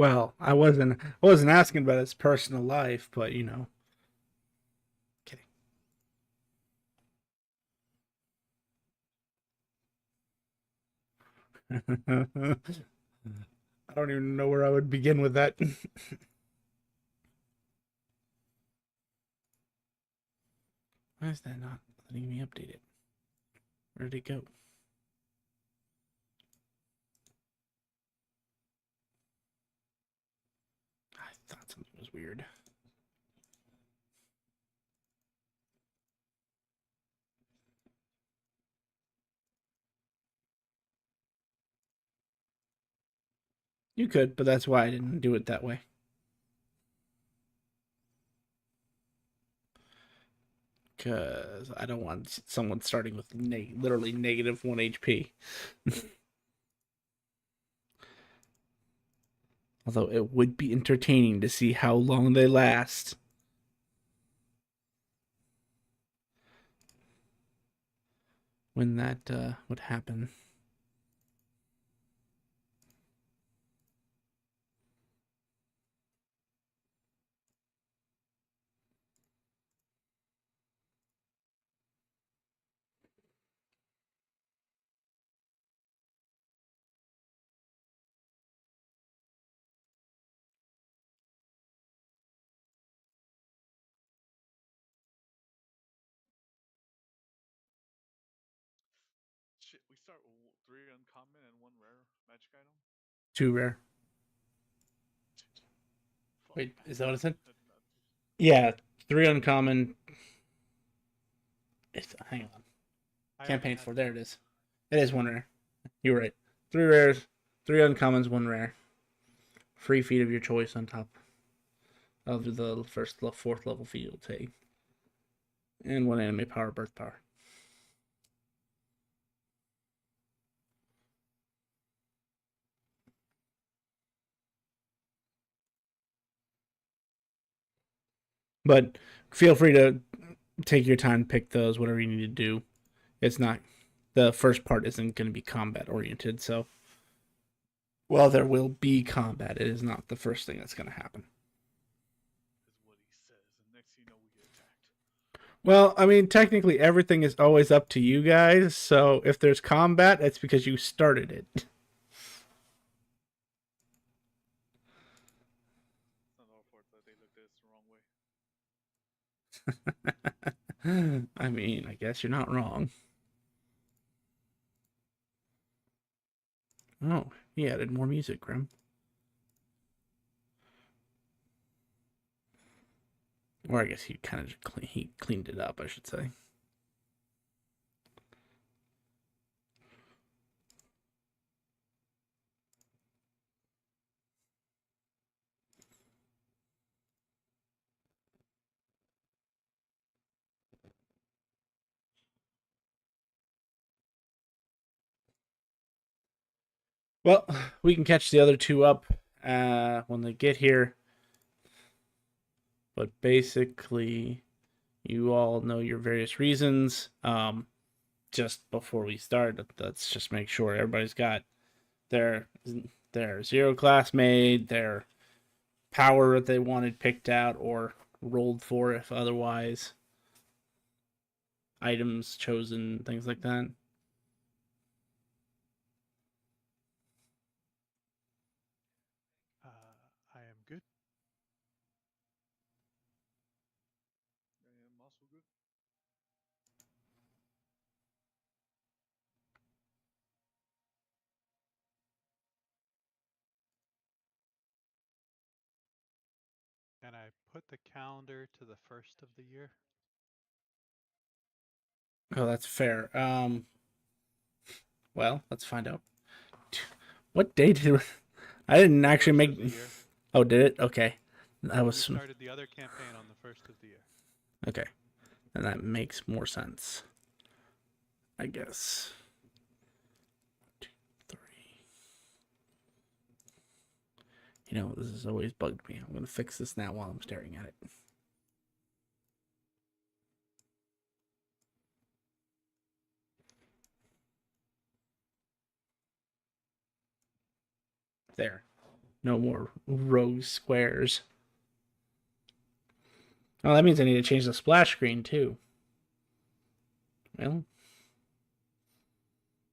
Well, I wasn't asking about his personal life, but kidding. I don't even know where I would begin with that. Why is that not letting me update it? Where did it go? I thought something was weird. You could, but that's why I didn't do it that way. Because I don't want someone starting with literally negative 1 HP. Although it would be entertaining to see how long they last. When that would happen. Shit, we start with three uncommon and one rare magic item. Too rare. Fuck. Wait, is that what it said? That's nuts. Yeah, three uncommon. Hang on. I only Campaign had 4. There one. it is. It is one rare. You were right. Three rares, three uncommons, one rare. Free feat of your choice on top of the fourth level feat you'll take. And one enemy power, birth power. But feel free to take your time, pick those, whatever you need to do. It's not, the first part isn't going to be combat oriented, so while there will be combat, it is not the first thing that's going to happen. Is what he says, and next thing you know, we get attacked. Well, I mean, technically everything is always up to you guys, so if there's combat, it's because you started it. It's not our fault that they looked at us the wrong way. I mean, I guess you're not wrong. Oh, he added more music, Grim. Or I guess he kind of he cleaned it up, I should say. Well, we can catch the other two up when they get here. But basically, you all know your various reasons. Just before we start, let's just make sure everybody's got their their zero class made, their power that they wanted picked out or rolled for, if otherwise, items chosen, things like that. I am good. I am also good. And I put the calendar to the first of the year. Oh, that's fair. Well, let's find out. What day did I didn't actually First of make? the year. Oh, did it? Okay, that We was started the other campaign on the first of the year. okay, and that makes more sense, I guess. Two, three. This has always bugged me. I'm gonna fix this now while I'm staring at it. There. No more rogue squares. Oh, that means I need to change the splash screen too. Well,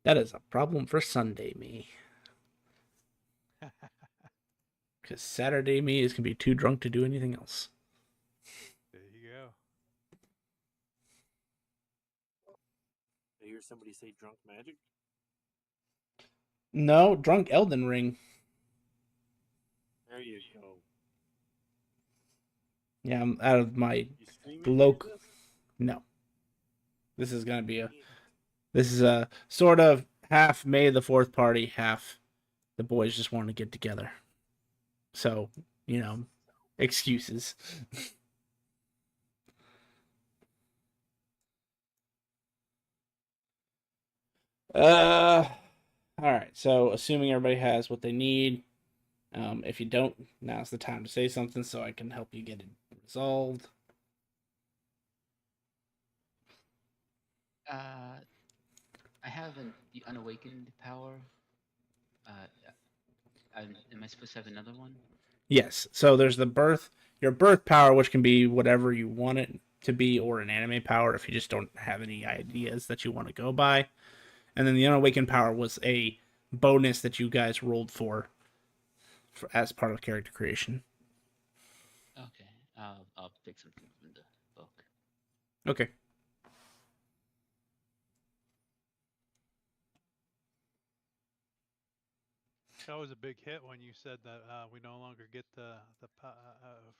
that is a problem for Sunday me. Because Saturday me is going to be too drunk to do anything else. There you go. I hear somebody say drunk magic. No, drunk Elden Ring. There you go. Yeah, I'm out of my You streaming local. this? No. This is going to be a. This is a sort of half May the 4th party, half the boys just want to get together. So, excuses. All right. So, assuming everybody has what they need, if you don't, now's the time to say something so I can help you get it resolved. I have the unawakened power. Am I supposed to have another one? Yes. So there's your birth power, which can be whatever you want it to be, or an anime power if you just don't have any ideas that you want to go by. And then the unawakened power was a bonus that you guys rolled for as part of character creation. Okay, I'll pick something from the book. Okay. That was a big hit when you said that we no longer get the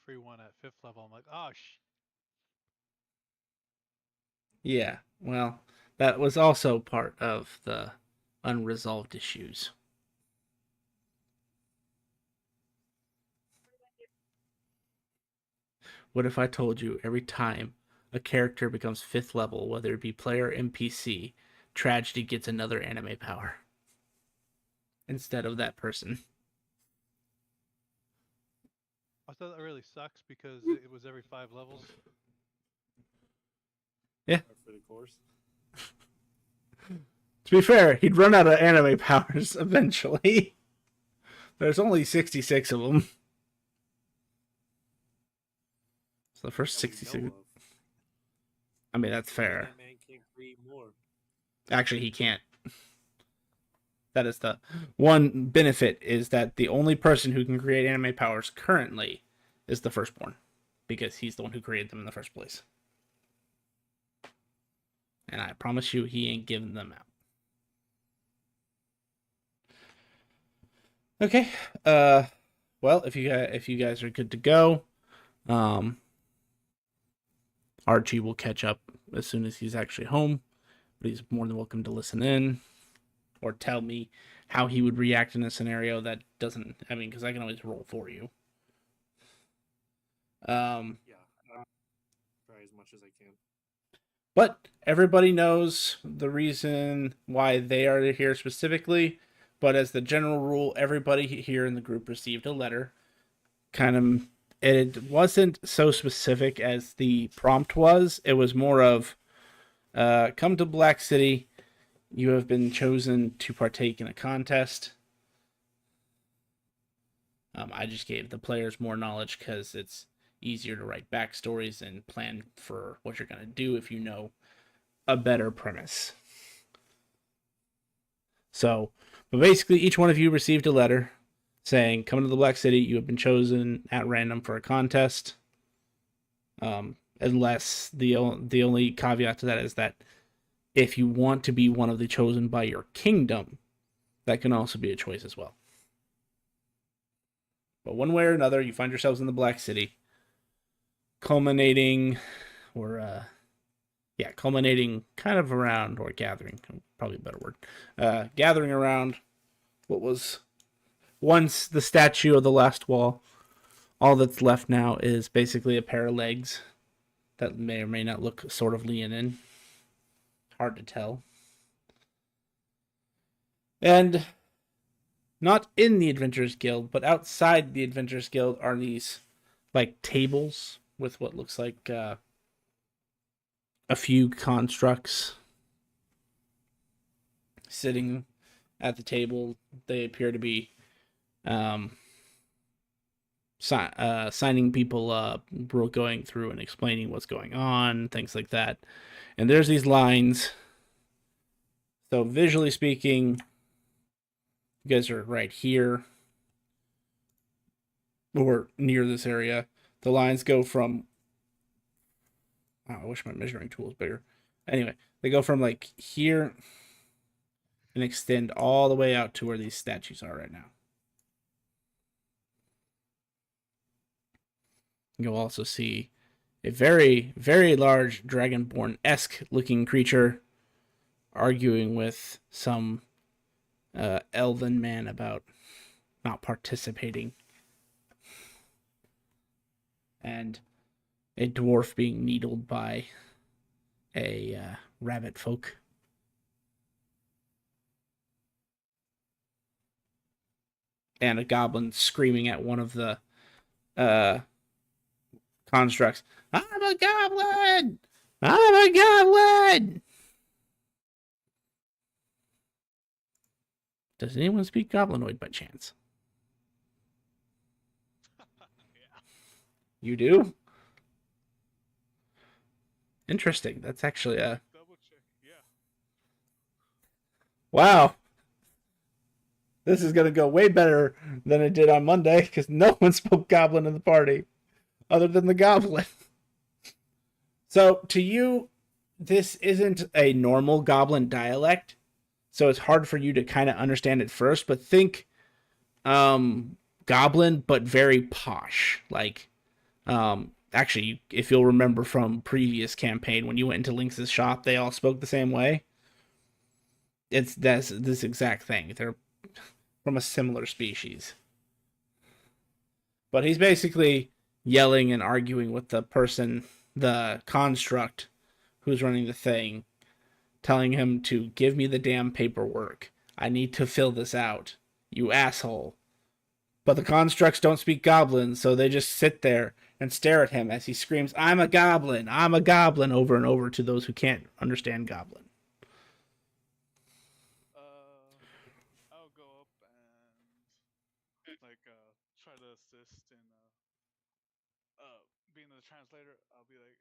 free one at 5th level. I'm like, oh Yeah. Well, that was also part of the unresolved issues. What if I told you every time a character becomes 5th level, whether it be player or NPC, Tragedy gets another anime power instead of that person? I thought that really sucks because it was every 5 levels. Yeah. For the course. To be fair, he'd run out of anime powers eventually. There's only 66 of them. So the first 66. I mean, that's fair. That man can't create more. Actually, he can't. That is the one benefit, is that the only person who can create anime powers currently is the firstborn, because he's the one who created them in the first place. And I promise you, he ain't giving them out. Okay. Well, if you guys are good to go, Archie will catch up as soon as he's actually home, but he's more than welcome to listen in or tell me how he would react in a scenario that doesn't. I mean, because I can always roll for you. Yeah, try as much as I can. But everybody knows the reason why they are here specifically. But as the general rule, everybody here in the group received a letter. It wasn't so specific as the prompt was. It was more of, come to Black City. You have been chosen to partake in a contest. I just gave the players more knowledge because it's easier to write backstories and plan for what you're going to do if you know a better premise. So, but basically, each one of you received a letter saying, come to the Black City. You have been chosen at random for a contest. Unless the only caveat to that is that if you want to be one of the chosen by your kingdom, that can also be a choice as well. But one way or another, you find yourselves in the Black City, culminating kind of around, or gathering, probably a better word, gathering around what was once the statue of the last wall. All that's left now is basically a pair of legs that may or may not look sort of Leonin. Hard to tell. And not in the Adventurers Guild, but outside the Adventurers Guild are these like tables with what looks like a few constructs sitting at the table. They appear to be signing people up, going through and explaining what's going on, things like that. And there's these lines. So visually speaking, you guys are right here or near this area. The lines go from, oh, I wish my measuring tool was bigger. Anyway, they go from like here and extend all the way out to where these statues are right now. You'll also see a very, very large dragonborn-esque looking creature arguing with some elven man about not participating. And a dwarf being needled by a rabbit folk. And a goblin screaming at one of the constructs, "I'm a goblin! I'm a goblin!" Does anyone speak goblinoid by chance? You do? Interesting. That's actually a... Double check. Yeah. Wow. This is going to go way better than it did on Monday because no one spoke goblin in the party other than the goblin. So to you, this isn't a normal goblin dialect. So it's hard for you to kind of understand at first, but think goblin, but very posh. Like, actually, if you'll remember from previous campaign, when you went into Lynx's shop, they all spoke the same way. That's this exact thing. They're from a similar species. But he's basically yelling and arguing with the person, the construct who's running the thing, telling him to give me the damn paperwork. I need to fill this out, you asshole. But the constructs don't speak goblin, so they just sit there and stare at him as he screams, I'm a goblin, over and over to those who can't understand goblin. I'll go up and try to assist in being the translator. I'll be like,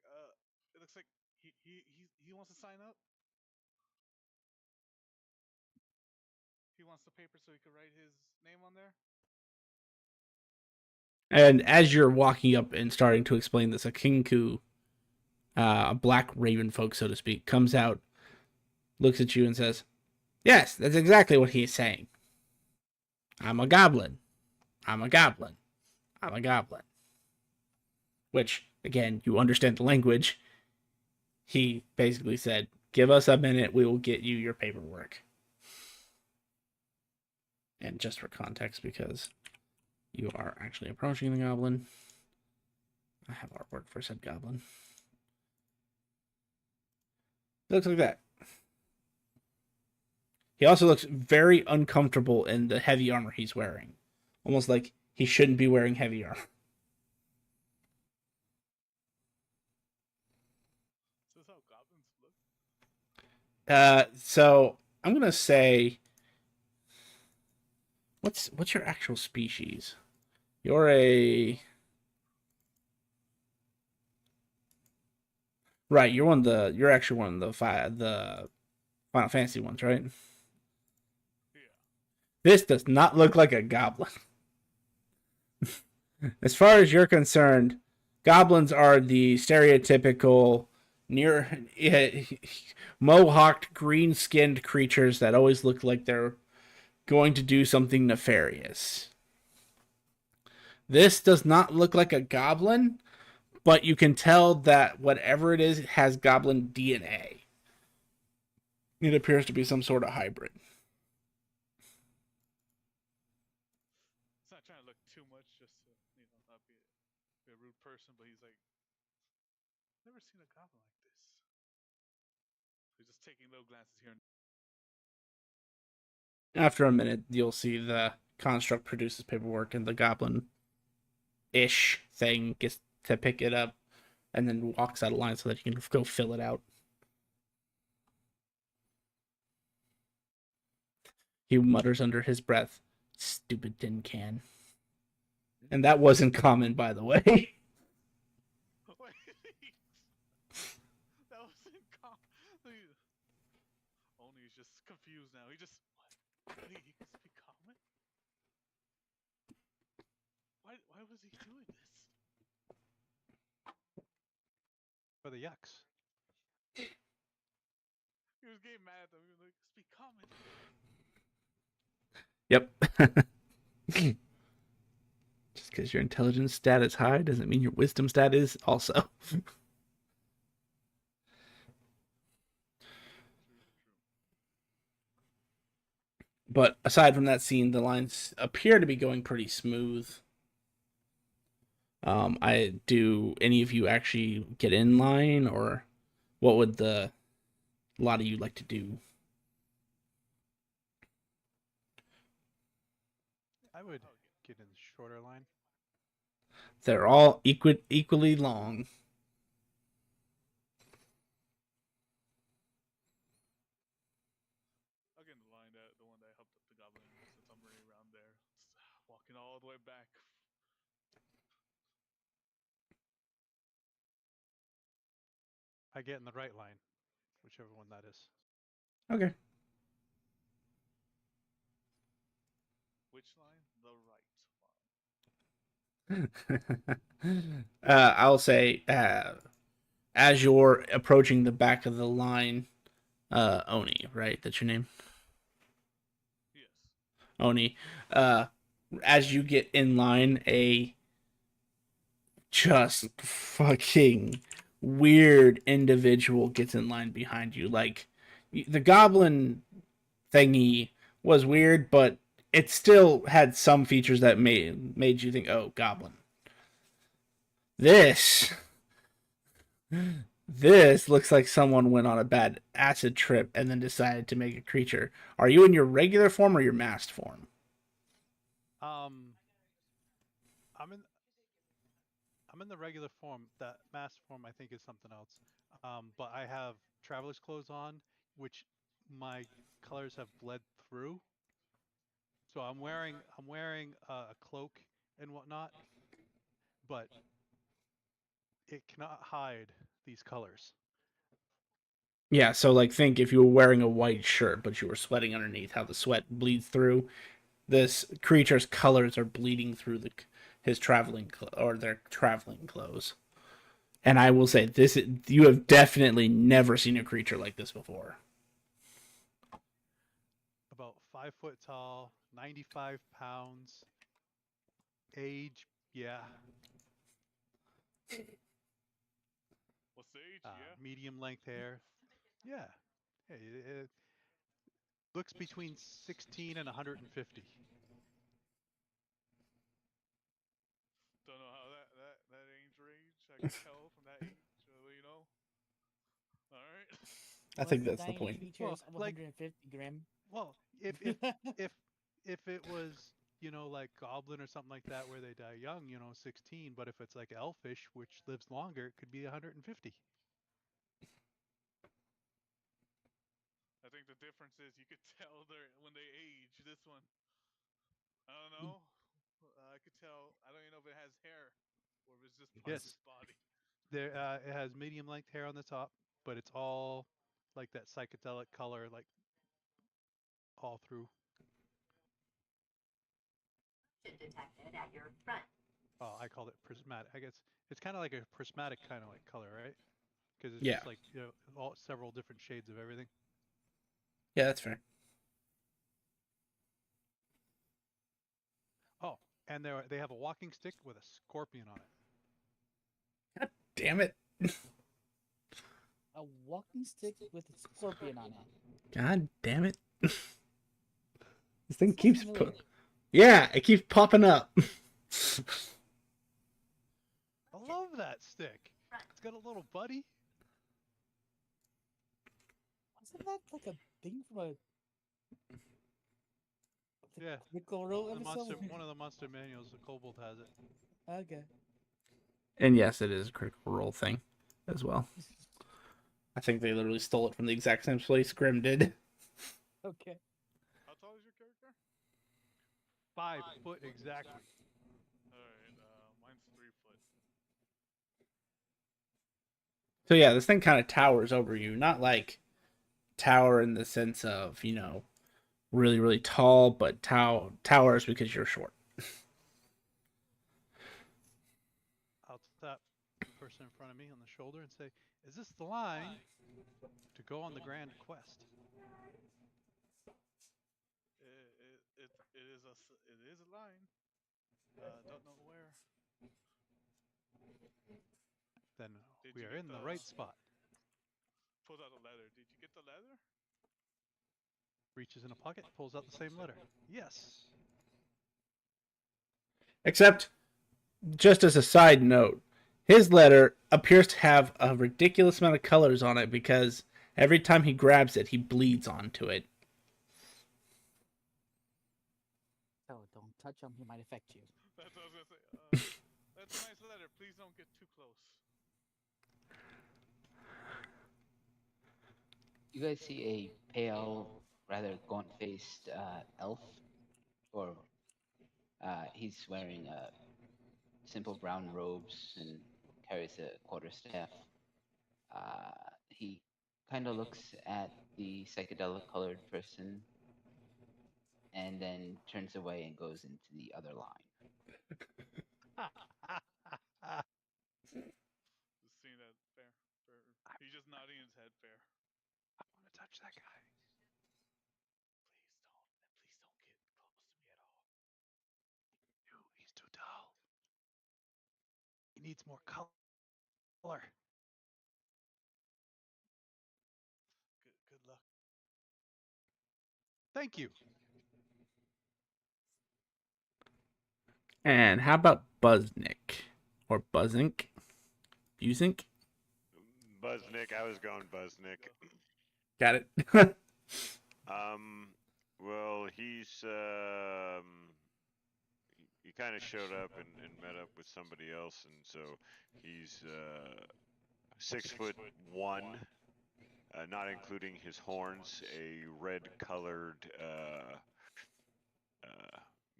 it looks like he wants to sign up. He wants the paper so he could write his name on there. And as you're walking up and starting to explain this, a kinku, a black raven folk, so to speak, comes out, looks at you and says, yes, that's exactly what he's saying. I'm a goblin. I'm a goblin. I'm a goblin. Which, again, you understand the language. He basically said, give us a minute, we will get you your paperwork. And just for context, because you are actually approaching the goblin, I have artwork for said goblin. It looks like that. He also looks very uncomfortable in the heavy armor he's wearing. Almost like he shouldn't be wearing heavy armor. So that's how goblins look. So I'm gonna say, what's your actual species? You're a... Right, you're actually one of the Final Fantasy ones, right? Yeah. This does not look like a goblin. As far as you're concerned, goblins are the stereotypical mohawked, green-skinned creatures that always look like they're going to do something nefarious. This does not look like a goblin, but you can tell that whatever it is has goblin DNA. It appears to be some sort of hybrid. It's not trying to look too much, just to not be a rude person, but he's like, never seen a goblin like this. So he's just taking little glances here. After a minute, you'll see the construct produces paperwork, and the goblin-ish thing gets to pick it up, and then walks out of line so that you can go fill it out. He mutters under his breath, "Stupid tin can." And that wasn't common, by the way. Wait, that was in Only he's just confused now. He just wait. He can speak common. Why was he doing this? For the yucks. He was getting mad at them. He was like, speak common. Yep. Just because your intelligence stat is high doesn't mean your wisdom stat is also. But aside from that scene, the lines appear to be going pretty smooth. Do any of you actually get in line, or what would a lot of you like to do? I would get in the shorter line. They're all equally long. I'll get in the line, the one that helped up the goblin, since I'm already around there. Walking all the way back. I get in the right line, whichever one that is. Okay. Which line? The right line. I'll say, as you're approaching the back of the line, Oni, right? That's your name? Yes. Oni. As you get in line, a just fucking weird individual gets in line behind you. Like, the goblin thingy was weird, but it still had some features that made you think, oh, goblin. This looks like someone went on a bad acid trip and then decided to make a creature. Are you in your regular form or your masked form? I'm in the regular form. That masked form I think is something else. But I have traveler's clothes on, which my colors have bled through. So I'm wearing a cloak and whatnot, but it cannot hide these colors. Yeah, so like think if you were wearing a white shirt but you were sweating underneath, how the sweat bleeds through. This creature's colors are bleeding through his their traveling clothes. And I will say you have definitely never seen a creature like this before. About 5 foot tall, 95 pounds. Age, yeah. What's the age? Medium length hair. Yeah. It looks between 16 and 150. Don't know how that age range. I can tell from that age. You know. All right. I think that's the point. Features of like- 150 Grim. Well, if it was, like Goblin or something like that where they die young, 16, but if it's like Elfish, which lives longer, it could be 150. I think the difference is you could tell when they age. This one, I don't know. I could tell. I don't even know if it has hair or if it's just part of Yes. its body. There, it has medium length hair on the top, but it's all like that psychedelic color, like all through. Detected at your front. Oh, I called it prismatic. I guess it's kind of like a prismatic kind of like color, right? Because it's Yeah. just like several different shades of everything. Yeah, that's fair. Oh, and they have a walking stick with a scorpion on it. God damn it. A walking stick with a scorpion on it. God damn it. This thing Sounds keeps familiar. Yeah, it keeps popping up. I love that stick. It's got a little buddy. Wasn't that like a thing from a Yeah. Critical Role The episode? one of the monster manuals, the kobold has it. Okay. And yes, it is a critical role thing as well. I think they literally stole it from the exact same place Grim did. Okay. How tall is your character? 5 foot exactly. All right. So yeah, this thing kind of towers over you. Not like tower in the sense of, really, really tall, but towers because you're short. I'll tap the person in front of me on the shoulder and say, "Is this the line to go on the grand quest?" It is a line. Don't know where. Then Did we you are get in the the right spot. pulls out a letter? Did you get the letter? Reaches in a pocket, pulls out the same letter. Yes. Except, just as a side note, his letter appears to have a ridiculous amount of colors on it because every time he grabs it, he bleeds onto it. So don't touch him; he might affect you. That's what I was gonna say. That's a nice letter. Please don't get too close. You guys see a pale, rather gaunt-faced elf, or he's wearing simple brown robes and carries a quarterstaff. He kind of looks at the psychedelic-colored person and then turns away and goes into the other line. Just seeing that fair. He's just nodding his head fair. I want to touch that guy. Please don't. And please don't get close to me at all. He's too dull. He needs more color. Good luck. Thank you. And how about Buzznick? Or Buzzink? Buzink? Buzznick. I was going Buzznick. Got it. Well, he kind of showed up and met up with somebody else, and so he's 6'1", not including his horns, a red-colored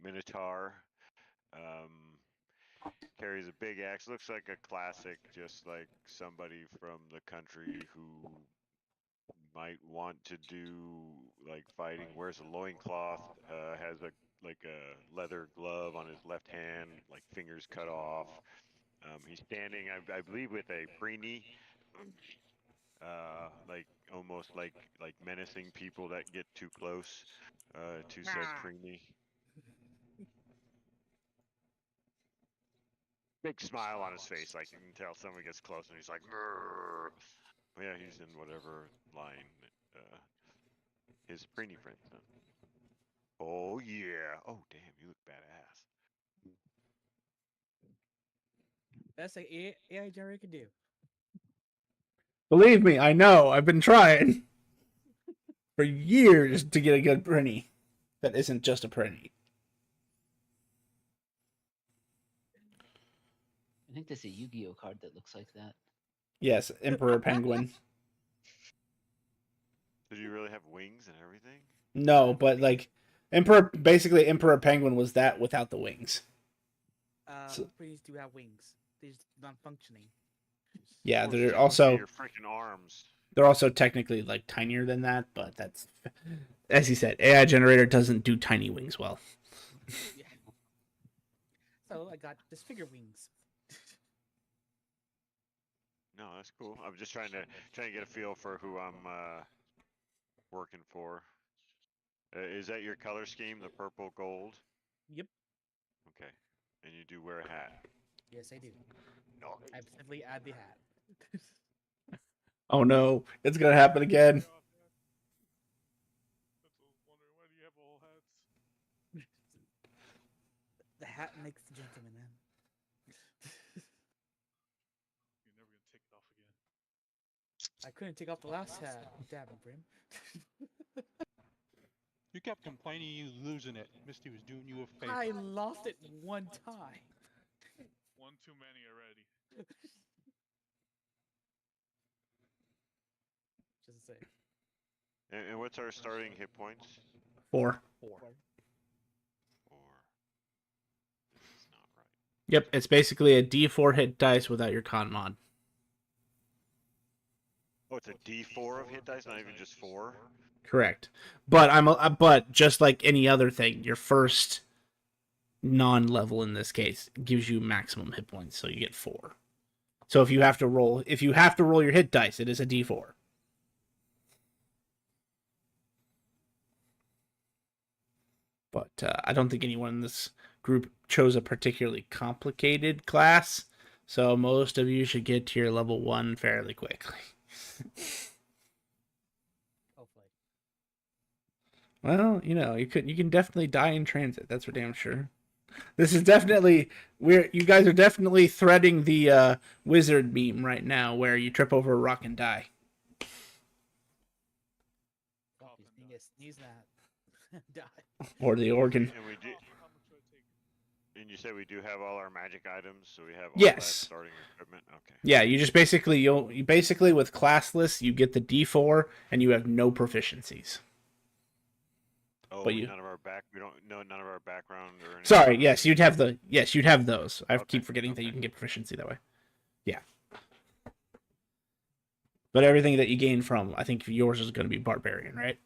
minotaur. Carries a big axe. Looks like a classic, just like somebody from the country who might want to do like fighting. Wears a loincloth, has a leather glove on his left hand, like fingers cut off. He's standing, I believe, with a preenie, like almost like menacing people that get too close to said preenie. Big smile on his face, like you can tell someone gets close and he's like, "Mrrr." Yeah, he's in whatever line his preenie friend's in. Oh yeah. Oh damn, you look badass. Best thing AI generator can do. Believe me, I know. I've been trying for years to get a good prinny that isn't just a prinny. I think there's a Yu-Gi-Oh card that looks like that. Yes, Emperor Penguin. Did you really have wings and everything? No, but like basically Emperor Penguin was that without the wings. So- Pretties do have wings. They're just non-functioning. Yeah, Well, they're shit would be also your freaking arms. they're also technically like tinier than that, but that's, as he said, AI generator doesn't do tiny wings well. Yeah. So I got disfigure wings. No, that's cool. I'm just trying to get a feel for who I'm working for. Is that your color scheme, the purple gold? Yep. Okay. And you do wear a hat. Yes, I do. No. I simply add the hat. Oh no, it's gonna happen again. That's what I was wondering. Why do you have all hats? The hat makes the gentleman, man. You're never gonna take it off again. I couldn't take off the last hat. Damn it, Brim. You kept complaining you losing it. Misty was doing you a favor. I lost it one time. One too many already. Just to say. And what's our starting hit points? 4. 4. 4. This is not right. Yep, it's basically a D4 hit dice without your con mod. Oh, it's a D4 of hit dice, not even just 4. Correct. But just like any other thing, your first non-level in this case gives you maximum hit points, so you get 4. So if you have to roll your hit dice, it is a D4. But I don't think anyone in this group chose a particularly complicated class, so most of you should get to your level 1 fairly quickly. Hopefully. Well, you can definitely die in transit. That's for damn sure. This is definitely you guys are definitely threading the wizard meme right now, where you trip over a rock and die, Fuck, he's being a sneeze at. Die. or the organ. And we do. How much would it take? And you said we do have all our magic items, so we have all Yes. that starting equipment. Okay. Yeah, you just basically you basically with classless you get the D4 and you have no proficiencies. Oh, But you- none of our none of our background or anything. Sorry, yes, you'd have those. I Okay, keep forgetting that okay. you can get proficiency that way. Yeah. But everything that you gain from, I think yours is going to be barbarian, right?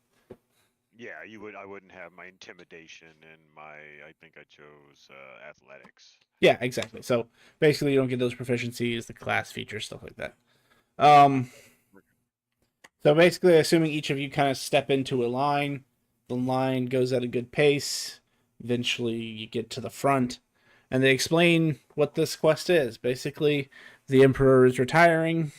Yeah, I wouldn't have my intimidation and I think I chose athletics. Yeah, exactly. So basically, you don't get those proficiencies, the class features, stuff like that. So basically, assuming each of you kind of step into a line, the line goes at a good pace. Eventually, you get to the front, and they explain what this quest is. Basically, the Emperor is retiring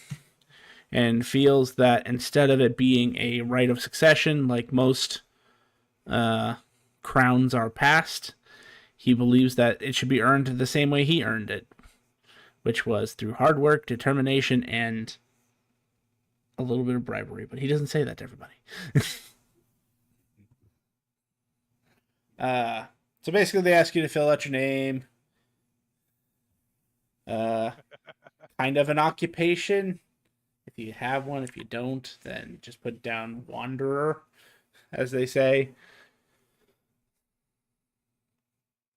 and feels that instead of it being a rite of succession like most crowns are passed, he believes that it should be earned the same way he earned it, which was through hard work, determination, and a little bit of bribery. But he doesn't say that to everybody. So basically, they ask you to fill out your name, kind of an occupation. If you have one, if you don't, then just put down wanderer, as they say.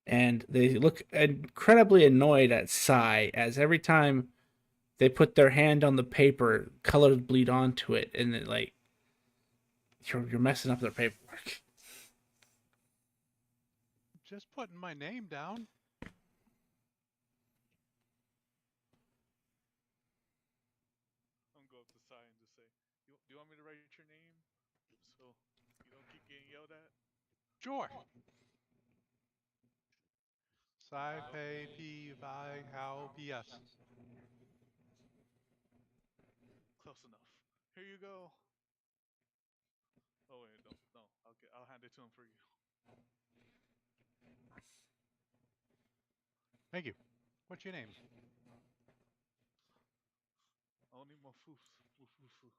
And they look incredibly annoyed at Sai, as every time they put their hand on the paper, colors bleed onto it, and it, like, you're messing up their paperwork. Just putting my name down. I'm gonna go up to Sai and just say, do you want me to write your name so you don't keep getting yelled at? Sure. Sci Pei P Vi How PS. Close enough. Here you go. Oh wait, no. I'll hand it to him for you. Thank you. What's your name? Only Mofus. Wufufu.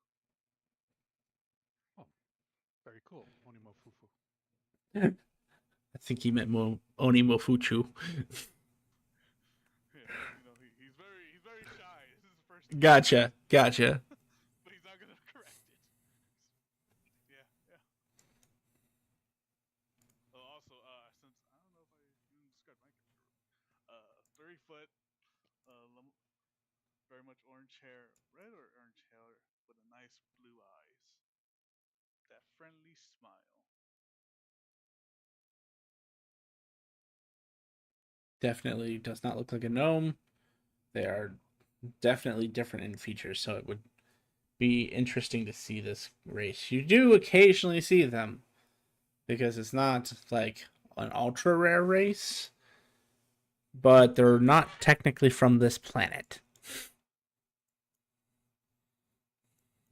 Very cool. Onimo Fufu. I think he meant Onimofuchu. Yeah, he's very shy. This is his first time. Gotcha. But he's not gonna correct it. Yeah. Also, since I don't know if I even described my character, 3 foot, very much orange hair, red or orange hair, with a nice blue eyes, that friendly smile. Definitely does not look like a gnome. They are definitely different in features, so it would be interesting to see this race. You do occasionally see them, because it's not like an ultra rare race, but they're not technically from this planet.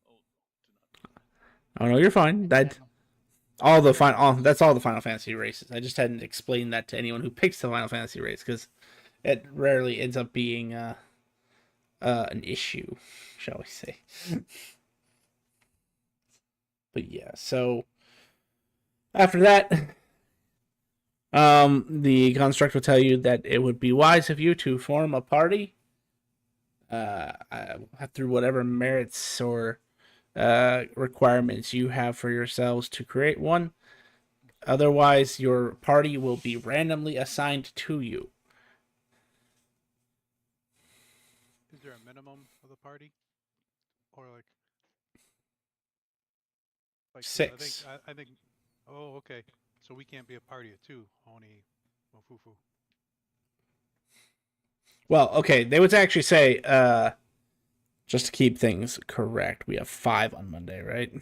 Oh, do not. Oh no, you're fine. That's all the Final Fantasy races. I just hadn't explained that to anyone who picks the Final Fantasy race, because it rarely ends up being an issue, shall we say. But yeah, so after that, the construct will tell you that it would be wise of you to form a party through whatever merits or requirements you have for yourselves to create one. Otherwise, your party will be randomly assigned to you. Is there a minimum of the party? Or like Like, 'cause Six. I think. Oh, okay. So we can't be a party of two. Oni, Mofufu. Well, okay, they would actually say, just to keep things correct, we have 5 on Monday, right?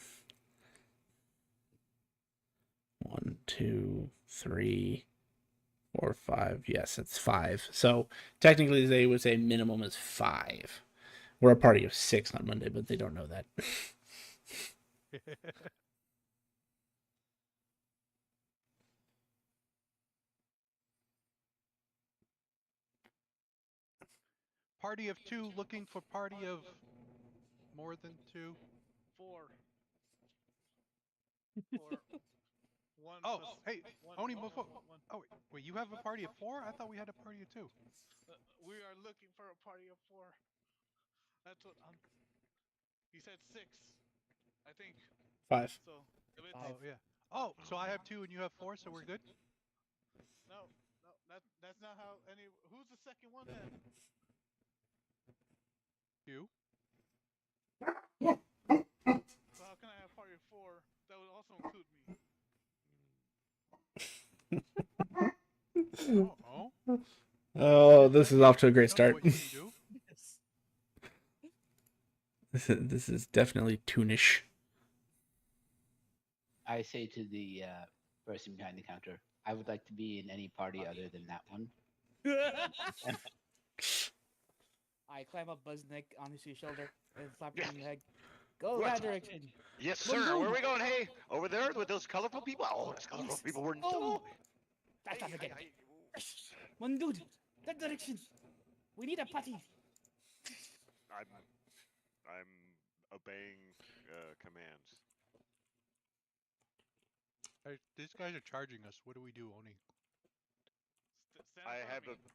1, 2, 3, 4, 5. Yes, it's 5. So technically, they would say minimum is 5. We're a party of 6 on Monday, but they don't know that. Party of two looking for party of more than two. 4. 4. 1 Oh, plus hey, 1. Oni, Oh, Mofu. 1. Oh, wait, you have a party of 4? I thought we had a party of 2. We are looking for a party of 4. That's what he said 6. I think 5. so. If it's, Oh, yeah. Oh, so I have 2 and you have 4, so we're good? no, that's not how any. Who's the second one then? You? So how can I have party of 4? That would also include me. Oh. Oh, this is off to a great Tell me start. what you can do. Yes. This is definitely toonish. I say to the person behind the counter, I would like to be in any party other than that one. I climb up Buzzneck onto his shoulder and slap him in the head. Go What? that direction. Yes, sir. Where are we going? Hey, over there with those colorful people. Oh, those colorful Yes. people were. Oh, Oh. that's Hey, not again. hey, One dude, that direction. We need a party. I'm obeying commands. Hey, these guys are charging us. What do we do, Oni? Stand I in front have of me.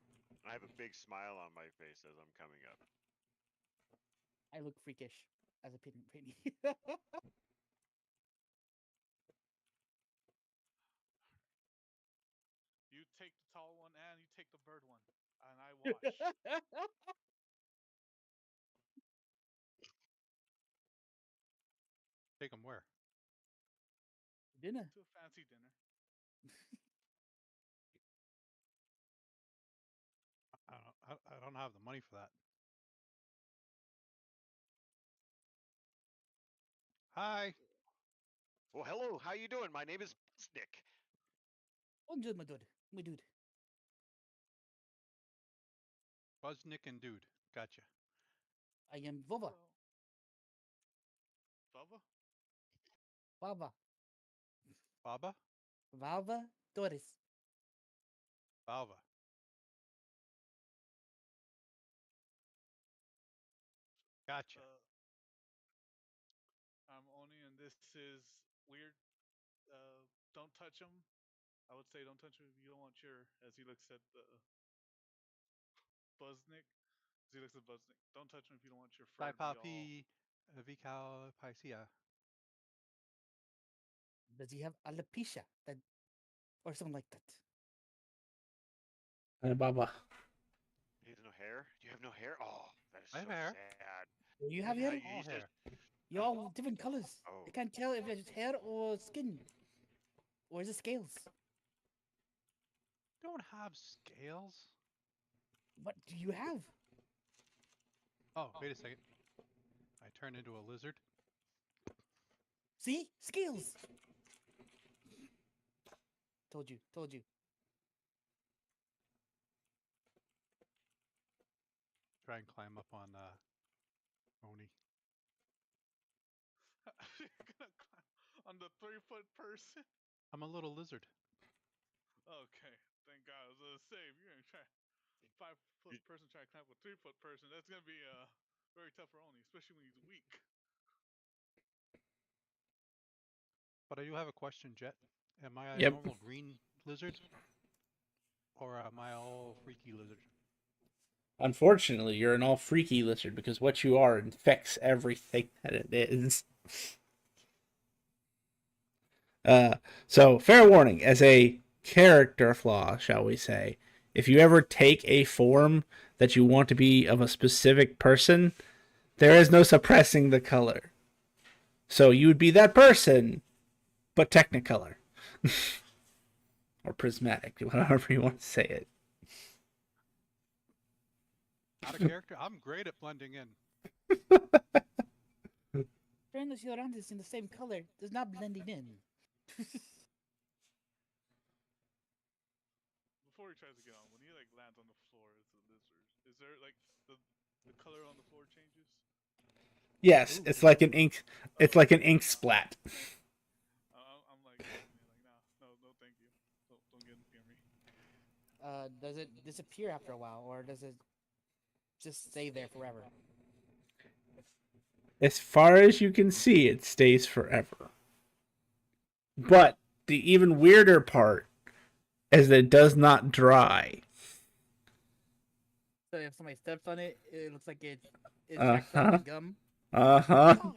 I have a big smile on my face as I'm coming up. I look freakish as a penny. You take the tall one and you take the bird one, and I watch. Take them where? Dinner. To a fancy dinner. I don't have the money for that. Hi. Well, hello. How you doing? My name is Nick. Bonjour, my dude. My dude. Buzznick and Dude. Gotcha. I am Vova. Bubba? Vava. Baba? Valva Torres. Balva. Gotcha. I'm Oni, and this is weird. Don't touch him. I would say don't touch him if you don't want your. As he looks at the Buzznick. As he looks at Buzznick. Don't touch him if you don't want your fur to be all. Saipapi Vikal Paisia. Does he have alopecia? That, or something like that? Hey, Baba. He has no hair. You have no hair. Oh, that is I so have hair. sad. Do you have How hair? you All used to- hair. You're all different colors. Oh. I can't tell if it's hair or skin. Or is it scales? Don't have scales. What do you have? Oh, wait a second. I turned into a lizard. See? Scales! Told you, told you. Try and climb up on Oni. You're gonna climb on the 3-foot person? I'm a little lizard. Okay, thank God. I was gonna say, if you're gonna try 5-foot person try to climb with 3-foot person, that's gonna be very tough for Oni, especially when he's weak. But I do have a question, Jet. Am I a Yep. normal green lizard? Or am I all freaky lizard? Unfortunately, you're an all freaky lizard because what you are infects everything that it is. So fair warning, as a character flaw, shall we say, if you ever take a form that you want to be of a specific person, there is no suppressing the color. So you would be that person but Technicolor. Or prismatic, however you want to say it. Out of character? I'm great at blending in. Trying to see around is in the same color does not blending in. Before he tries to get on, when he like lands on the floor as a lizard, is there like the color on the floor changes? Yes, it's like an ink. It's like an ink splat. I'm like, nah, no, thank you. Don't get near me. Does it disappear after a while, or does it just stay there forever? As far as you can see, it stays forever. But the even weirder part is that it does not dry. So if somebody steps on it, it looks like it's jacked Uh-huh. up like gum. Uh-huh. God,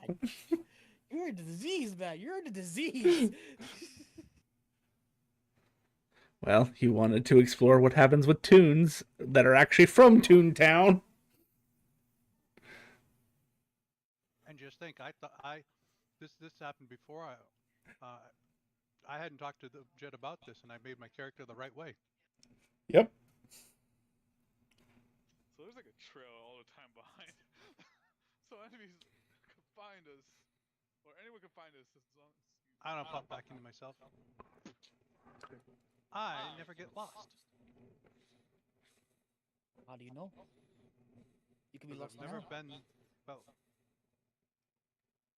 you're a disease, man. You're the disease. Well, he wanted to explore what happens with tunes that are actually from Toontown. And just think, I thought this happened before I hadn't talked to the Jet about this, and I made my character the right way. Yep. So there's like a trail all the time behind. So enemies can find us, or anyone can find us as long as you. I don't pop back into myself. I never get lost. How do you know? You can be Because lost I've never now. been, well,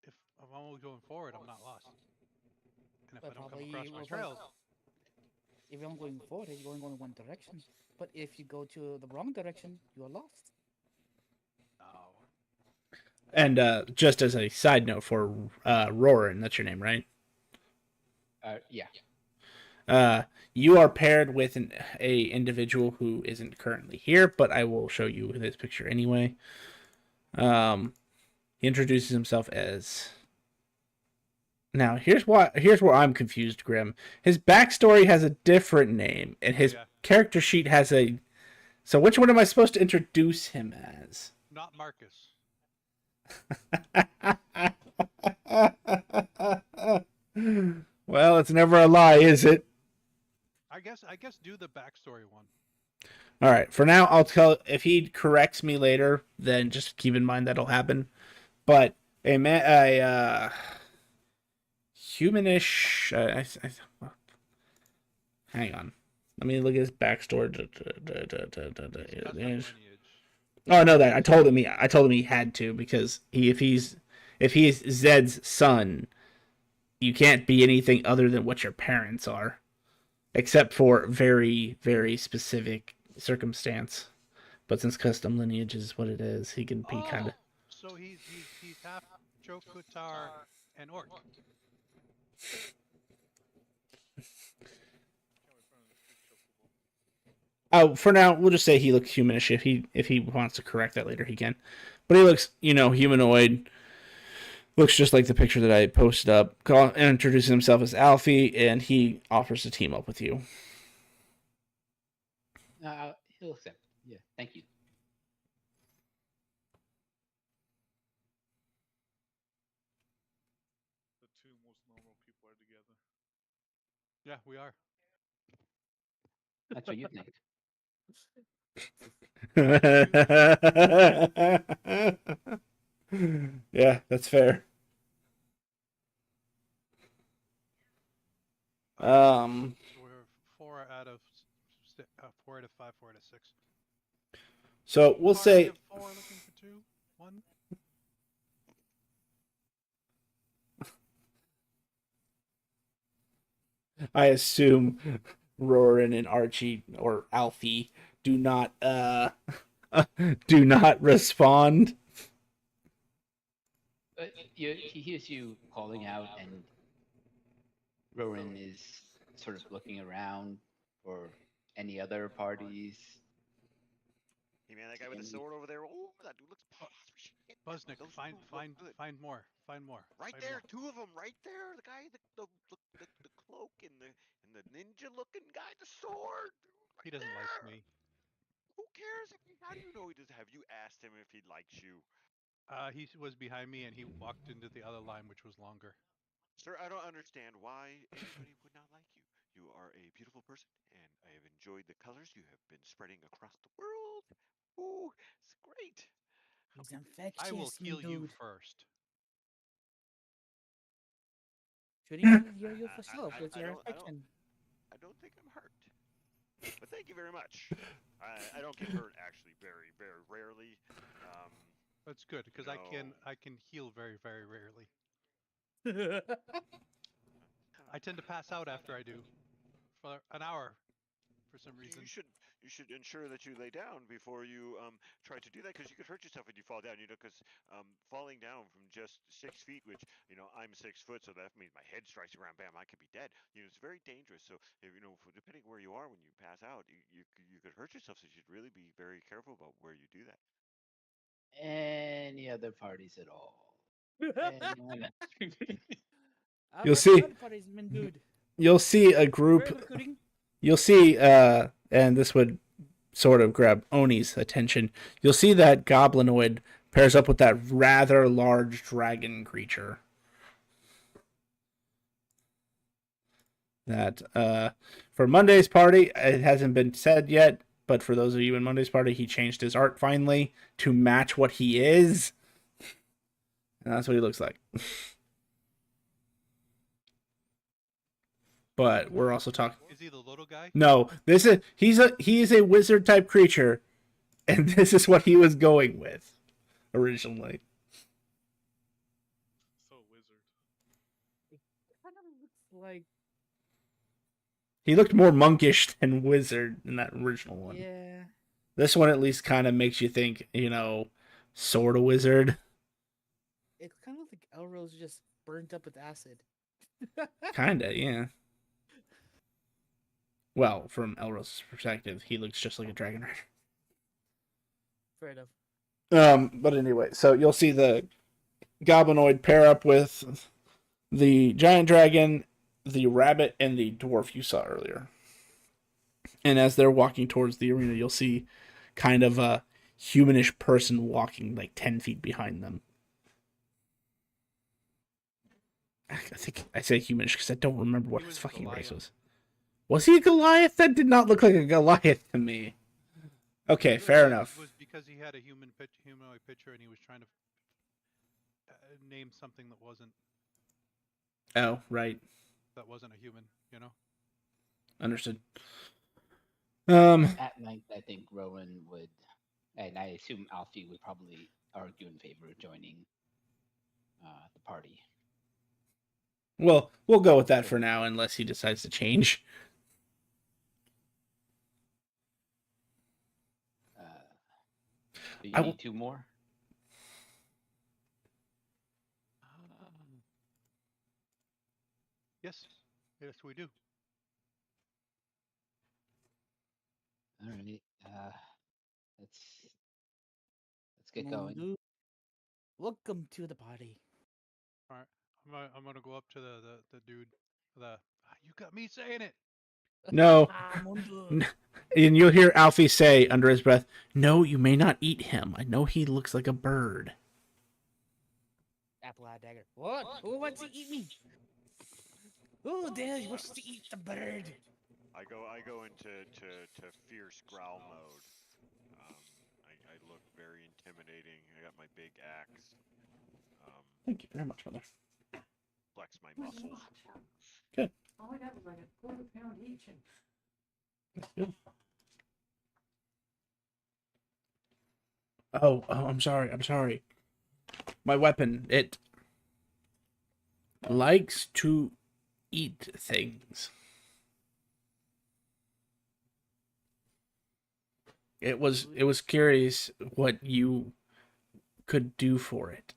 if I'm only going forward, I'm not lost. And if But I don't come probably across you my will trails, If you're only going forward, you're only going one direction. But if you go to the wrong direction, you are lost. no. And just as a side note for Roran, that's your name, right? Yeah. You are paired with a individual who isn't currently here, but I will show you this picture anyway. He introduces himself as. Now here's where I'm confused, Grim. His backstory has a different name, and his character sheet has a. So which one am I supposed to introduce him as? Not Marcus. Well, it's never a lie, is it? I guess do the backstory one. All right. For now, I'll tell. If he corrects me later, then just keep in mind that'll happen. But a humanish. Hang on. Let me look at his backstory. He's got some lineage. Oh, I know that. I told him he had to, because if he's Zed's son, you can't be anything other than what your parents are, except for very, very specific circumstance. But since custom lineage is what it is, he can be kind of. So he's half Chokutar and Orc. Oh, for now, we'll just say he looks humanish. If he wants to correct that later, he can. But he looks, humanoid. Looks just like the picture that I posted up. And introduces himself as Alfie, and he offers to team up with you. He'll accept. Yeah, thank you. The two most normal people are together. Yeah, we are. That's what you think. Yeah, that's fair. We're 4 out of 4 out of 5, 4 out of 6. So we'll Party say of 4 looking for 2, 1. I assume Roran and Archie or Alfie do not respond. He hears you calling out, and Rowan is sort of looking around for any other parties. Hey man, that guy with the sword over there. Oh, that dude looks. Buzznick, Those find moves look good. more. Find more. Right find there, more. 2 of them, right there. The guy, the cloak, and the ninja-looking guy, the sword. Right He doesn't there. like me. Who cares? How do you know he does? Have you asked him if he likes you? He was behind me, and he walked into the other line, which was longer. Sir, I don't understand why anybody would not like you. You are a beautiful person, and I have enjoyed the colors you have been spreading across the world. Ooh, it's great. He's I will infectious, my heal you dude. first. Shouldn't you heal you for self? It's I your don't, I don't, infection. I don't think I'm hurt. But thank you very much. I don't get hurt actually very, very rarely. Um, That's good because no, I can heal very very rarely. That's I tend to pass out after I do for an hour for some you reason. should ensure that you lay down before you try to do that because you could hurt yourself when you fall down. You know, because falling down from just 6 feet, which I'm 6 foot, so that means my head strikes the ground, bam, I could be dead. It's very dangerous. So if, depending where you are when you pass out, you could hurt yourself. So you should really be very careful about where you do that. Any other parties at all? Anyone? I've You'll got see. other parties, man, dude. You'll see a We're group. recruiting. You'll see, and this would sort of grab Oni's attention. You'll see that goblinoid pairs up with that rather large dragon creature. That for Monday's party, it hasn't been said yet, but for those of you in Monday's party, he changed his art finally to match what he is. And that's what he looks like. But we're also talking. Is he the little guy? No, he is a wizard type creature, and this is what he was going with originally. So wizard. It kind of looks like, He looked more monkish than wizard in that original one. yeah. This one at least kind of makes you think, sort of wizard. It's kind of like Elrose just burnt up with acid. Kinda, yeah. Well, from Elros' perspective, he looks just like a dragon rider. Fair enough. But anyway, so you'll see the goblinoid pair up with the giant dragon, the rabbit, and the dwarf you saw earlier. And as they're walking towards the arena, you'll see kind of a humanish person walking like 10 feet behind them. I think I say humanish because I don't remember what He his was fucking race Goliath. was. Was he a Goliath? That did not look like a Goliath to me. Okay, fair enough. It was because he had a humanoid picture, and he was trying to name something that wasn't Oh, right. a human. Understood. At night, I think Rowan would, and I assume Alfie would probably argue in favor of joining the party. Well, we'll go with that for now, unless he decides to change. Do you I need 2 more? Yes, yes, we do. All right. Let's get Come on, going. dude. Welcome to the party. All right, I'm gonna go up to the dude. You got me saying it. No. Mundo. And you'll hear Alfie say under his breath, "No, you may not eat him. I know he looks like a bird." Apple eye dagger. What? Who wants to eat me? Who dare wishes to eat the bird? I go into fierce growl mode. I look very intimidating. I got my big axe. Thank you very much, mother. Flex my muscles. Good. All I got was like a quarter-pound each, and That's good. Oh, I'm sorry. My weapon, it likes to eat things. It was curious what you could do for it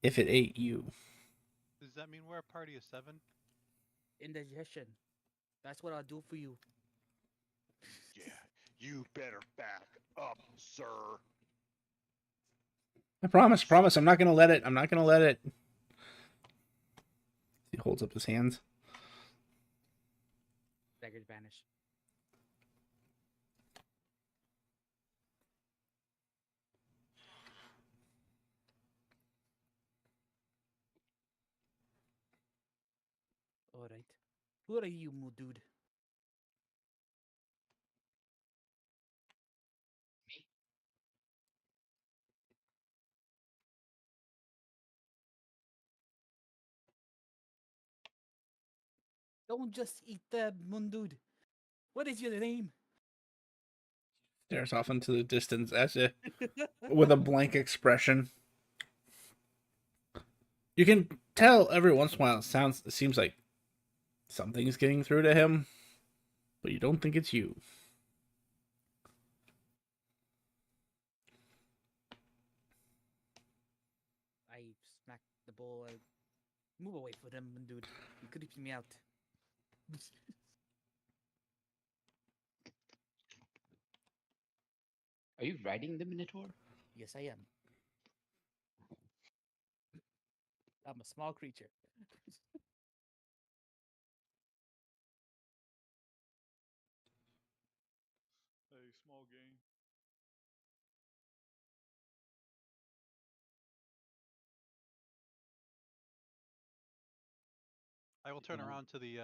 if it ate you. Does that mean we're a party of 7? Indigestion. That's what I'll do for you. Yeah, you better back up, sir. I promise. I'm not gonna let it. He holds up his hands. Daggers vanish. Who are you, dude? Me? Don't just eat that, dude. What is your name? Stares off into the distance as if with a blank expression. You can tell every once in a while it seems like something's getting through to him, but you don't think it's you. I smack the ball. Move away from him, dude. He creeps me out. Are you riding the Minotaur? Yes, I am. I'm a small creature. A small game. I will turn know. around to the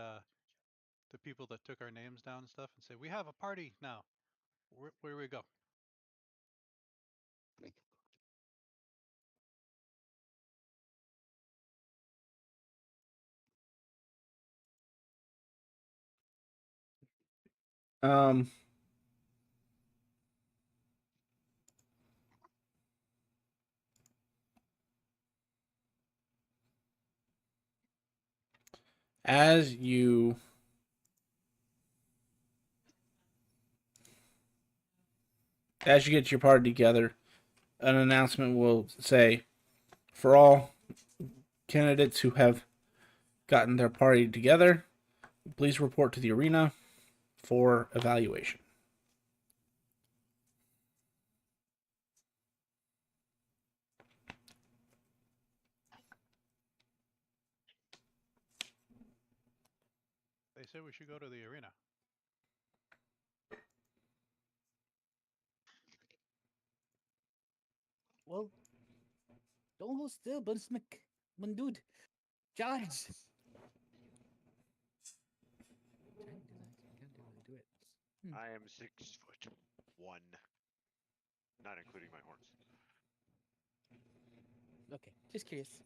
people that took our names down and stuff and say, "We have a party now. Where do we go?" Um, as you get your party together, an announcement will say, for all candidates who have gotten their party together, please report to the arena for evaluation. They said we should go to the arena. Well, don't hold still, dude. Charge! Can't do that. You can't really do it. I am 6'1", not including my horns. Okay, just curious.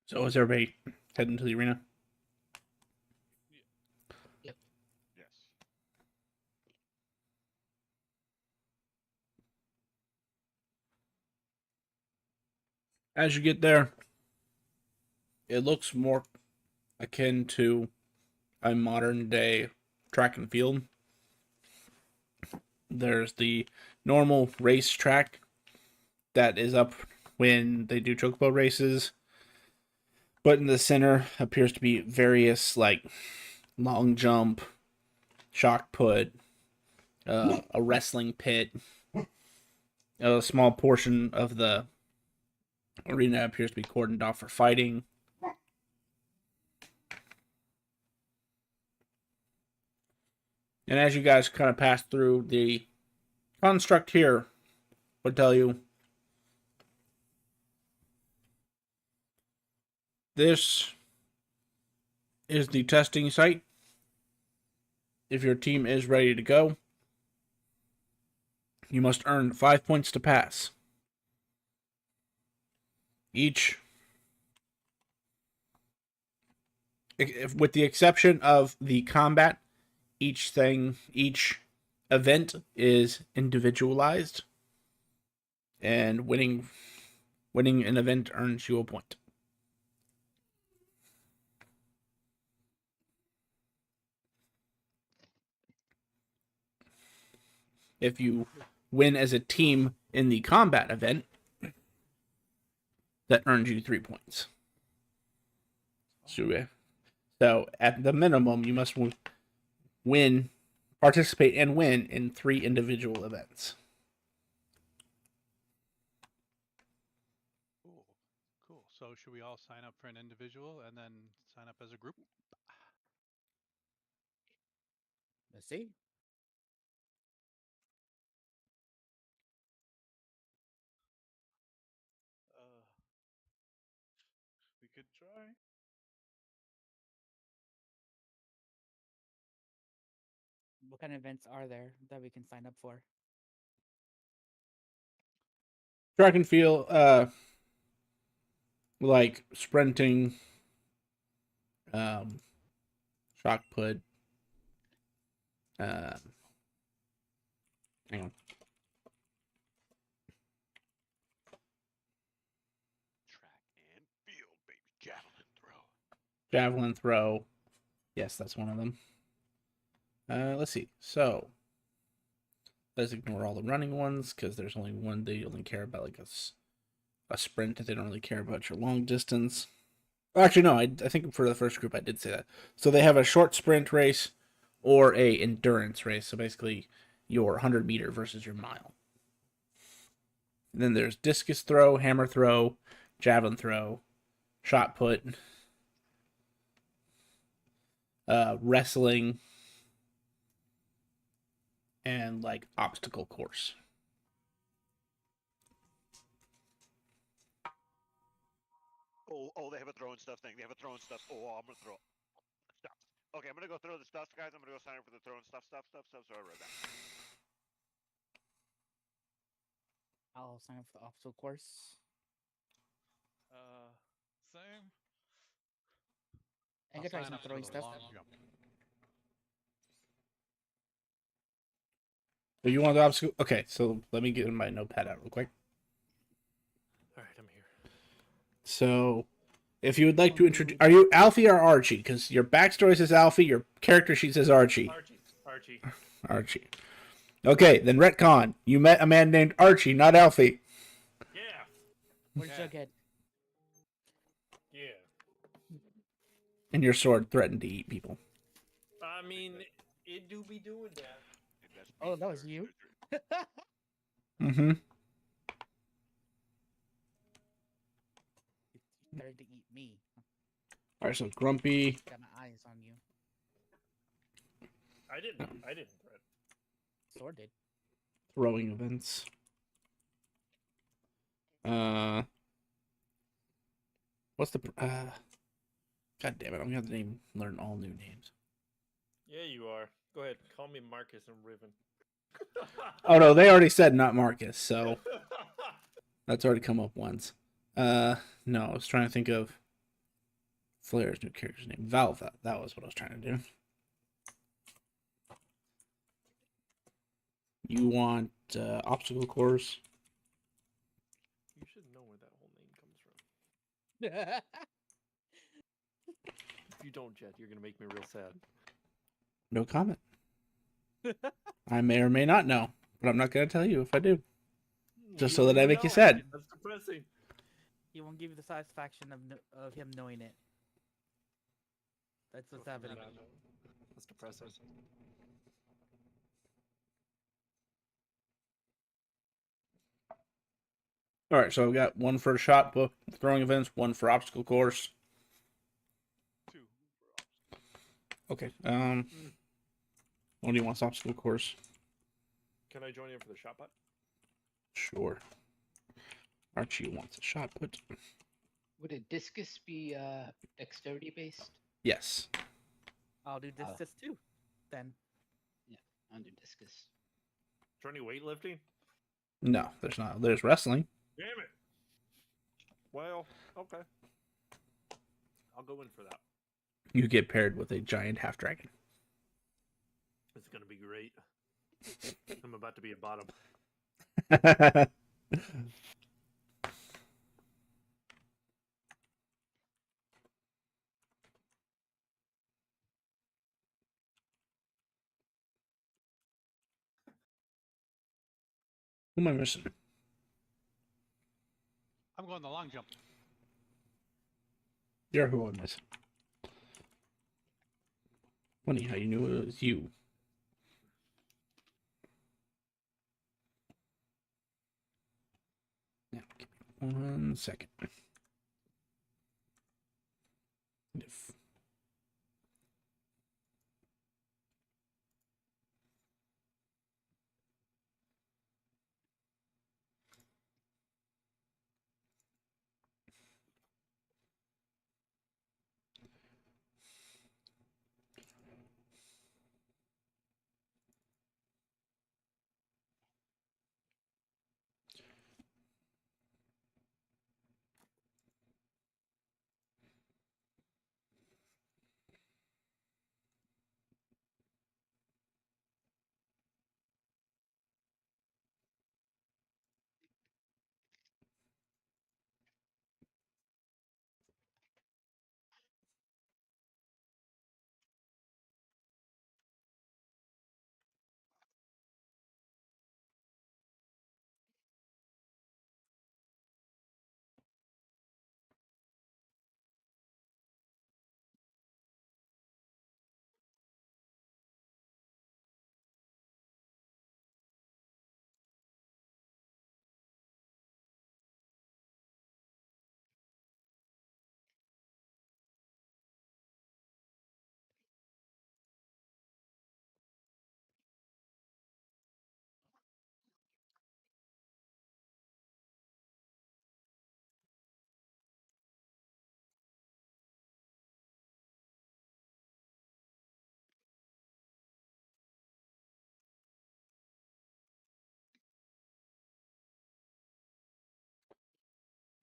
So is everybody heading to the arena? Yep. Yes. As you get there, it looks more akin to a modern day track and field. There's the normal race track that is up when they do chocobo races, but in the center appears to be various like long jump, shock put, a wrestling pit. A small portion of the arena appears to be cordoned off for fighting. And as you guys kind of pass through, the construct here would tell you this is the testing site. If your team is ready to go, you must earn 5 points to pass. Each, with the exception of the combat, each event is individualized, and winning an event earns you a point. If you win as a team in the combat event, that earns you 3 points. So at the minimum, you must participate and win in 3 individual events. Cool. So should we all sign up for an individual and then sign up as a group? Let's see. We could try. What kind of events are there that we can sign up for? Track and field, like sprinting, shot put. Hang on. Track and field, baby. Javelin throw. Javelin throw. Yes, that's one of them. Let's see. So let's ignore all the running ones because there's only one. They only care about like a sprint. They don't really care about your long distance. Actually, no. I think for the first group I did say that. So they have a short sprint race or a endurance race. So basically, your 100-meter versus your mile. And then there's discus throw, hammer throw, javelin throw, shot put, wrestling, and like obstacle course. Oh, they have a throwing stuff thing. They have a throwing stuff. Oh, I'm gonna throw. Stop. Okay, I'm gonna go throw the stuff, guys. I'm gonna go sign up for the throwing stuff. So I'll be right back. I'll sign up for the obstacle course. Same. I I'll can try sign some up for throwing the stuff. long jump. So you want the obstacle? Okay, so let me get my notepad out real quick. All right, I'm here. So, if you would like to introduce, are you Alfie or Archie? Because your backstory says Alfie, your character sheet says Archie. Archie. Archie. Okay, then retcon. You met a man named Archie, not Alfie. Yeah. Where's Yeah. Jughead? Yeah. And your sword threatened to eat people. I mean, it do be doing that. That's Oh, me, that was third you? surgery. Mm-hmm. You started to eat me. All right, so Grumpy. Got my eyes on you. I didn't threat. Sword did. Throwing events. What's the God damn it! I'm gonna have to learn all new names. Yeah, you are. Go ahead. Call me Marcus and Riven. Oh no, they already said not Marcus, so that's already come up once. No, I was trying to think of Flair's new character's name. Valve. That was what I was trying to do. You want obstacle course? You should know where that whole name comes from. If you don't, Jet, you're gonna make me real sad. No comment. I may or may not know, but I'm not gonna tell you if I do. Just so that I make you sad. That's depressing. He won't give you the satisfaction of him knowing it. That's what's happening. That's depressing. All right, so I've got one for shot book, throwing events, one for obstacle course. 2 for Okay. What do you want? Obstacle course. Can I join in for the shot put? Sure. Archie wants a shot put. Would a discus be dexterity based? Yes. I'll do this too. Then. I'll do discus. Is there any weightlifting? No, there's not. There's wrestling. Damn it. Well, okay. I'll go in for that. You get paired with a giant half dragon. It's gonna be great. I'm about to be a bottom. Who am I missing? I'm going the long jump. You're who I'm missing. Funny how you knew it was you. Now, give me 1 second. If-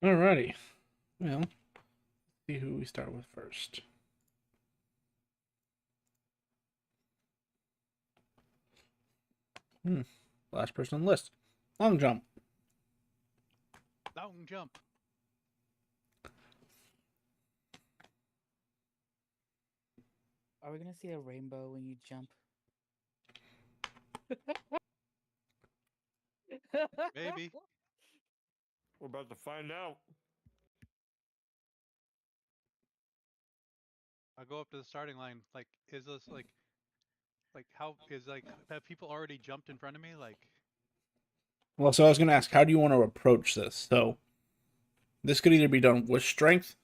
Alrighty. Well, see who we start with first. Last person on the list. Long jump. Long jump. Are we gonna see a rainbow when you jump? Maybe. We're about to find out. I go up to the starting line. Like, is this like how is like have people already jumped in front of me? Like, Well, so I was going to ask, how do you want to approach this? So, this could either be done with strength,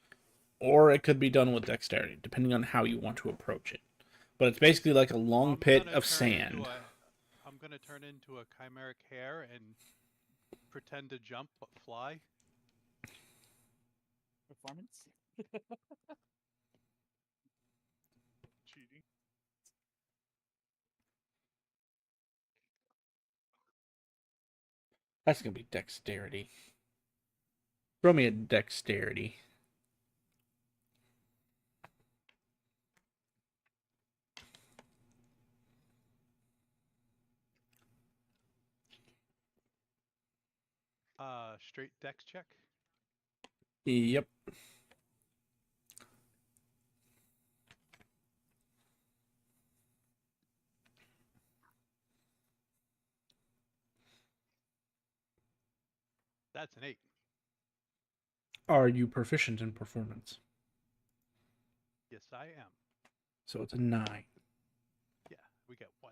or it could be done with dexterity, depending on how you want to approach it. But it's basically like a long I'm pit gonna of turn into sand. I'm gonna turn into a chimeric hare and pretend to jump but fly. Performance? Cheating. That's going to be dexterity. Throw me a dexterity. Straight dex check. Yep. That's an 8. Are you proficient in performance? Yes, I am. So it's a 9. Yeah, we get 1.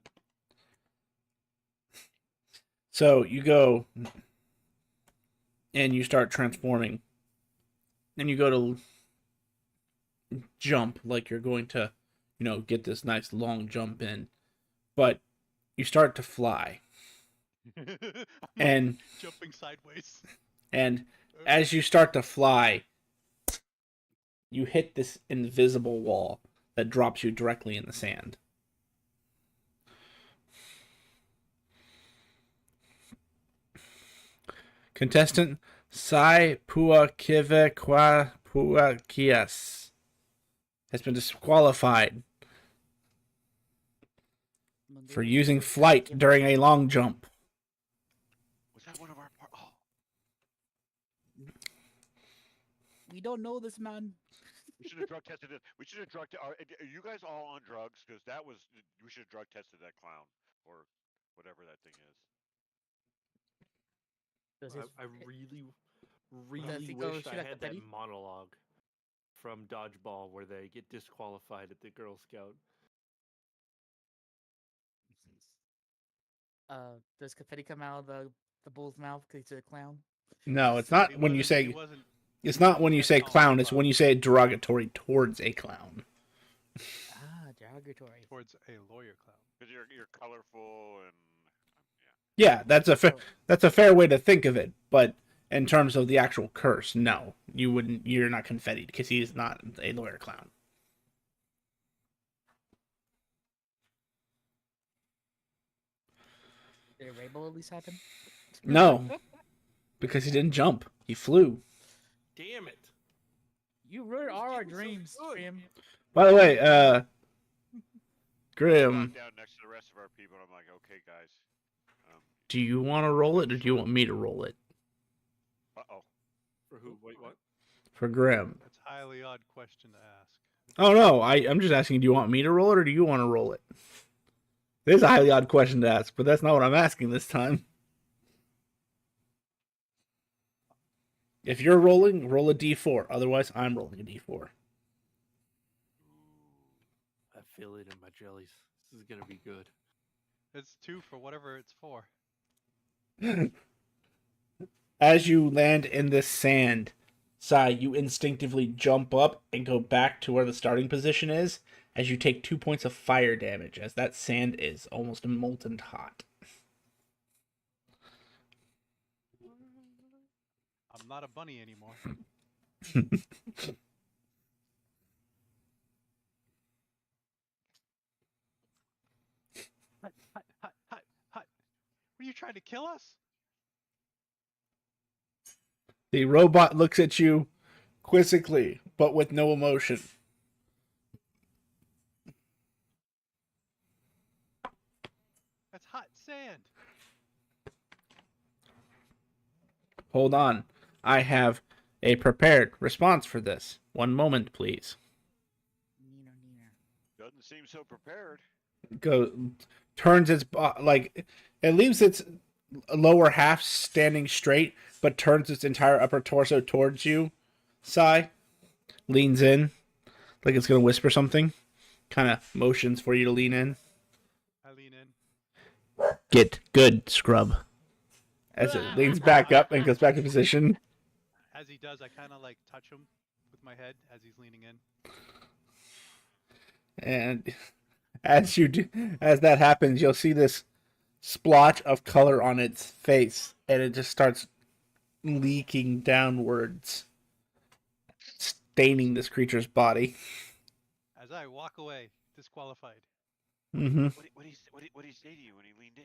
So you go and you start transforming. And you go to jump like you're going to, get this nice long jump in. But you start to fly. I'm And like jumping sideways. and as you start to fly, you hit this invisible wall that drops you directly in the sand. Contestant Sai Puakive Kwa Puakias has been disqualified for using flight during a long jump. Was that one of our? Oh, We don't know this man. we should have drug tested it. We should have Are you guys all on drugs? Because that was. We should have drug tested that clown or whatever that thing is. Does his, I really, Does really he go wished shoot I at had confetti? that monologue from Dodgeball where they get disqualified at the Girl Scout. does confetti come out of the bull's mouth because he's a clown? No, it's No, not he when you wasn't. He say wasn't. It's not when you say clown, it's when you say it derogatory towards a clown. Ah, derogatory. Towards a lawyer clown. Because you're colorful and Yeah, that's a fair way to think of it, but in terms of the actual curse, no. You're not confettied because he is not a lawyer clown. Did a rainbow at least happen? No, because he didn't jump. He flew. Damn it. You ruined all our dreams, good. Grim. By the way, I Grim, down next to the rest of our people. I'm like, okay, guys. do you want to roll it or do you want me to roll it? Uh-oh. For who? Wait, what? For Grim. That's a highly odd question to ask. Oh no, I'm just asking, do you want me to roll it or do you want to roll it? It is a highly odd question to ask, but that's not what I'm asking this time. If you're rolling, roll a d4. Otherwise, I'm rolling a d4. I feel it in my jellies. This is gonna be good. It's 2 for whatever it's for. As you land in this sand, Sai, you instinctively jump up and go back to where the starting position is as you take 2 points of fire damage, as that sand is almost molten hot. I'm not a bunny anymore. Hut, hut, hut, hut, hut. Were you trying to kill us? The robot looks at you quizzically, but with no emotion. That's hot sand. Hold on. I have a prepared response for this. One moment, please. Neener, neener. Doesn't seem so prepared. Turns its it leaves its lower half standing straight, but turns its entire upper torso towards you. Sai leans in, like it's gonna whisper something. Kind of motions for you to lean in. I lean in. Get good, scrub. As it leans back up and goes back to position. As he does, I kind of like touch him with my head as he's leaning in. And as that happens, you'll see this splotch of color on its face, and it just starts leaking downwards, staining this creature's body. As I walk away, disqualified. Mm-hmm. What did he say to you when he leaned in?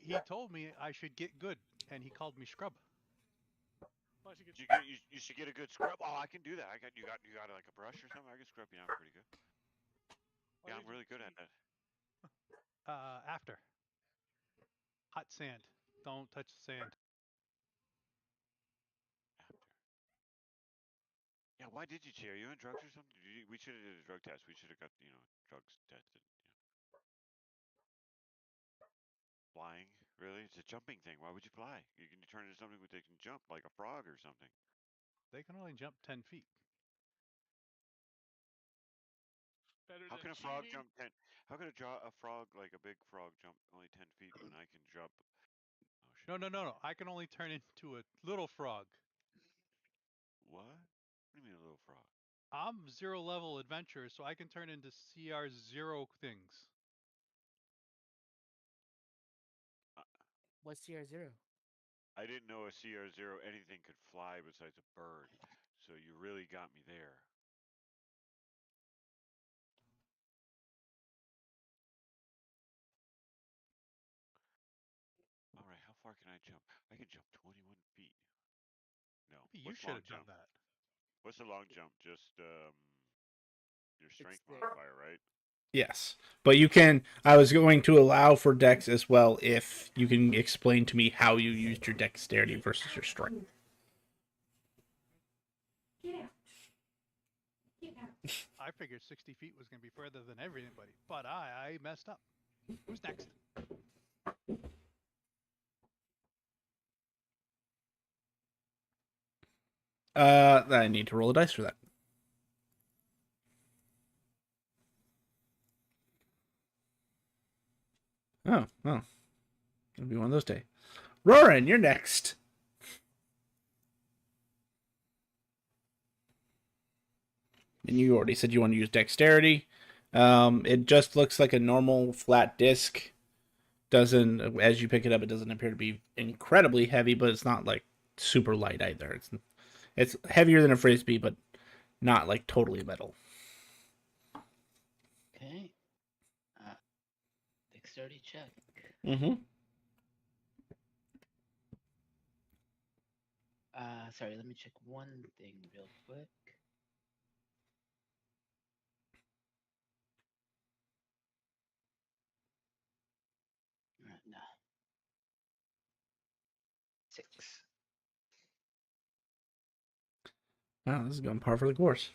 He told me I should get good, and he called me scrub. Why don't you get You should get a good scrub. Oh, I can do that. You got like a brush or something. I can scrub you out pretty good. why Yeah, did I'm you really good at cheat? that. After. Hot sand. Don't touch the sand. After. Yeah, why did you cheat? Are you on drugs or something? We should have did a drug test. We should have got drugs tested. Flying? Really? It's a jumping thing. Why would you fly? You can turn into something that can jump, like a frog or something. They can only jump 10 feet. Better How than can a frog cheating? jump 10? How can a frog, like a big frog, jump only 10 feet when I can jump? Oh, shit. No. I can only turn into a little frog. What? What do you mean a little frog? I'm 0 level adventurer, so I can turn into CR0 things. What's CR0? I didn't know a CR0 anything could fly besides a bird, so you really got me there. All right, how far can I jump? I can jump 21 feet. No. Maybe you What's should long have done jump? that. What's the long jump? Just your strength the- modifier, right? Yes, but you can. I was going to allow for dex as well if you can explain to me how you used your dexterity versus your strength. Get out. Get out. I figured 60 feet was going to be further than everybody, but I messed up. Who's next? I need to roll a dice for that. Oh, it'll be one of those days. Roran, you're next. And you already said you want to use dexterity. It just looks like a normal flat disc. Doesn't, as you pick it up, it doesn't appear to be incredibly heavy, but it's not like super light either. It's heavier than a frisbee, but not like totally metal. Okay. Dexterity check. Mm-hmm. Sorry, let me check one thing real quick. No. 6. Wow, this is going par for the course.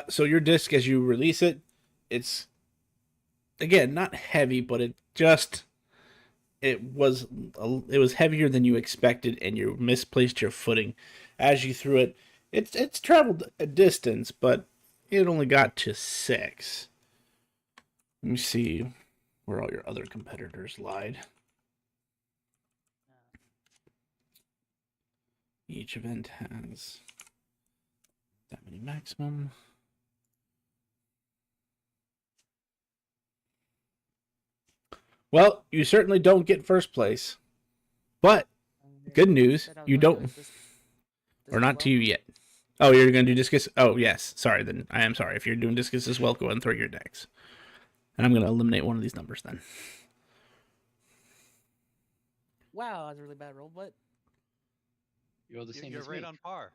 So your disc, as you release it, it's again not heavy, but it was heavier than you expected, and you misplaced your footing as you threw it. It's traveled a distance, but it only got to 6. Let me see where all your other competitors lied. Each event has that many maximum. Well, you certainly don't get first place, but good news, Said I was you gonna do don't, this or as not to well. you yet. Oh, you're going to do discus? Oh, yes. Sorry, then I am sorry. If you're doing discus as well, go ahead and throw your dex. And I'm going to eliminate one of these numbers then. Wow, that was a really bad roll, but You rolled the same You're as right me. on par.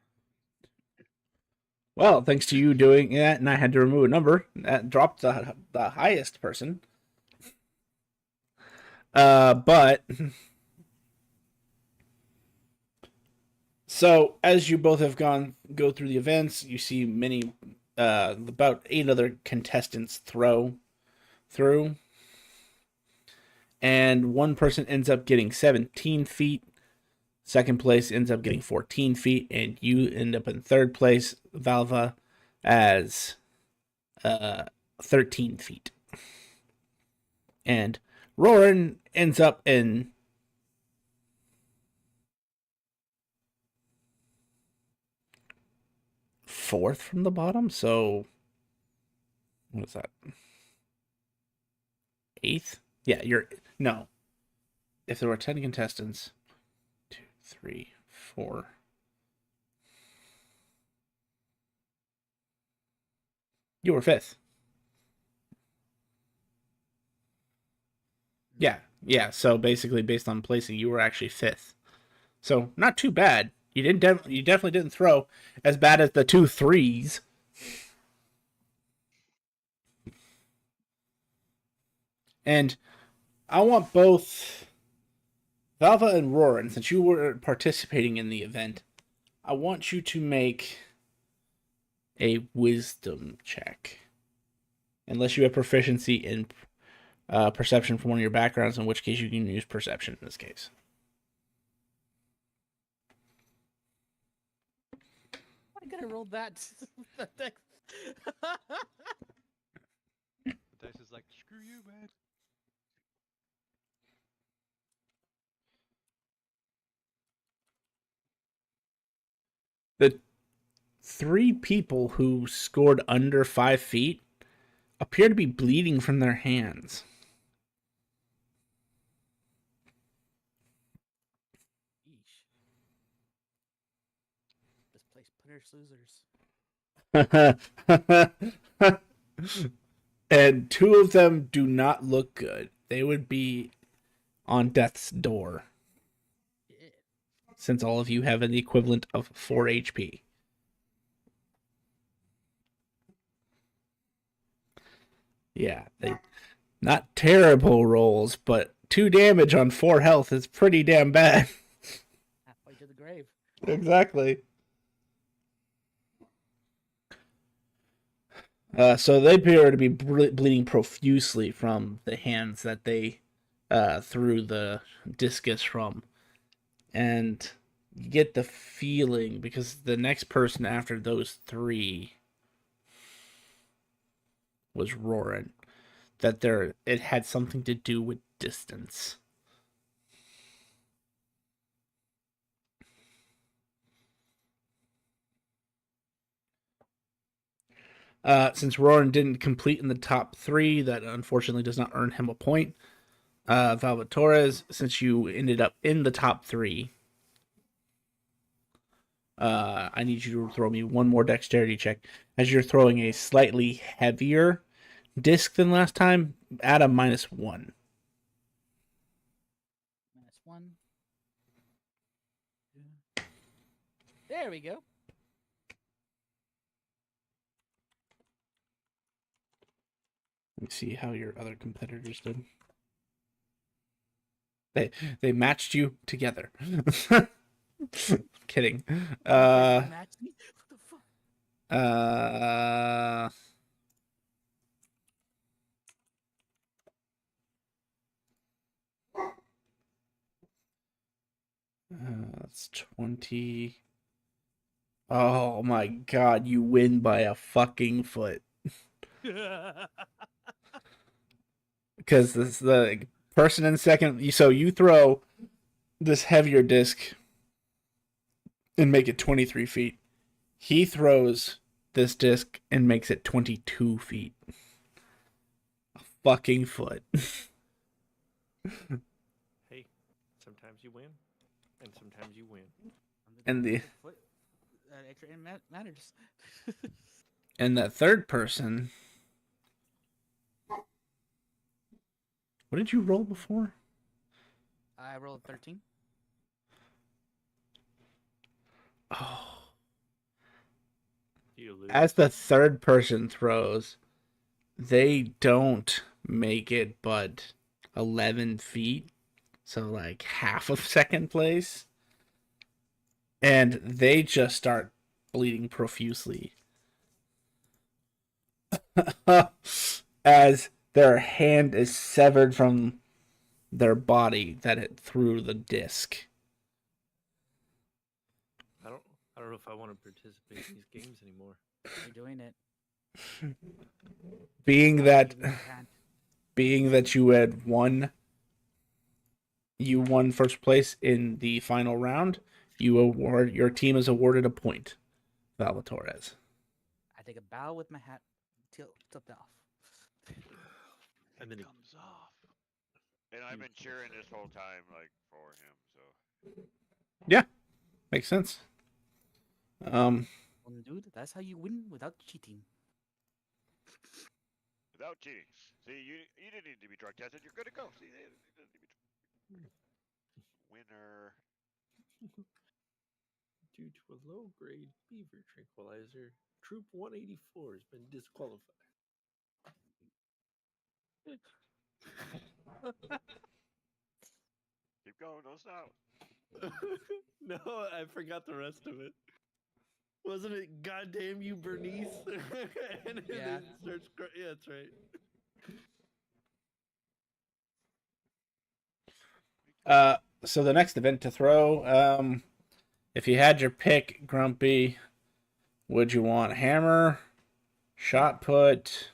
Well, thanks to you doing that, and I had to remove a number, that dropped the highest person. But so as you both have go through the events, you see many, about 8 other contestants throw through, and one person ends up getting 17 feet. Second place ends up getting 14 feet, and you end up in third place, Valva, as 13 feet. And Roran ends up in fourth from the bottom, so what is that? 8th? Yeah, no. If there were 10 contestants, 2, 3, 4. You were 5th. Yeah. So basically, based on placing, you were actually 5th. So not too bad. You You definitely didn't throw as bad as the 2 3s. And I want both Valva and Roran, since you were participating in the event, I want you to make a wisdom check. Unless you have proficiency in perception from one of your backgrounds, in which case you can use perception in this case. I could have rolled that. The dice is like, screw you, man. The 3 people who scored under 5 feet appear to be bleeding from their hands. Yeesh. This place punish losers. And 2 of them do not look good. They would be on death's door, Yeah. since all of you have an equivalent of 4 HP. Yeah, not terrible rolls, but 2 damage on 4 health is pretty damn bad. Halfway to the grave. Exactly. So they appear to be bleeding profusely from the hands that they threw the discus from. And you get the feeling, because the next person after those 3 was Roran, that it had something to do with distance. Since Roran didn't complete in the top 3, that unfortunately does not earn him a point. Valvatores, since you ended up in the top 3, I need you to throw me one more dexterity check. As you're throwing a slightly heavier disc than last time, add a -1. -1. There we go. Let me see how your other competitors did. They matched you together. Kidding. Match me? What the fuck? That's 20. Oh my god, you win by a fucking foot. Because this the person in second. So you throw this heavier disc and make it 23 feet. He throws this disc and makes it 22 feet. A fucking foot. Hey, sometimes you win, and sometimes you win. And the Foot, extra matters. and that third person. What did you roll before? I rolled 13. Oh. You lose. As the third person throws, they don't make it but 11 feet. So, like, half of second place. And they just start bleeding profusely. As their hand is severed from their body that it threw the disc. I don't know if I want to participate in these games anymore. You're doing it. Being You that can't. you had won, you won first place in the final round. Your team is awarded a point, Valvatores. I take a bow with my hat tipped off. And then Comes off. And I've been cheering this whole time, like, for him, so. Yeah, makes sense. Well, dude, that's how you win without cheating. Without cheating. See, you didn't need to be drug tested. You're good to go. See, winner. due to a low-grade beaver tranquilizer, Troop 184 has been disqualified. Keep going. Don't stop. No, I forgot the rest of it. Wasn't it "Goddamn you, Bernice"? And Yeah. then it starts. Yeah, that's right. So the next event to throw, if you had your pick, Grumpy, would you want hammer, shot put,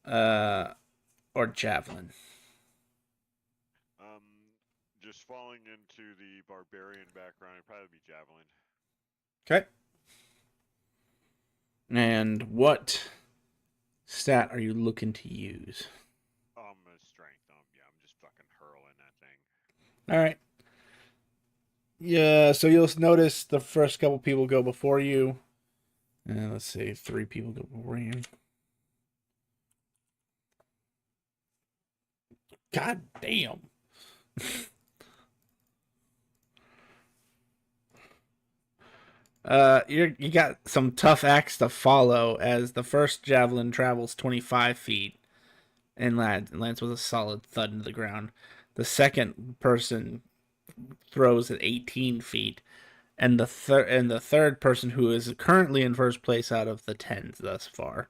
or javelin? Just falling into the barbarian background, it'd probably be javelin. Okay. And what stat are you looking to use? Strength. Yeah, I'm just fucking hurling that thing. All right. Yeah, so you'll notice the first couple people go before you. Let's see, 3 people go before you. God damn. You got some tough acts to follow as the first javelin travels 25 feet and lands with a solid thud into the ground. The second person throws at 18 feet, and the third person, who is currently in first place out of the 10s thus far,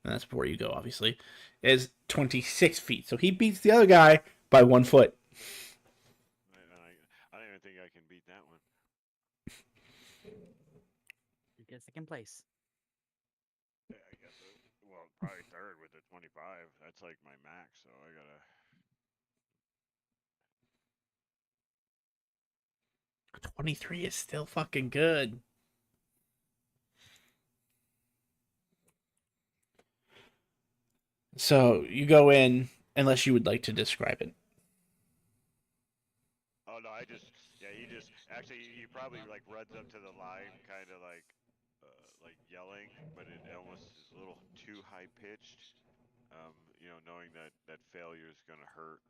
and that's before you go, obviously, is 26 feet. So he beats the other guy by 1 foot. I don't even think I can beat that one. You get second place. Yeah, I guess so. Well, probably third with the 25. That's like my max, so I gotta. 23 is still fucking good. So you go in, unless you would like to describe it. Oh no, he just actually he probably like runs up to the line, kind of like yelling, but it almost is a little too high pitched. Knowing that failure is gonna hurt.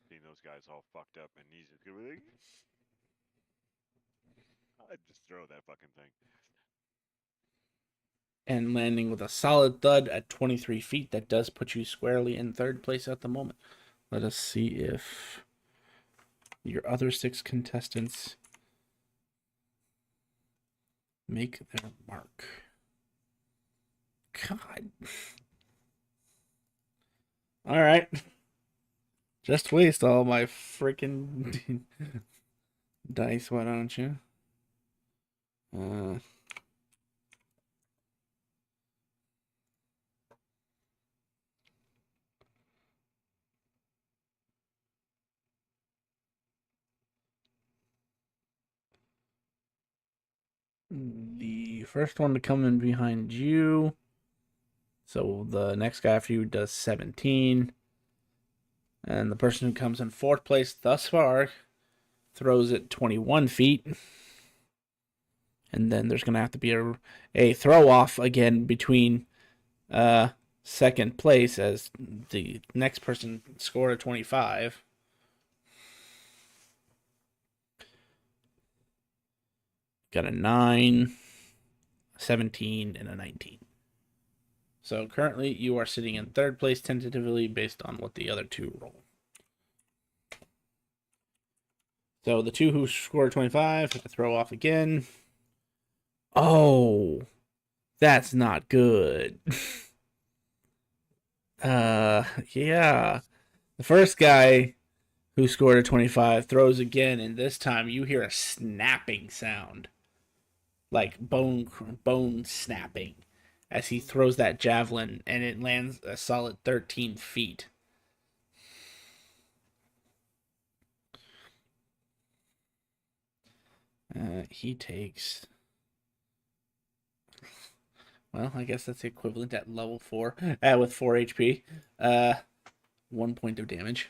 Seeing those guys all fucked up, and he's just gonna be like, I'd just throw that fucking thing. And landing with a solid thud at 23 feet, that does put you squarely in third place at the moment. Let us see if your other 6 contestants make their mark. God. All right. Just waste all my freaking dice, why don't you? The first one to come in behind you. So the next guy after you does 17. And the person who comes in 4th place thus far throws it 21 feet. And then there's going to have to be a throw off again between 2nd place, as the next person scored a 25. Got a 9, 17, and a 19. So currently you are sitting in 3rd place tentatively based on what the other 2 roll. So the 2 who scored 25 have to throw off again. Oh, that's not good. Yeah. The first guy who scored a 25 throws again, and this time you hear a snapping sound. Like bone snapping as he throws that javelin, and it lands a solid 13 feet. He takes... Well, I guess that's equivalent at level 4, with 4 HP. 1 point of damage.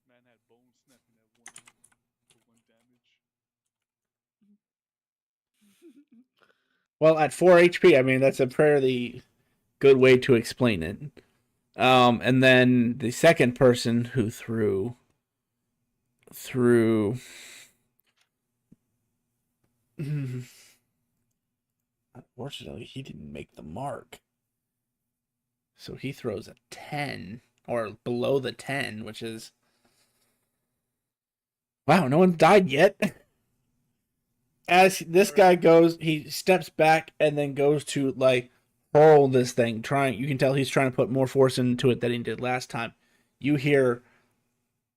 Man had bone snapping at one damage. Well, at 4 HP, I mean, that's a fairly good way to explain it. And then the second person who threw... Unfortunately, he didn't make the mark. So he throws a 10, or below the 10, which is... Wow, no one's died yet. As this guy goes, he steps back and then goes to, like, hurl this thing. You can tell he's trying to put more force into it than he did last time. You hear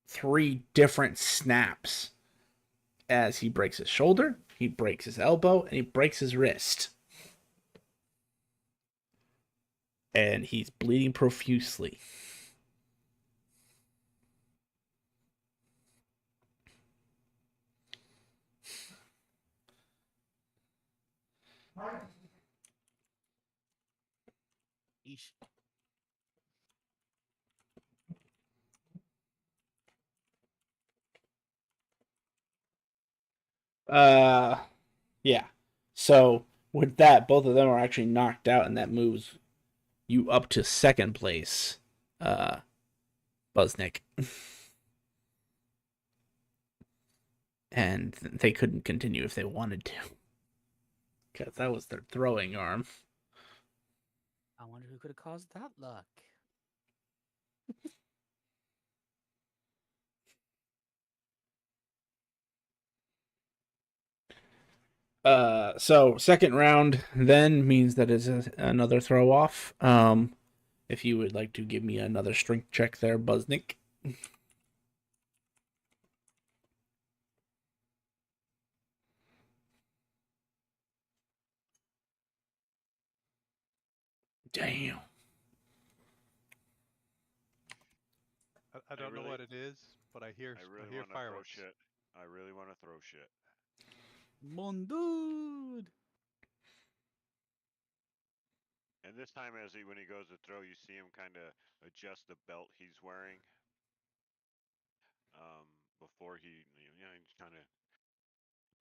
3 different snaps as he breaks his shoulder, he breaks his elbow, and he breaks his wrist. And he's bleeding profusely. Yeesh. Yeah. So with that, both of them are actually knocked out, and that moves you up to 2nd place, Buznik. And they couldn't continue if they wanted to, because that was their throwing arm. I wonder who could have caused that luck. So 2nd round then means that it's another throw off. If you would like to give me another strength check there, Buznik. Damn. I don't know really- what it is, but I hear I really hear want to throw fireworks. shit. I really want to throw shit. Mon dude. And this time, when he goes to throw, you see him kind of adjust the belt he's wearing. Before he, he kind of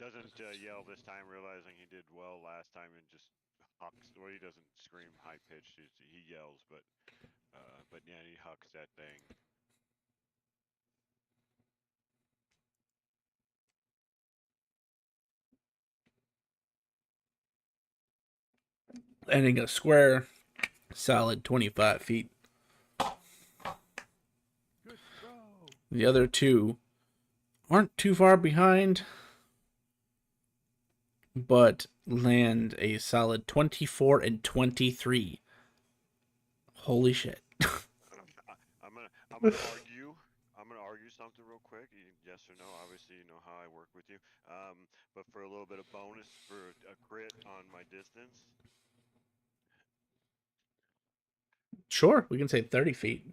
doesn't yell this time, realizing he did well last time, and just hucks. Well, he doesn't scream high pitched. He yells, but yeah, he hucks that thing. Ending a square, solid 25 feet. Good throw. The other two aren't too far behind, but land a solid 24 and 23. Holy shit. I'm gonna argue. I'm gonna argue something real quick. Yes or no? Obviously, you know how I work with you. But for a little bit of bonus for a crit on my distance. Sure, we can say 30 feet.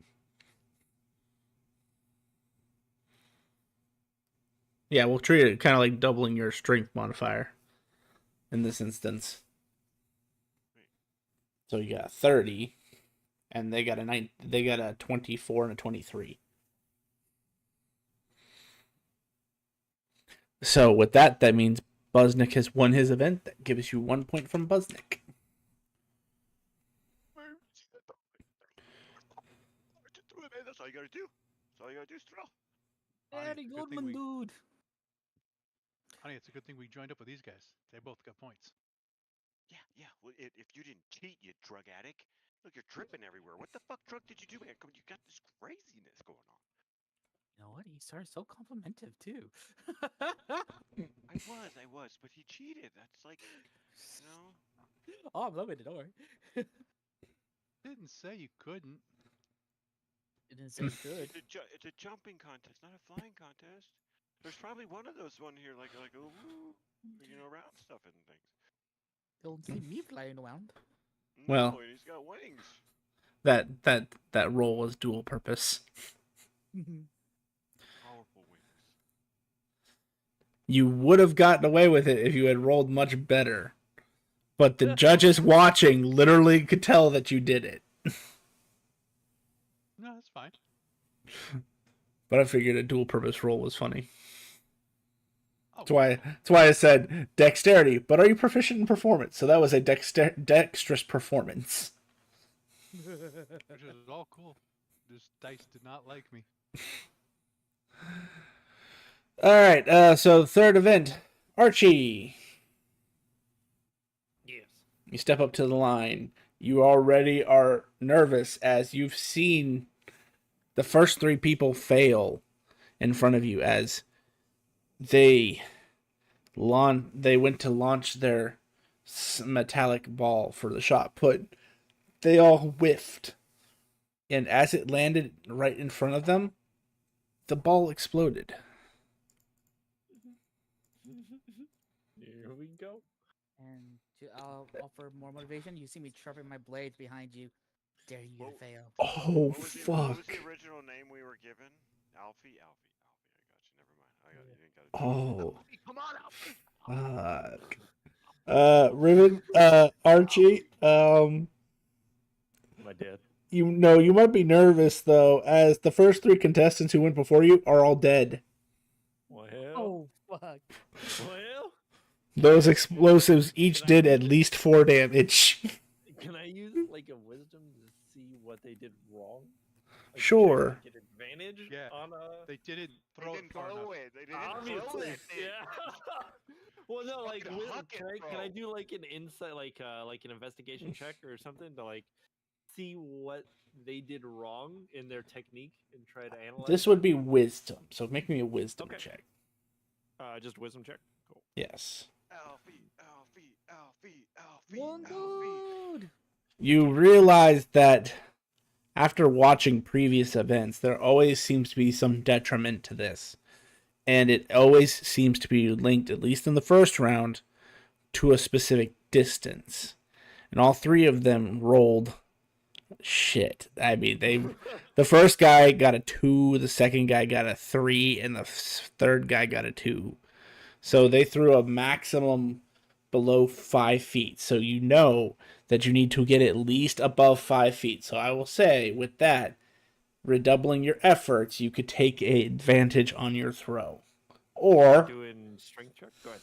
Yeah, we'll treat it kind of like doubling your strength modifier in this instance. So you got 30, and they got a 24 and a 23. So with that means Buznik has won his event. That gives you 1 point from Buznik. That's all you gotta do. That's all you gotta do is throw. Very Good good, thing man, we- dude. Honey, it's a good thing we joined up with these guys. They both got points. Yeah. Well, if you didn't cheat, you drug addict. Look, you're tripping everywhere. What the fuck drug did you do, man? You got this craziness going on. You know what? He started so complimentive too. I was, but he cheated. That's like, you know. Oh, I'm loving it. Don't worry. Didn't say you couldn't. It didn't say good. It's a jumping contest, not a flying contest. There's probably one of those here, like around stuff and things. Don't see me flying around. Well- No, he's got wings. That roll was dual purpose. Powerful wings. You would have gotten away with it if you had rolled much better. But the judges watching literally could tell that you did it. No, that's fine. But I figured a dual purpose roll was funny. Oh, That's why I said dexterity. But are you proficient in performance? So that was a dexterous performance. which is all cool. This dice did not like me. All right. So third event, Archie. Yes. You step up to the line. You already are nervous as you've seen the first three people fail in front of you as they went to launch their metallic ball for the shot put. They all whiffed. And as it landed right in front of them, the ball exploded. Here we go. And to offer more motivation, you see me sharpening my blades behind you. Dare you to fail. Oh, What was fuck. the original name we were given? Alfie. I got you. Never mind. You didn't got it. Oh, Come on, Alfie. fuck. Riven, Archie, My dad. you know, you might be nervous, though, as the first three contestants who went before you are all dead. Well, Oh, fuck. well. Those explosives each did at least 4 damage. Can I use like a wisdom to see what they did wrong? Like, Sure. Get advantage Yeah. on a. They didn't throw They it didn't far enough. throw it. They didn't throw Obviously, that thing. yeah. Well, no, like, Fucking huck it, can I bro. do like an insight, like an investigation check or something to like see what they did wrong in their technique and try to analyze? This would be wisdom, so make me a wisdom Okay. check. just wisdom check. Cool. Yes. Alfie. One dude. You realize that after watching previous events, there always seems to be some detriment to this. And it always seems to be linked, at least in the first round, to a specific distance. And all three of them rolled shit. I mean, the first guy got a 2, the second guy got a 3, and the third guy got a 2. So they threw a maximum below 5 feet. So you know that you need to get at least above 5 feet. So I will say, with that, redoubling your efforts, you could take advantage on your throw. Or Doing strength check. Go ahead.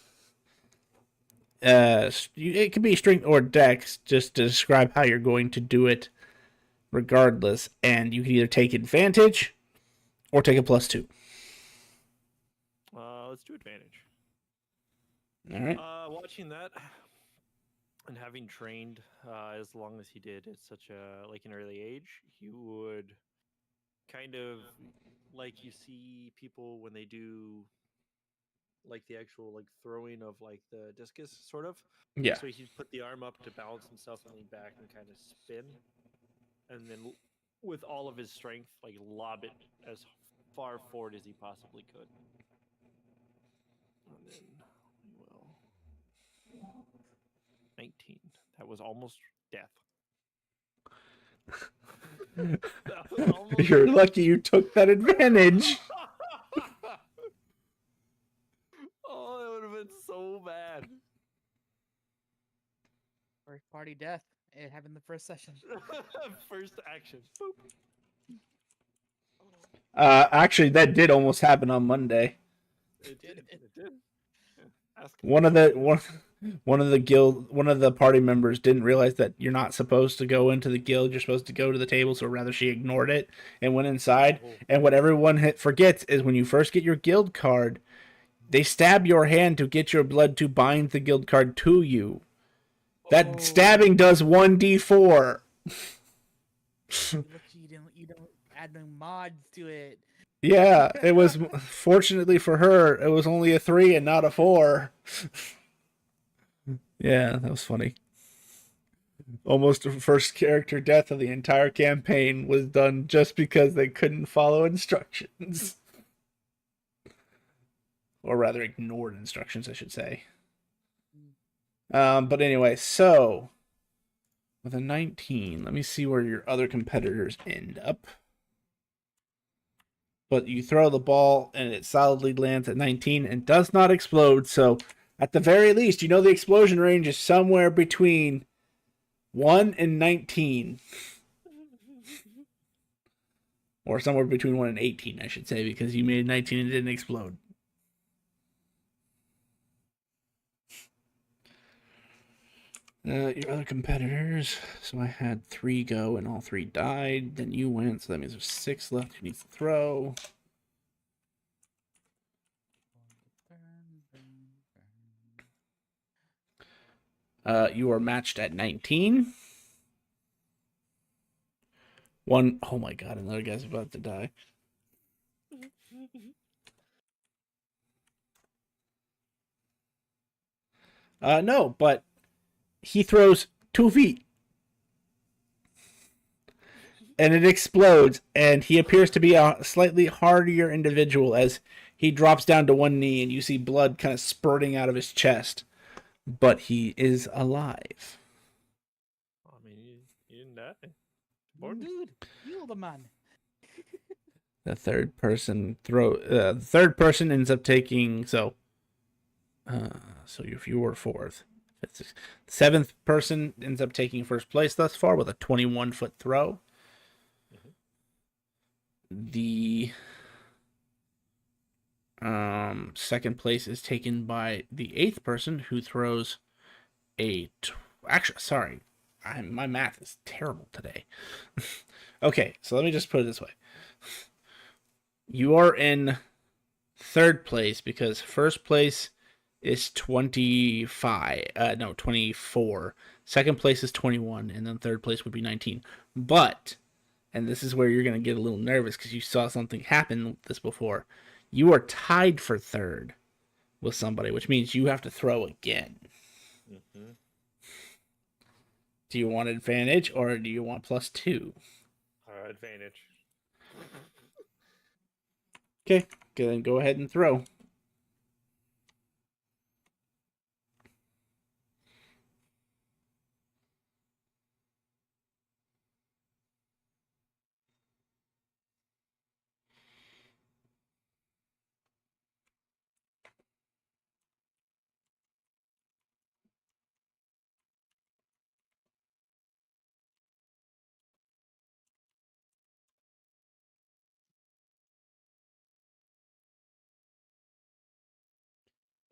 it could be strength or dex, just to describe how you're going to do it regardless. And you can either take advantage or take a +2. Let's do advantage. All right. Watching that and having trained as long as he did at such a like an early age, he would kind of like you see people when they do like the actual like throwing of like the discus sort of. Yeah. So he'd put the arm up to balance himself and lean back and kind of spin, and then with all of his strength, like lob it as far forward as he possibly could. And then we will 19. That was almost death. That was almost You're death. lucky you took that advantage. Oh, it would have been so bad. First party death. It happened the first session. First action. Boop. Actually, that did almost happen on Monday. It did. It did. Yeah. Ask One of the party members didn't realize that you're not supposed to go into the guild. You're supposed to go to the table. So rather, she ignored it and went inside. Oh. And what everyone forgets is when you first get your guild card, they stab your hand to get your blood to bind the guild card to you. That stabbing does 1d4. Lucky you don't add no mods to it. Yeah, it was. Fortunately for her, it was only a 3 and not a 4. Yeah, that was funny. Almost the first character death of the entire campaign was done just because they couldn't follow instructions. Or rather, ignored instructions, I should say. But anyway, so with a 19, let me see where your other competitors end up. But you throw the ball and it solidly lands at 19 and does not explode. So at the very least, you know the explosion range is somewhere between 1 and 19. Or somewhere between 1 and 18, I should say, because you made 19 and it didn't explode. Your other competitors. So I had 3 go and all 3 died. Then you went, so that means there's 6 left who needs to throw. You are matched at 19. One, oh my god, another guy's about to die. No, but he throws 2 feet. And it explodes, and he appears to be a slightly hardier individual as he drops down to one knee, and you see blood kind of spurting out of his chest. But he is alive. I mean, you didn't die. Dude, heal the man. The third person ends up taking so if you were fourth, the 7th person ends up taking first place thus far with a 21-foot throw. The second place is taken by the 8th person who throws my math is terrible today. Okay, so let me just put it this way. You are in 3rd place because first place is 24. 2nd place is 21, and then 3rd place would be 19. But, and this is where you're going to get a little nervous because you saw something happen with this before. You are tied for 3rd with somebody, which means you have to throw again. Mm-hmm. Do you want advantage or do you want +2? Advantage. Okay, then go ahead and throw.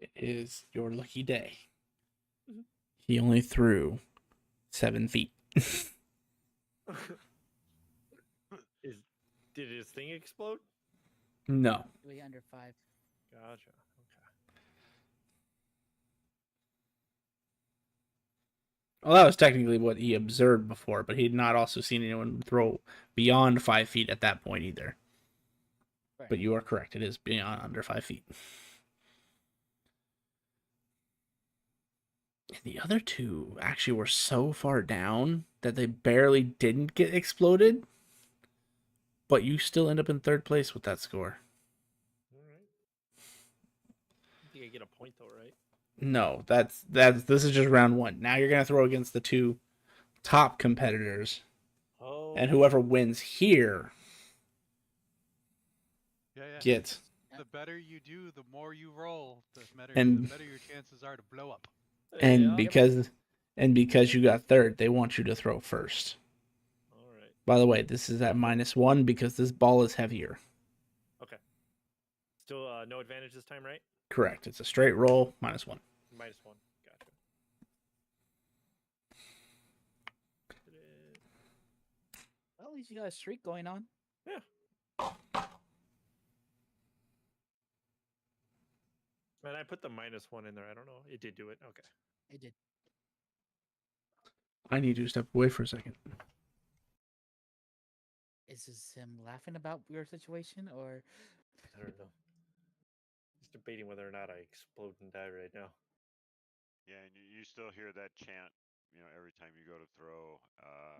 It is your lucky day. Mhm. He only threw 7 feet. Did his thing explode? No. Way under 5. Gotcha. Okay. Well, that was technically what he observed before, but he had not also seen anyone throw beyond 5 feet at that point either. Right. But you are correct. It is beyond under 5 feet. And the other two actually were so far down that they barely didn't get exploded. But you still end up in third place with that score. All right. I think I get a point though, right? No, that's this is just round 1. Now you're gonna throw against the 2 top competitors, Oh. and whoever wins here Yeah. gets. The better you do, the more you roll, the And- better your chances are to blow up. And Yeah. because you got third, they want you to throw first. All right. By the way, this is at -1 because this ball is heavier. Okay. Still no advantage this time, right? Correct. It's a straight roll, -1. -1. Gotcha. Did it. Well, at least you got a streak going on. Yeah. And I put the -1 in there. I don't know. It did do it. Okay. It did. I need you to step away for a second. Is this him laughing about your situation, or I don't know. Just debating whether or not I explode and die right now. Yeah, and you still hear that chant, every time you go to throw.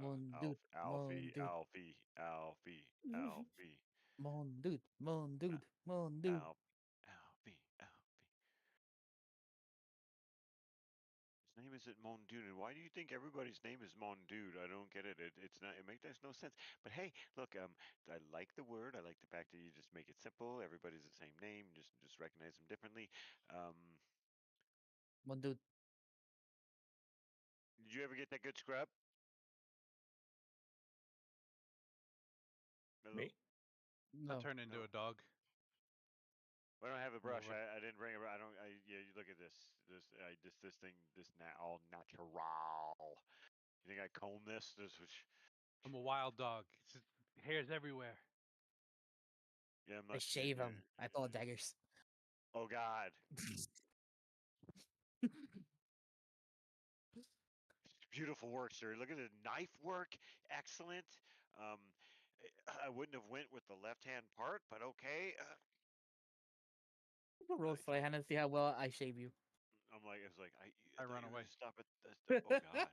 Mon dude, Alfie, mon dude. Alfie, Alfie, Alfie, Mon dude, mon dude, mon dude? Alfie, Alfie. His name isn't Mondude. And why do you think everybody's name is Mondude? I don't get it. It's not. It makes no sense. But hey, look. I like the word. I like the fact that you just make it simple. Everybody's the same name. Just recognize them differently. Mon dude. Did you ever get that good scrub? Hello? Me? No. I turn into No. a dog. I don't have a brush. Over. I didn't bring a. I don't. Yeah. You look at this. This thing. All natural. You think I comb this? I'm a wild dog. It's just hairs everywhere. Yeah. I shave him. I pull daggers. Oh God. Beautiful work, sir. Look at the knife work. Excellent. Um, I wouldn't have went with the left-hand part, but okay. Roll sleight hand and see how well I shave you. It's like I I thought run you were away. gonna stop at oh God.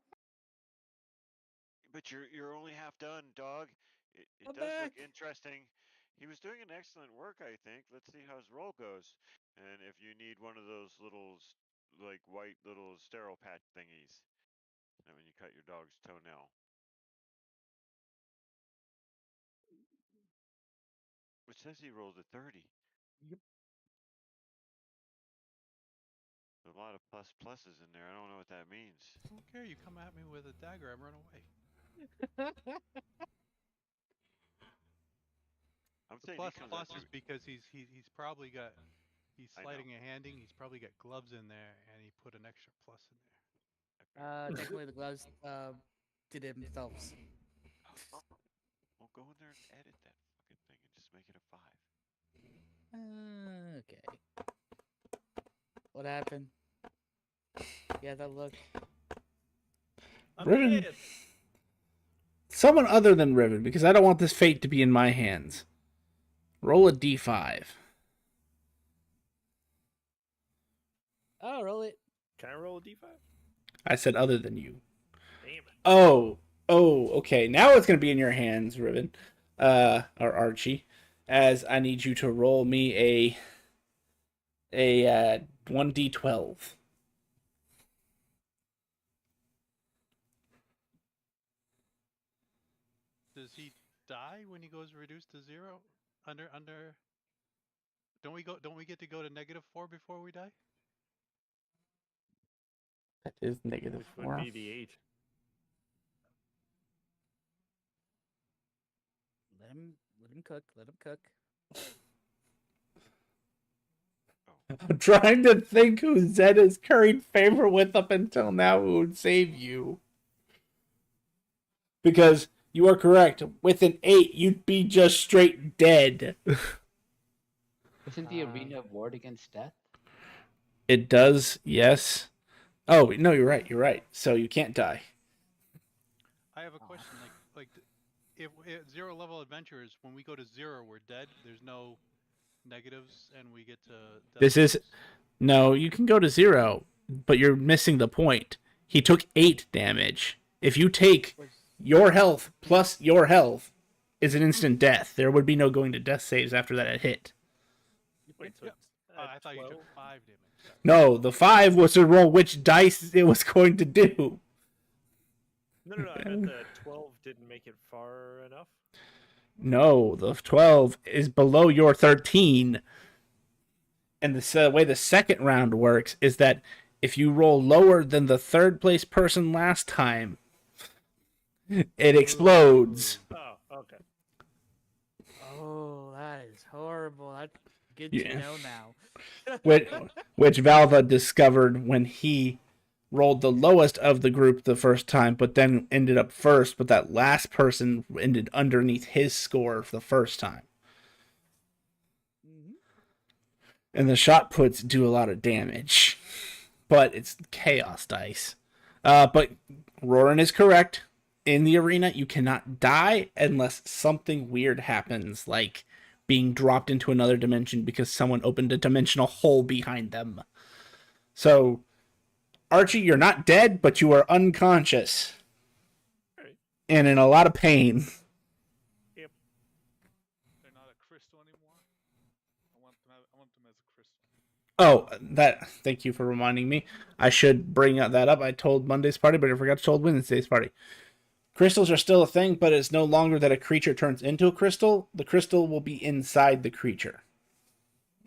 But you're only half done, dog. It I'm does look back. interesting. He was doing an excellent work, I think. Let's see how his roll goes. And if you need one of those little like white little sterile patch thingies, when you cut your dog's toenail. It says he rolled a 30. Yep. There's a lot of pluses in there. I don't know what that means. I don't care. You come at me with a dagger, I run away. I'm The saying plus he comes plus at you. is because he's probably got he's I know. sliding a handing. He's probably got gloves in there, and he put an extra plus in there. Technically the gloves did it themselves. Well, go in there and edit that fucking thing and just make it a 5. Okay. What happened? Yeah, that look. I'm Riven. dead. Someone other than Riven, because I don't want this fate to be in my hands. Roll a d5. Oh, roll it. Can I roll a d5? I said other than you. Damn it. Oh, okay. Now it's gonna be in your hands, Riven, or Archie, as I need you to roll me a 1d12. Does he die when he goes reduced to 0? Under. Don't we get to go to -4 before we die? That is negative Which 4. would be the 8. Let him cook. Let him cook. I'm trying to think who Zed has curried favor with up until now who would save you. Because you are correct. With an 8, you'd be just straight dead. Isn't the arena ward against death? It does, yes. Oh, no, you're right. You're right. So you can't die. I have a question. If 0 level adventurers, when we go to 0, we're dead. There's no negatives, and we get to. This is. No, you can go to 0, but you're missing the point. He took 8 damage. If you take your health plus your health, is an instant death. There would be no going to death saves after that hit. Wait, so Yeah. I at thought you 12? took 5 damage. Sorry. No, the 5 was to roll which dice it was going to do. No, I meant the 12 didn't make it far enough. No, the 12 is below your 13. And the way the second round works is that if you roll lower than the third place person last time, it explodes. Oh, okay. Oh, that is horrible. That's good Yeah. to know now. which Valva discovered when he rolled the lowest of the group the first time, but then ended up first, but that last person ended underneath his score for the first time. Mhm. And the shot puts do a lot of damage, but it's chaos dice. But Roran is correct. In the arena, you cannot die unless something weird happens, like being dropped into another dimension because someone opened a dimensional hole behind them. So, Archie, you're not dead, but you are unconscious. Right. And in a lot of pain. They're not a crystal anymore. I want them as a crystal. Oh, thank you for reminding me. I should bring that up. I told Monday's party, but I forgot to tell Wednesday's party. Crystals are still a thing, but it's no longer that a creature turns into a crystal. The crystal will be inside the creature.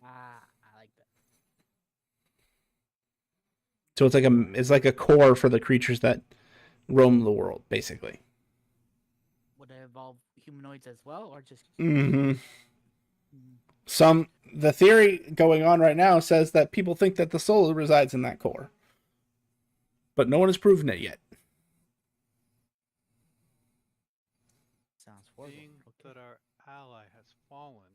I like that. So it's like a core for the creatures that roam the world, basically. Would it involve humanoids as well, or just? Mm-hmm. The theory going on right now says that people think that the soul resides in that core, but no one has proven it yet. Sounds horrible. Being Okay. that our ally has fallen,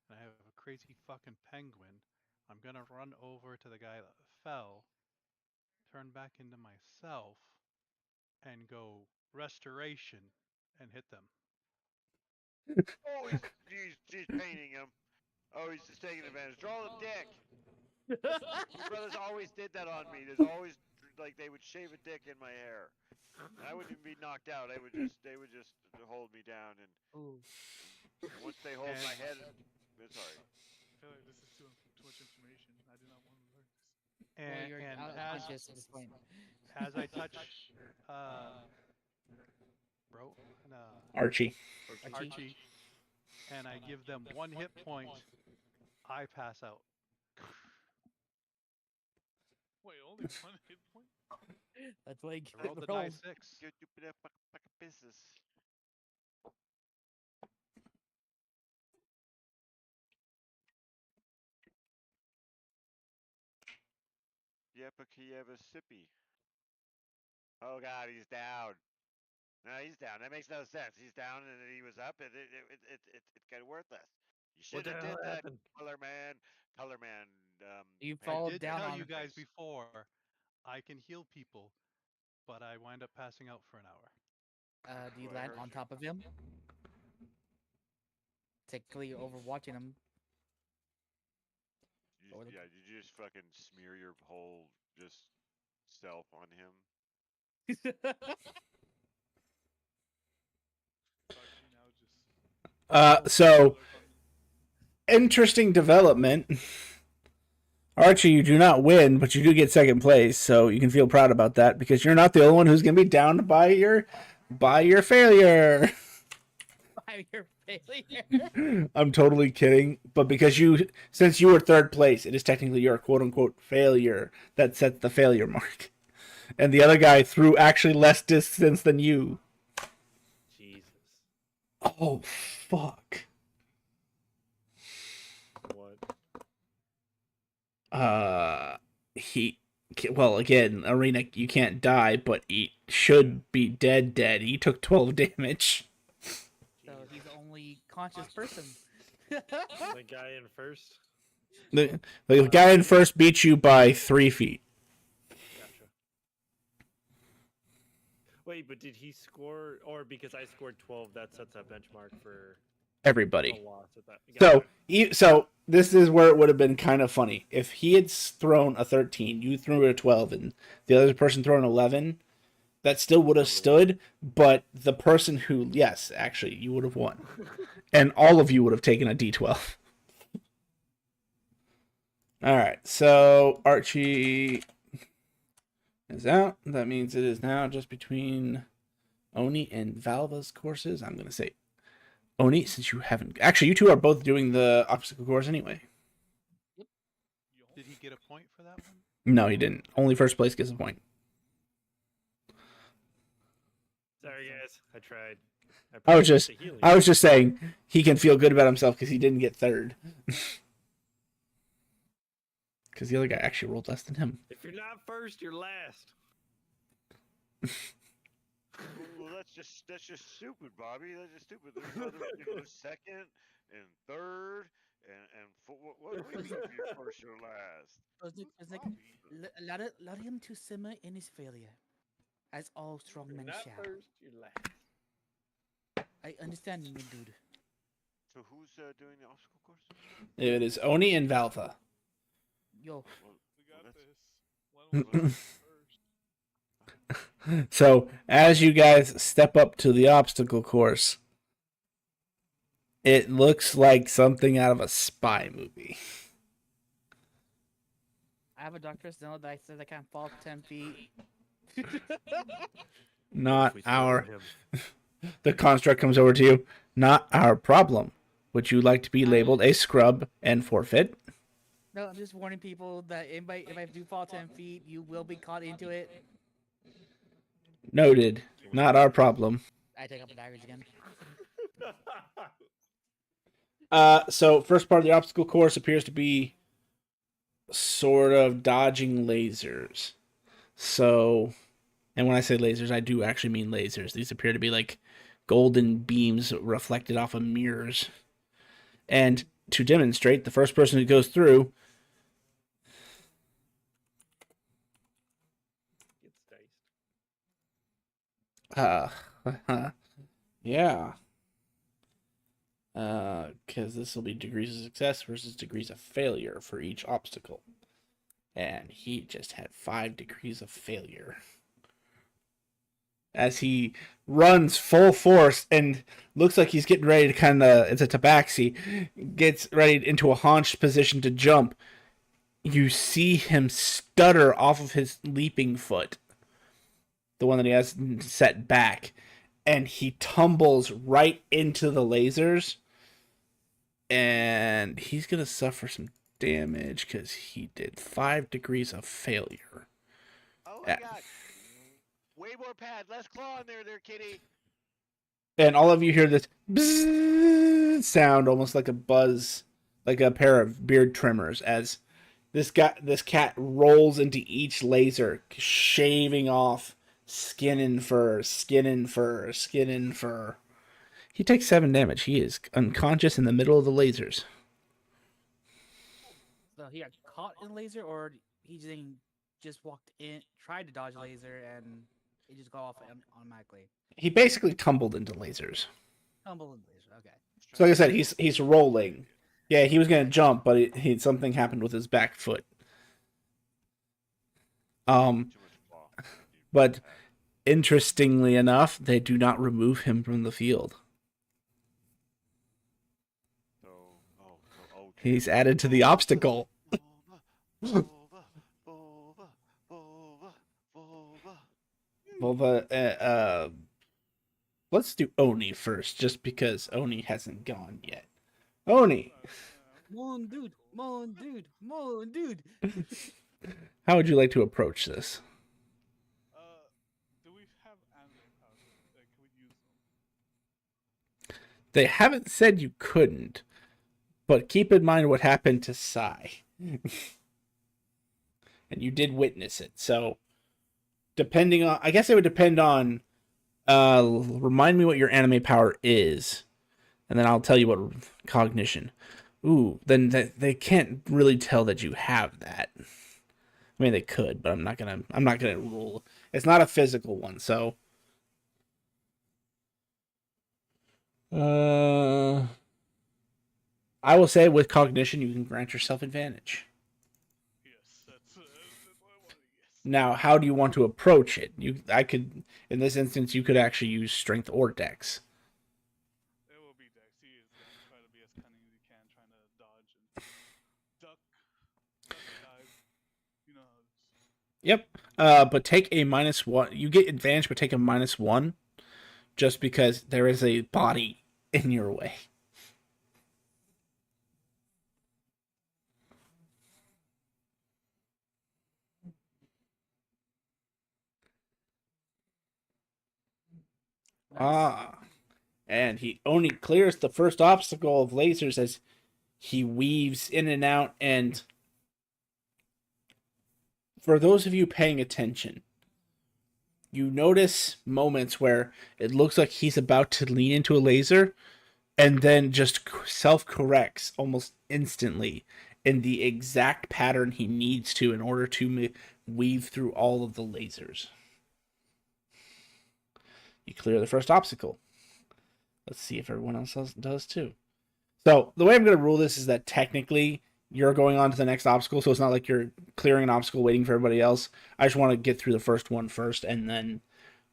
and I have a crazy fucking penguin, I'm gonna run over to the guy that fell, turn back into myself, and go restoration and hit them. Oh, he's painting him. Oh, he's just taking advantage. Draw the dick. My brothers always did that on me. There's always like they would shave a dick in my hair. And I wouldn't even be knocked out. They would just hold me down, and Ooh. once they hold my head, sorry. I feel like this is too much information. I do not want to learn this. Well, And, you're and unconscious at this point. as I touch, bro, Archie. Archie, and I give them 1 hit point, I pass out. Wait, only 1 hit point? That's why you I get rolled the rolled. die 6. Go do that fucking business. Yeah, but can you have a sippy? Oh god, he's down. No, he's down. That makes no sense. He's down and then he was up, and it's kind of worthless. You What should the have hell did that, happened? Color Man. Color Man. You I fall did down tell on. you guys before, I can heal people, but I wind up passing out for an hour. Do you Well, I land heard on you. top of him? Technically, you're overwatching him. Or the- Did you just fucking smear your whole just self on him? Archie now just. So Alert on me. interesting development. Archie, you do not win, but you do get second place, so you can feel proud about that because you're not the only one who's going to be downed by your failure. By your failure. I'm totally kidding, but since you were third place, it is technically your quote unquote failure that sets the failure mark. And the other guy threw actually less distance than you. Jesus. Oh, fuck. What? He well again, Arena, you can't die, but he should be dead. He took 12 damage. So he's the only conscious person. The guy in first. The guy in first beat you by 3 feet. Gotcha. Wait, but did he score, or because I scored 12, that sets a benchmark for Everybody. a loss at that? So, Gotcha. so this is where it would have been kind of funny if he had thrown a 13, you threw a 12, and the other person threw an 11. That still would have stood, but the person who, yes, actually, you would have won, and all of you would have taken a D12. All right, so Archie is out. That means it is now just between Oni and Valva's courses. I'm gonna say Oni, since you haven't. Actually, you two are both doing the obstacle course anyway. Did he get a point for that one? No, he didn't. Only first place gets a point. Sorry, guys. I tried. I was just, appreciate the healing. I was just saying he can feel good about himself because he didn't get third. Because the other guy actually rolled less than him. If you're not first, you're last. Well, that's just stupid, Bobby. That's just stupid. There's other, second and third and what do you mean if you're first or last? It's like, Bobby. allow him to simmer in his failure, as all strong You're men not shall. first, you're last. I understand you, dude. So who's doing the obstacle course? It is Oni and Valva. Yo, Well, We got that's- this. One first. So as you guys step up to the obstacle course, it looks like something out of a spy movie. I have a doctor's note that says I can't fall 10 feet. Not We throw our. him. The construct comes over to you. Not our problem. Would you like to be labeled a scrub and forfeit? No, I'm just warning people that if I do fall 10 feet, you will be caught into it. Noted. Not our problem. I take up the daggers again. So first part of the obstacle course appears to be sort of dodging lasers. So, and when I say lasers, I do actually mean lasers. These appear to be like golden beams reflected off of mirrors. And to demonstrate, the first person who goes through Gets diced. yeah. Because this will be degrees of success versus degrees of failure for each obstacle. And he just had 5 degrees of failure. As he runs full force and looks like he's getting ready to kind of, it's a tabaxi, gets ready into a haunched position to jump. You see him stutter off of his leaping foot, the one that he has set back, and he tumbles right into the lasers, and he's going to suffer some damage because he did 5 degrees of failure. Oh my Yeah. god. Way more pad, less claw in there, kitty. And all of you hear this bzzz sound, almost like a buzz, like a pair of beard trimmers, as this cat rolls into each laser, shaving off skin and fur, skin and fur, skin and fur. He takes 7 damage. He is unconscious in the middle of the lasers. So he got caught in laser, or he just walked in, tried to dodge laser, and it just got off automatically. He basically tumbled into lasers. Tumble in laser. Okay. So like I said, he's rolling. Yeah, he was gonna jump, but something happened with his back foot. Too much claw. But interestingly enough, they do not remove him from the field. So, oh, He's added to the obstacle. Vulva, vulva, vulva, vulva. Well, let's do Oni first, just because Oni hasn't gone yet. Oni, Moon dude, moon dude, moon dude. how would you like to approach this? Do we have animal powder? Can we use them? They haven't said you couldn't, but keep in mind what happened to Sai. and you did witness it. So, depending on, I guess it would depend on. Remind me what your anime power is, and then I'll tell you what cognition. Ooh, then they can't really tell that you have that. I mean, they could, but I'm not gonna rule. It's not a physical one, so. I will say with cognition, you can grant yourself advantage. Yes, that's what I wanted. Yes. Now, how do you want to approach it? I could, in this instance, you could actually use strength or dex. It will be Dex. He is going to try to be as cunning as he can, trying to dodge and duck, dive. You know how it is. Yep. But take a -1. You get advantage, but take a -1, just because there is a body in your way. Ah. And he only clears the first obstacle of lasers as he weaves in and out. And for those of you paying attention, you notice moments where it looks like he's about to lean into a laser and then just self-corrects almost instantly in the exact pattern he needs to in order to weave through all of the lasers. You clear the first obstacle. Let's see if everyone else does too. So the way I'm going to rule this is that technically you're going on to the next obstacle, so it's not like you're clearing an obstacle waiting for everybody else. I just want to get through the first one first, and then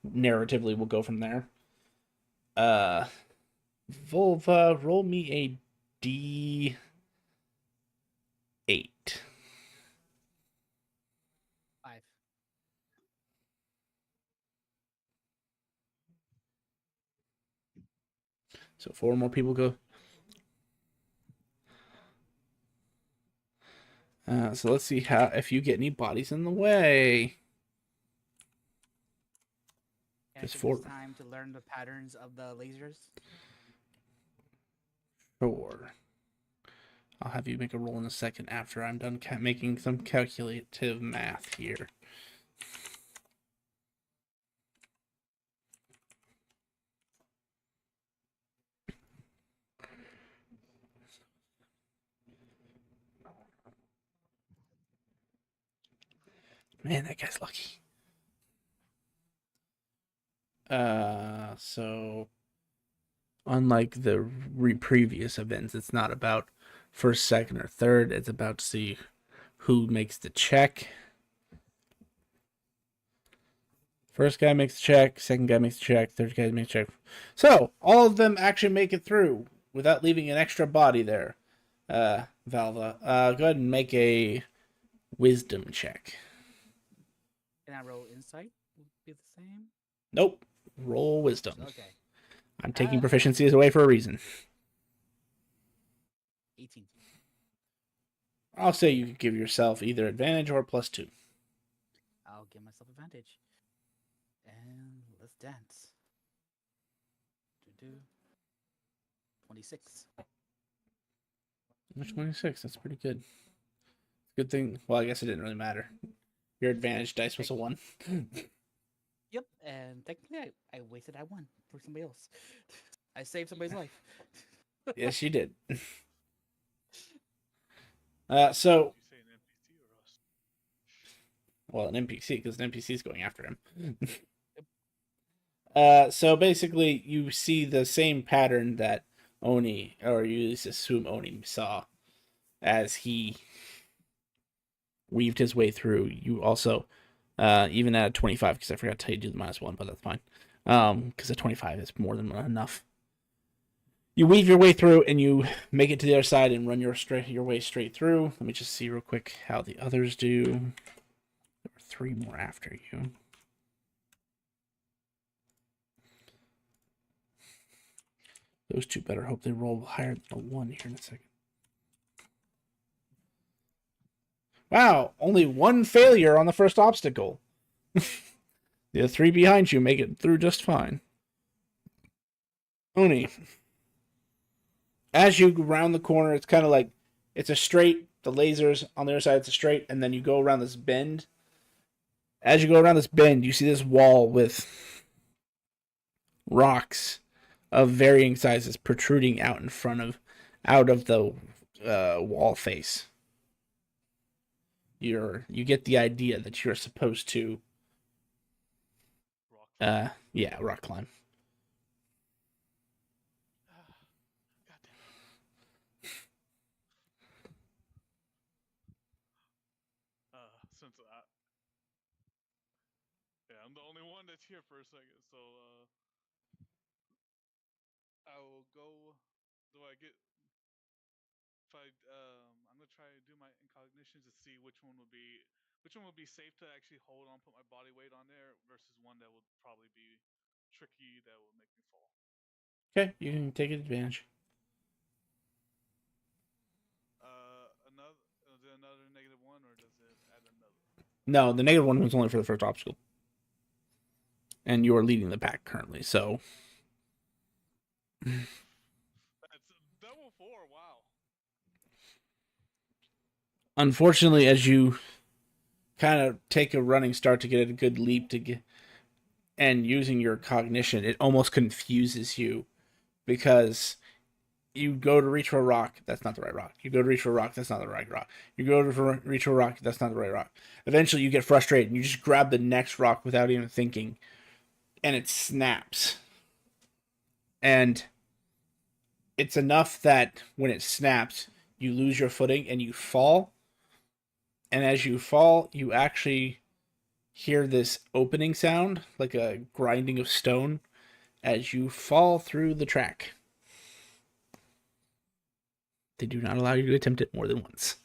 narratively we'll go from there. Volva, roll me a D8. Five. So 4 more people go. So let's see if you get any bodies in the way. Can I Just take 4. this time to learn the patterns of the lasers? Sure. I'll have you make a roll in a second after I'm done making some calculative math here. Man, that guy's lucky. So unlike the previous events, it's not about first, second, or third. It's about to see who makes the check. First guy makes the check, second guy makes the check, third guy makes the check. So all of them actually make it through without leaving an extra body there. Valva, go ahead and make a wisdom check. Can I roll insight? Would be the same. Nope. Roll wisdom. Okay. I'm taking proficiencies away for a reason. 18. I'll say you can give yourself either advantage or +2. I'll give myself advantage. And let's dance. 26. Which 26? That's pretty good. Good thing. Well, I guess it didn't really matter. Your advantage dice was a 1. Yep, and technically I wasted that one for somebody else. I saved somebody's life. Yes, you did. So Did you say an NPC or us? well, an NPC, because an NPC is going after him. So basically, you see the same pattern that Oni, or you at least assume Oni saw, as he weaved his way through. You also, even at a 25, because I forgot to tell you to do the -1, but that's fine. Because a 25 is more than enough. You weave your way through, and you make it to the other side and run your way straight through. Let me just see real quick how the others do. There were 3 more after you. Those 2 better hope they roll higher than a 1 here in a second. Wow, only 1 failure on the first obstacle. The 3 behind you make it through just fine. Oni, as you round the corner, it's kind of like it's a straight the lasers on the other side. It's a straight, and then you go around this bend. As you go around this bend, you see this wall with rocks of varying sizes protruding out of the wall face. You get the idea that you're supposed to Rock. rock climb. God damn it. Since I'm the only one that's here for a second, so I will go. Do I get? If I'm gonna try to do my incognitions to see which one would be safe to actually hold on, put my body weight on there, versus one that would probably be tricky that would make me fall. Okay, you can take advantage. Another is it another -1 or does it add another? No, the -1 was only for the first obstacle, and you are leading the pack currently. So That's double 4. Wow. unfortunately, as you kind of take a running start to get a good leap to get, and using your cognition, it almost confuses you because you go to reach for a rock, that's not the right rock. You go to reach for a rock, that's not the right rock. You go to reach for a rock, that's not the right rock. Eventually, you get frustrated and you just grab the next rock without even thinking, and it snaps. And it's enough that when it snaps, you lose your footing and you fall. And as you fall, you actually hear this opening sound, like a grinding of stone, as you fall through the track. They do not allow you to attempt it more than once.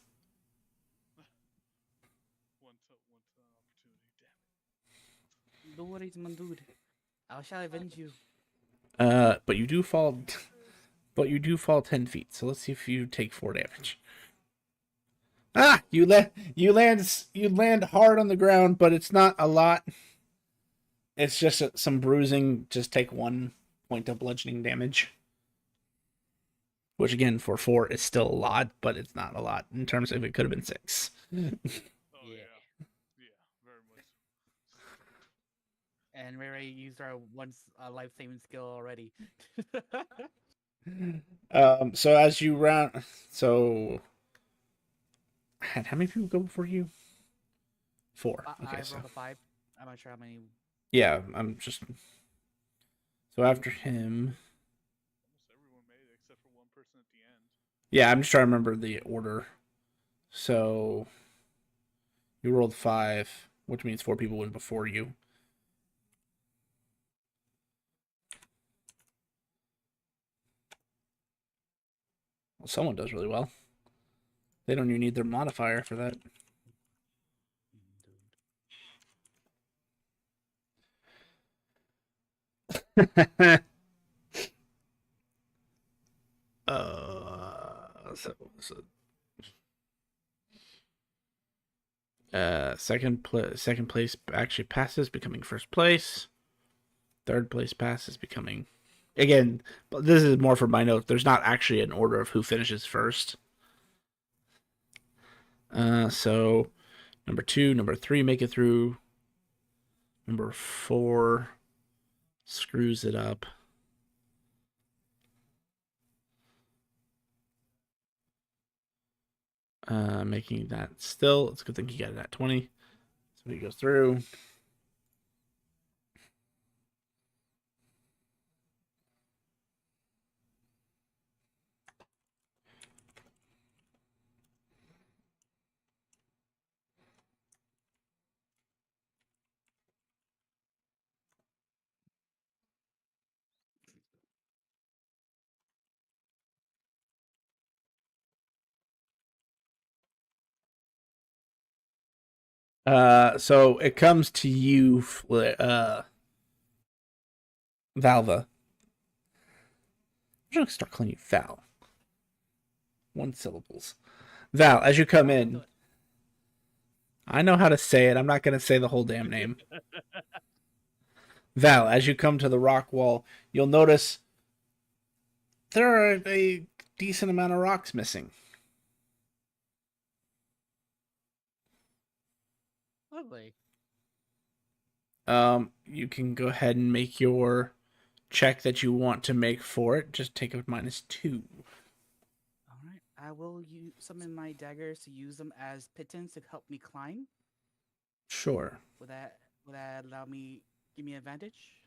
One opportunity. Damn it. No worries, my dude. I shall avenge you. But you do fall. But you do fall 10 feet. So let's see if you take 4 damage. Ah, you land hard on the ground, but it's not a lot. It's just some bruising. Just take 1 point of bludgeoning damage. Which again, for 4 is still a lot, but it's not a lot in terms of it could have been 6. Oh yeah. Yeah. Yeah, very much. And Ray used our life saving skill already. So as you round, so how many people go before you? 4. Okay, I so rolled a 5. I'm not sure how many. yeah, I'm just. So after him, Almost everyone made it except for one person at the end. yeah, I'm just trying to remember the order. So you rolled 5, which means 4 people went before you. Well, someone does really well. They don't even need their modifier for that. Second place actually passes, becoming first place. Third place passes, becoming again. But this is more for my notes. There's not actually an order of who finishes first. So number 2, number 3 make it through. Number 4 screws it up. Making that still. It's a good thing he got it at 20. So he goes through. So it comes to you, Valva. I'm gonna start calling you Val. 1 syllables. Val, as you come in, I know how to say it. I'm not gonna say the whole damn name. Val, as you come to the rock wall, you'll notice there are a decent amount of rocks missing. Lovely. You can go ahead and make your check that you want to make for it. Just take a -2. All right. I will summon my daggers to use them as pittance to help me climb. Sure. Would that allow me give me advantage?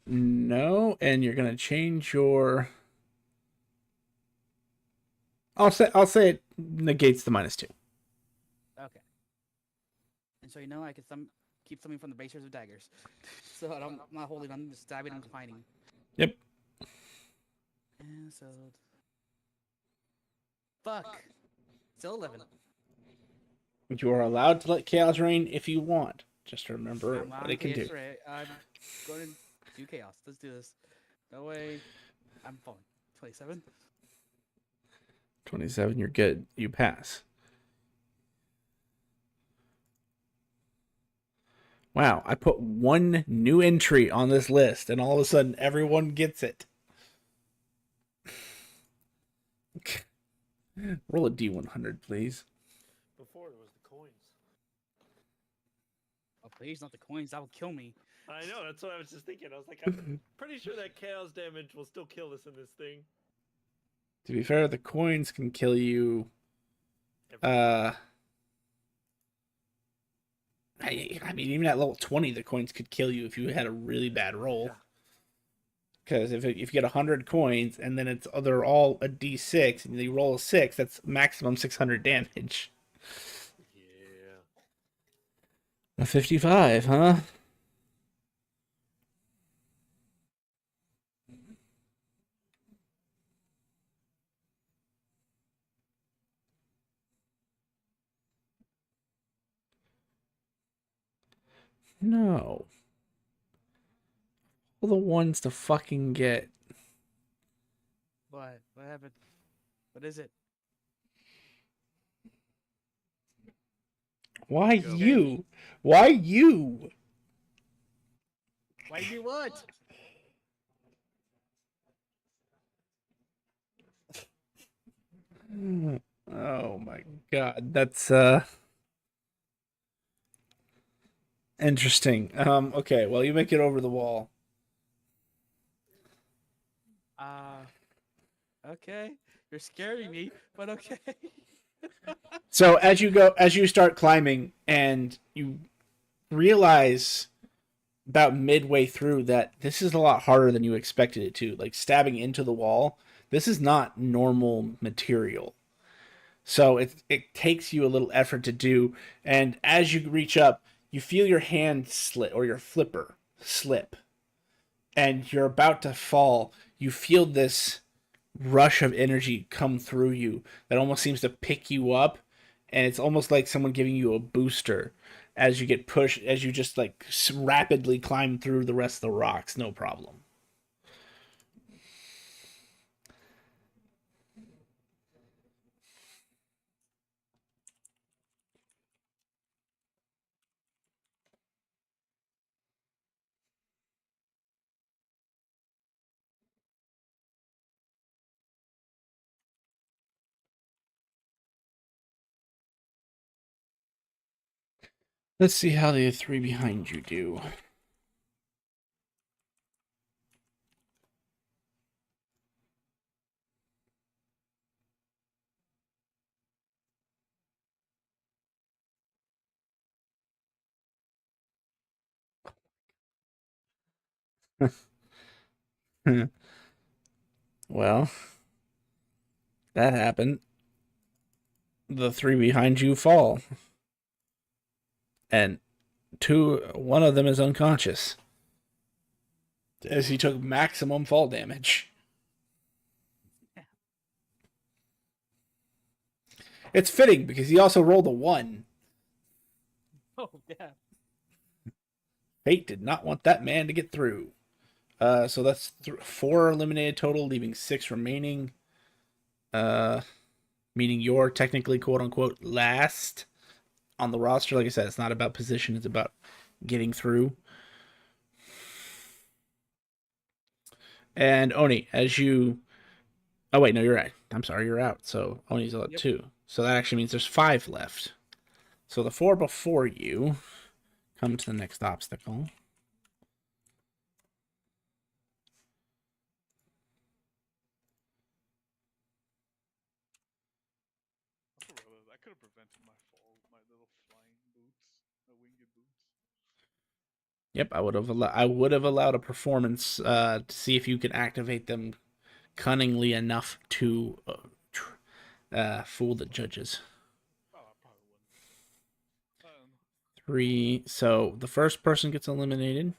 No, and you're gonna change your. I'll say it negates the -2. Okay. And so I can keep something from the bracers of daggers, so I'm not holding on, just stabbing and declining. Yep. And so, fuck. Still 11. You are allowed to let chaos reign if you want. Just remember I'm what on it can do. chaos ray. I'm going to do chaos. Let's do this. No way. I'm falling. 27. 27, you're good. You pass. Wow, I put one new entry on this list, and all of a sudden everyone gets it. Roll a D100, please. Before it was the coins. Oh, please, not the coins. That will kill me. I know, that's what I was just thinking. I was like, I'm pretty sure that chaos damage will still kill us in this thing. To be fair, the coins can kill you. I mean, even at level 20, the coins could kill you if you had a really bad roll. Because if you get 100 coins and then they're all a D6 and you roll a 6, that's maximum 600 damage. Yeah. A 55, huh? No. All the ones to fucking get. What? What happened? What is it? Why you? Why you? Why do what? Oh my god, that's interesting. Okay, well you make it over the wall. Okay. You're scaring me, but okay. So as you start climbing and you realize about midway through that this is a lot harder than you expected it to. Like stabbing into the wall, this is not normal material. So it takes you a little effort to do, and as you reach up, you feel your hand slip or your flipper slip, and you're about to fall. You feel this rush of energy come through you that almost seems to pick you up, and it's almost like someone giving you a booster as you get pushed, as you just like rapidly climb through the rest of the rocks, no problem. Let's see how the three behind you do. Well, that happened. The three behind you fall. And one of them is unconscious, as he took maximum fall damage. It's fitting because he also rolled a 1. Oh, yeah. Fate did not want that man to get through. So that's 4 eliminated total, leaving 6 remaining. Meaning you're technically quote unquote last on the roster. Like I said, it's not about position, it's about getting through. And Oni, as you. Oh, wait, no, you're right. I'm sorry, you're out. So Oni's at 2. So that actually means there's 5 left. So the 4 before you come to the next obstacle. I could have prevented my fall with my little flying boots, my winged boots. Yep, I would have allowed a performance to see if you can activate them cunningly enough to fool the judges. Oh, I probably wouldn't. I don't know. 3. So the first person gets eliminated,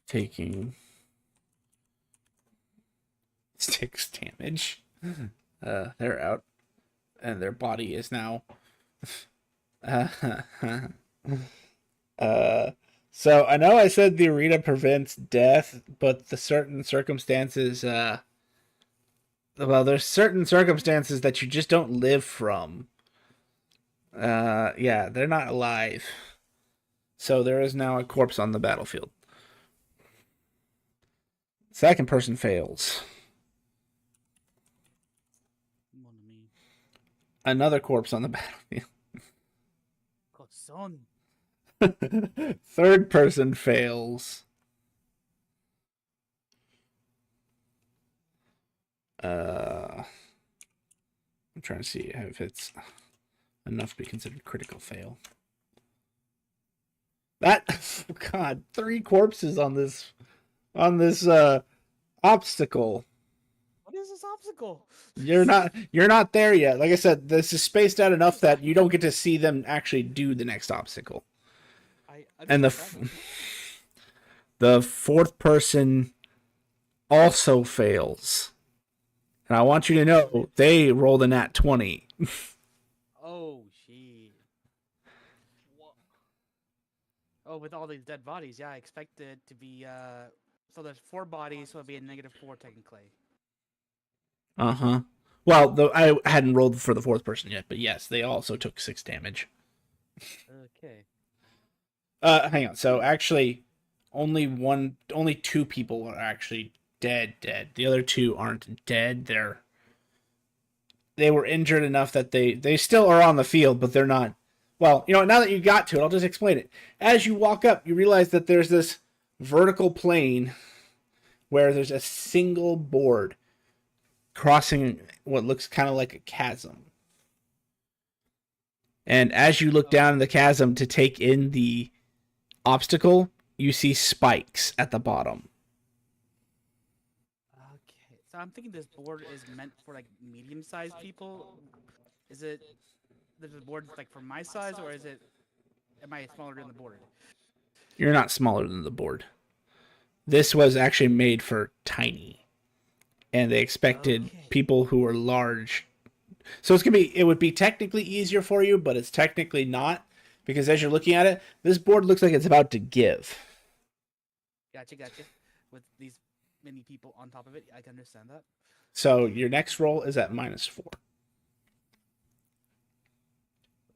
taking 6 damage. They're out, and their body is now. So I know I said the arena prevents death, but the certain circumstances, well, there's certain circumstances that you just don't live from. Yeah, they're not alive. So there is now a corpse on the battlefield. Second person fails. Mon ami. Another corpse on the battlefield. Corazón. Third person fails. I'm trying to see if it's enough to be considered critical fail. That God, 3 corpses on this obstacle. What is this obstacle? You're not there yet. Like I said, this is spaced out enough that you don't get to see them actually do the next obstacle. And the fourth person also fails. And I want you to know they rolled a nat 20. Oh shit. Oh, with all these dead bodies, yeah, I expect it to be so there's 4 bodies, so it'd be a -4 technically. Uh-huh. Well, I hadn't rolled for the fourth person yet, but yes, they also took 6 damage. Okay. Hang on. So actually only 2 people are actually dead. The other 2 aren't dead. They were injured enough that they still are on the field, but they're not. Well, now that you got to it, I'll just explain it. As you walk up, you realize that there's this vertical plane where there's a single board crossing what looks kind of like a chasm. And as you look down in the chasm to take in the obstacle, you see spikes at the bottom. Okay. So I'm thinking this board is meant for like medium-sized people. Is it there's a board like for my size, or am I smaller than the board? You're not smaller than the board. This was actually made for tiny. And they expected people who were large. So it would be technically easier for you, but it's technically not, because as you're looking at it, this board looks like it's about to give. Gotcha. With these many people on top of it, I can understand that. So your next roll is at -4.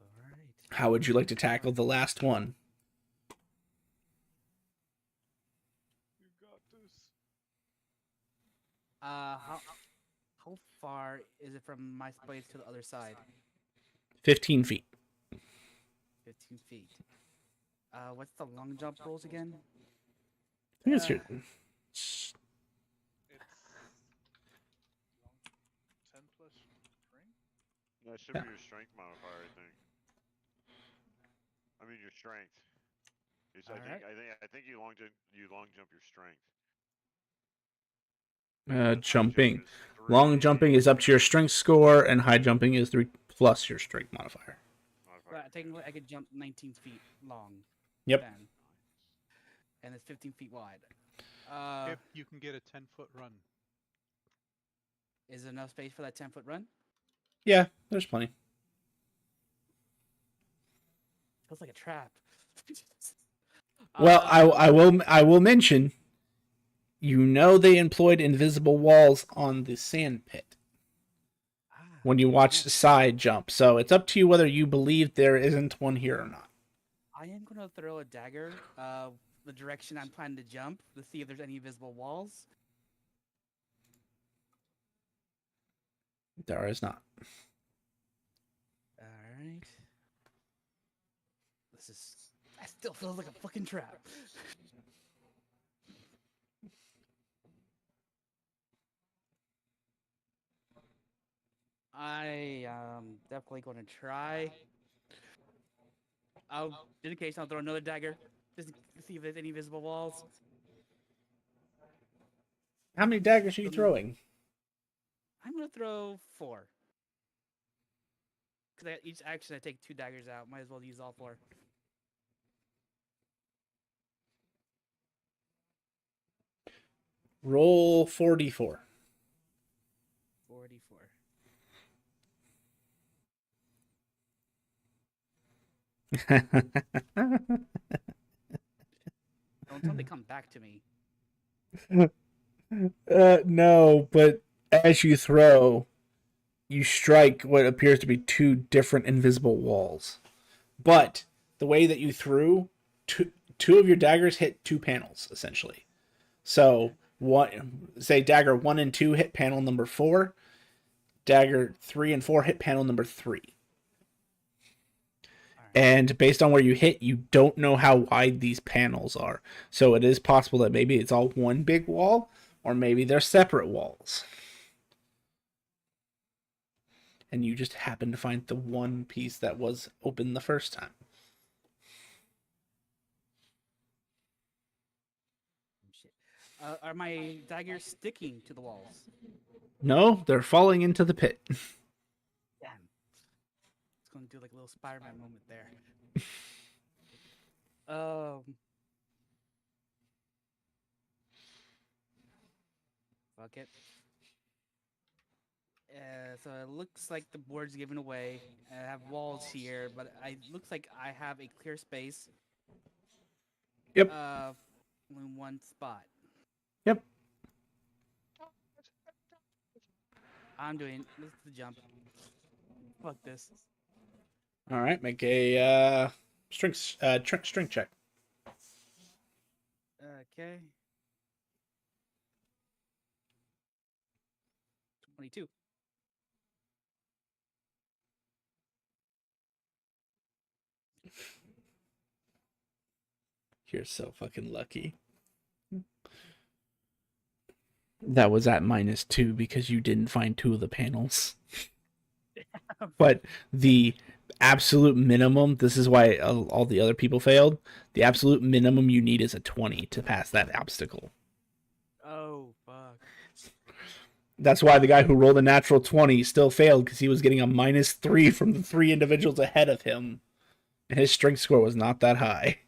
All right. How would you like to tackle the last one? You got this. How far is it from my space to the other side? 15 feet. 15 feet. What's the long jump rules again? I think it's your... It's long 10 plus strength. That should be your strength modifier, I think. I mean your strength. I think you long jump your strength. Jumping. Long jumping is up to your strength score, and high jumping is 3 plus your strength modifier. Right, technically, I could jump 19 feet long. Yep. Then. And it's 15 feet wide. If you can get a 10-foot run. Is there enough space for that 10-foot run? Yeah, there's plenty. Feels like a trap. Well, I will mention, they employed invisible walls on the sand pit when you watch the side jump. So it's up to you whether you believe there isn't one here or not. I am going to throw a dagger the direction I'm planning to jump to see if there's any visible walls. There is not. right. This is. That still feels like a fucking trap. I am definitely going to try. In case, I'll throw another dagger just to see if there's any visible walls. How many daggers are you throwing? I'm gonna throw 4. Because each action I take 2 daggers out. Might as well use all 4. Roll 44. 44. Don't tell them they come back to me. No, but as you throw, you strike what appears to be 2 different invisible walls. But the way that you threw, two of your daggers hit 2 panels, essentially. So, say dagger 1 and 2 hit panel number 4, dagger 3 and 4 hit panel number 3. And based on where you hit, you don't know how wide these panels are. So it is possible that maybe it's all one big wall, or maybe they're separate walls. And you just happen to find the one piece that was open the first time. Shit. Are my daggers sticking to the walls? No, they're falling into the pit. Damn. It's gonna do like a little Spider-Man moment there. Fuck it. So it looks like the board's given away. I have walls here, but it looks like I have a clear space. Yep. Only one spot. Yep. This is the jump. Fuck this. All right, make a strength check. Okay. 22. You're so fucking lucky. That was at -2 because you didn't find 2 of the panels. But the absolute minimum, this is why all the other people failed, the absolute minimum you need is a 20 to pass that obstacle. Oh, fuck. That's why the guy who rolled a natural 20 still failed, because he was getting a -3 from the 3 individuals ahead of him. And his strength score was not that high.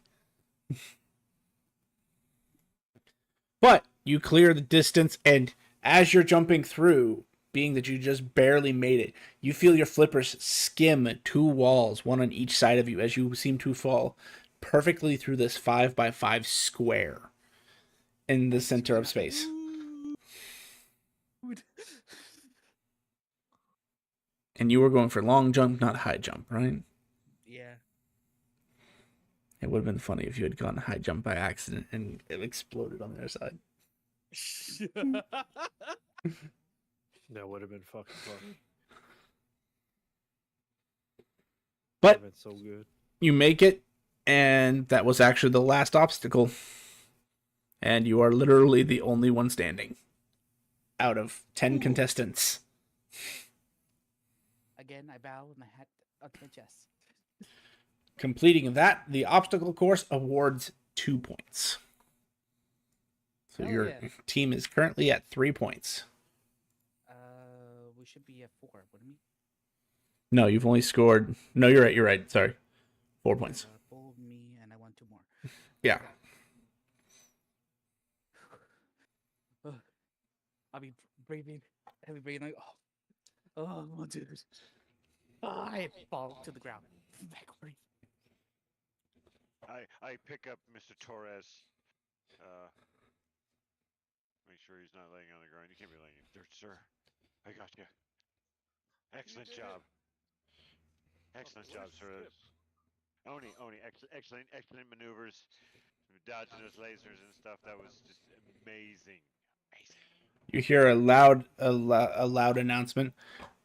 But you clear the distance, and as you're jumping through, being that you just barely made it, you feel your flippers skim 2 walls, one on each side of you, as you seem to fall perfectly through this 5x5 square in the center of space. And you were going for long jump, not high jump, right? Yeah. It would have been funny if you had gone high jump by accident and it exploded on the other side. That would have been fucking funny. But Been so good. You make it, and that was actually the last obstacle. And you are literally the only one standing out of 10 contestants. Again, I bow with my hat up to my chest. Completing that, the obstacle course awards 2 points. So Hell your yeah. team is currently at 3 points. We should be at 4, wouldn't we? No, you've only scored... No, you're right, Sorry. 4 points. Pull me, and I want 2 more. Yeah. I'll be breathing, heavy breathing, like, oh, dude. I fall to the ground. Backward. I pick up Mr. Torres. Make sure he's not laying on the ground. You can't be laying in dirt, sir. I got you. Excellent job. Excellent job, sir. Oni, excellent maneuvers. Dodging those lasers and stuff. That was just amazing. You hear a loud announcement.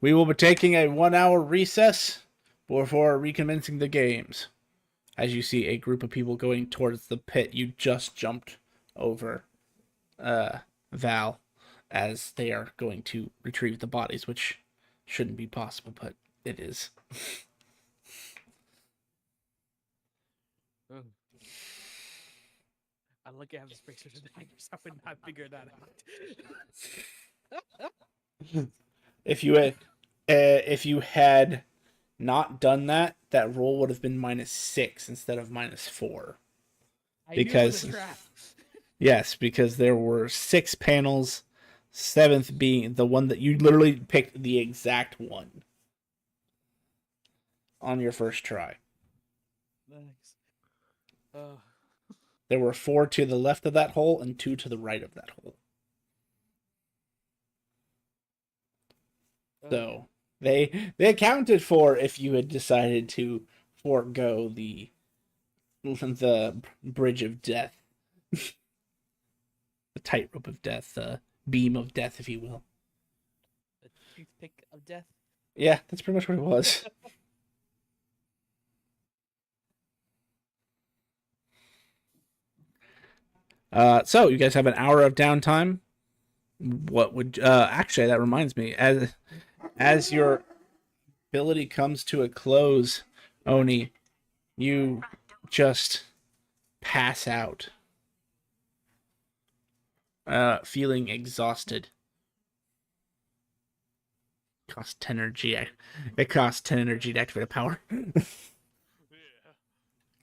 We will be taking a 1-hour recess. before recommencing the games, as you see a group of people going towards the pit you just jumped over, Val, as they are going to retrieve the bodies, which shouldn't be possible, but it is. Ugh. I'm lucky I have spacers and daggers. I would not figure that out. If you had not done that, that roll would have been -6 instead of -4. I knew it was Because a trap. yes, because there were 6 panels, 7th being the one that you literally picked the exact one on your first try. Thanks. Oh. There were 4 to the left of that hole and 2 to the right of that hole. So they accounted for if you had decided to forego the bridge of death, the tightrope of death, the beam of death, if you will. The toothpick of death. Yeah, that's pretty much what it was. So you guys have an hour of downtime. What would actually, that reminds me, as your ability comes to a close, Oni, you just pass out, feeling exhausted. Costs 10 energy. It costs 10 energy to activate a power. Yeah.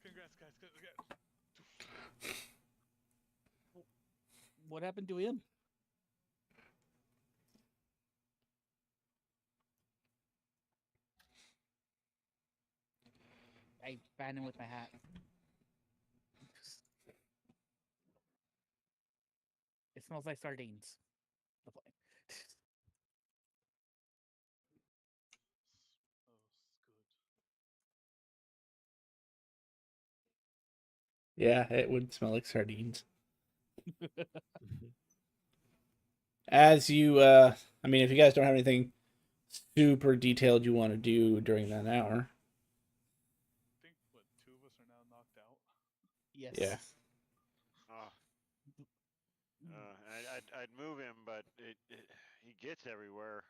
Congrats, guys. What happened to him? I ban him with my hat. It smells like sardines. The plane. Oh, it's good. Yeah, it would smell like sardines. As you, I mean, if you guys don't have anything super detailed you want to do during that hour, I think what 2 of us are now knocked out. Yes. yeah. Oh, I'd move him, but he gets everywhere.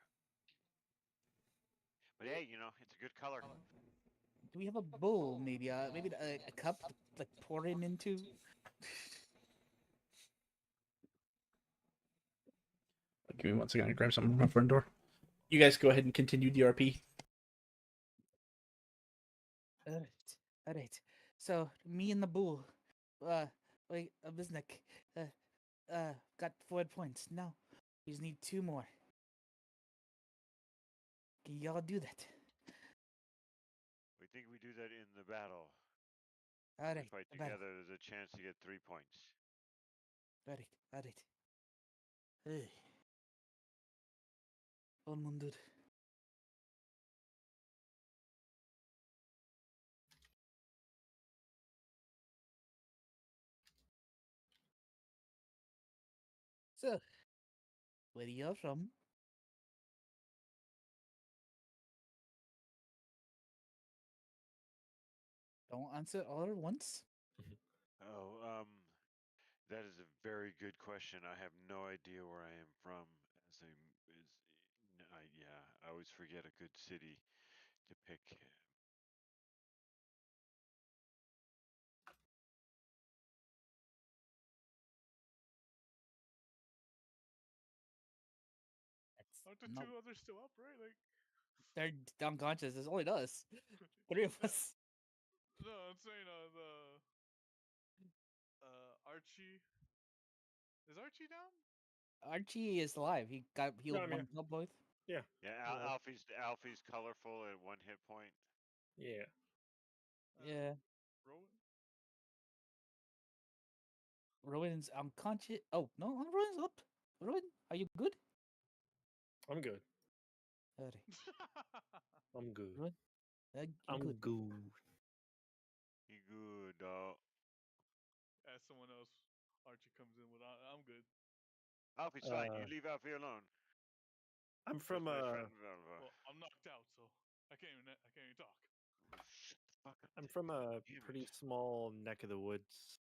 But hey, you know, it's a good color. Do we have a bowl? Maybe maybe a cup to, like pour him into. Give me 1 second. I grab something from my front door. You guys go ahead and continue DRP. Alright. Alright. So me and the bull, like a Biznek, got 4 points. Now we just need 2 more. Can y'all do that? We think we do that in the battle. Alright. We fight About it. together. There's a chance to get 3 points. Alright. Alright. Hey. Oh, Mundur. So, where are you from? Don't answer all at once. Oh, that is a very good question. I have no idea where I am from. Yeah, I always forget a good city to pick. Aren't the No, 2 others still up, right? Like, they're unconscious. There's only us. 3 of yeah. us. No, I'm saying Archie. Is Archie down? Archie is alive. He got healed I'm here. 1 health point. Yeah. Yeah, Well, Alfie's colorful at 1 hit point. yeah. Yeah. Rowan? Rowan's unconscious. Oh no, Rowan's up. Rowan, are you good? I'm good. Alright. I'm good. Rowan, I'm good. good. You good, dog. As someone else, Archie comes in with, I'm good. Alfie's fine. Uh, You leave Alfie alone. I'm That's from my friend. Well, I'm knocked out, so I can't even talk. I'm from a Damn pretty it. small neck of the woods,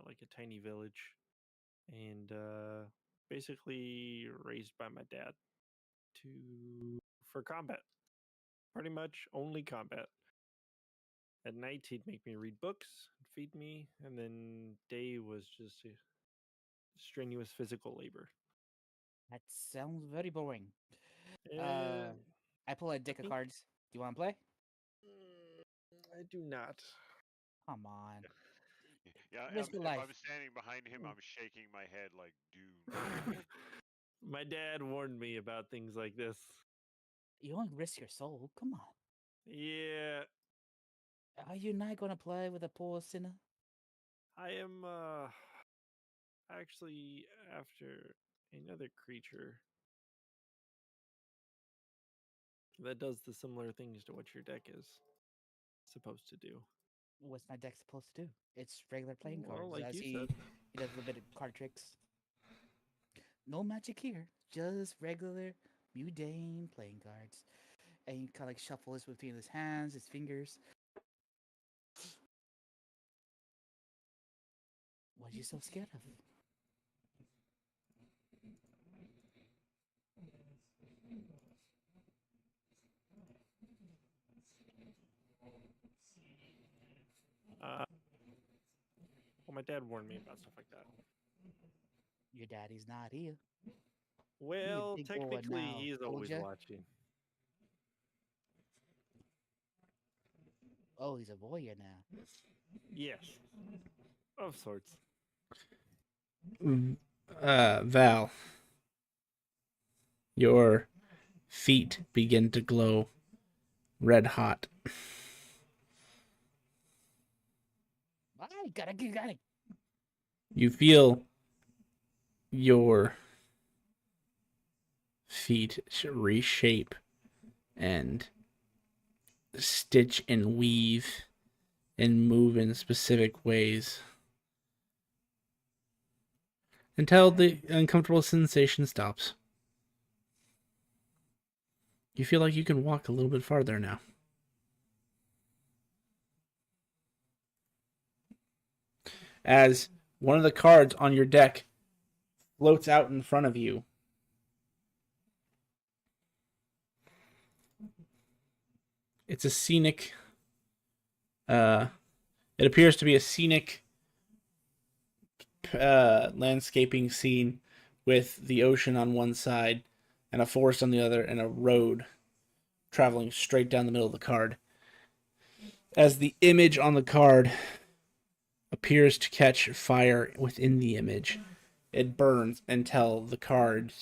like a tiny village, and basically raised by my dad for combat. Pretty much only combat. At night, he'd make me read books, feed me, and then day was just strenuous physical labor. That sounds very boring. And I pull a deck of think- cards. Do you want to play? I do not. Come on. Yeah, Risk your if life. I'm standing behind him, I'm shaking my head like, do not. My dad warned me about things like this. You won't risk your soul. Come on. Yeah, Are you not going to play with a poor sinner? I am actually after another creature that does the similar things to what your deck is supposed to do. What's my deck supposed to do? It's regular playing Well, cards. like As you he said. does a little bit of card tricks. No magic here. Just regular mundane playing cards. And he kind of like shuffles between his hands, his fingers. What are you so scared of? Well, my dad warned me about stuff like that. Your daddy's not here. Well, big boy technically, now, he's told always ya. watching. Oh, he's a voyeur now. Yes, of sorts. Val, your feet begin to glow red hot. I got it. You feel your feet reshape and stitch and weave and move in specific ways until the uncomfortable sensation stops. You feel like you can walk a little bit farther now. As one of the cards on your deck floats out in front of you. It's a scenic. It appears to be a scenic landscaping scene with the ocean on one side and a forest on the other and a road traveling straight down the middle of the card. As the image on the card appears to catch fire within the image, it burns until the card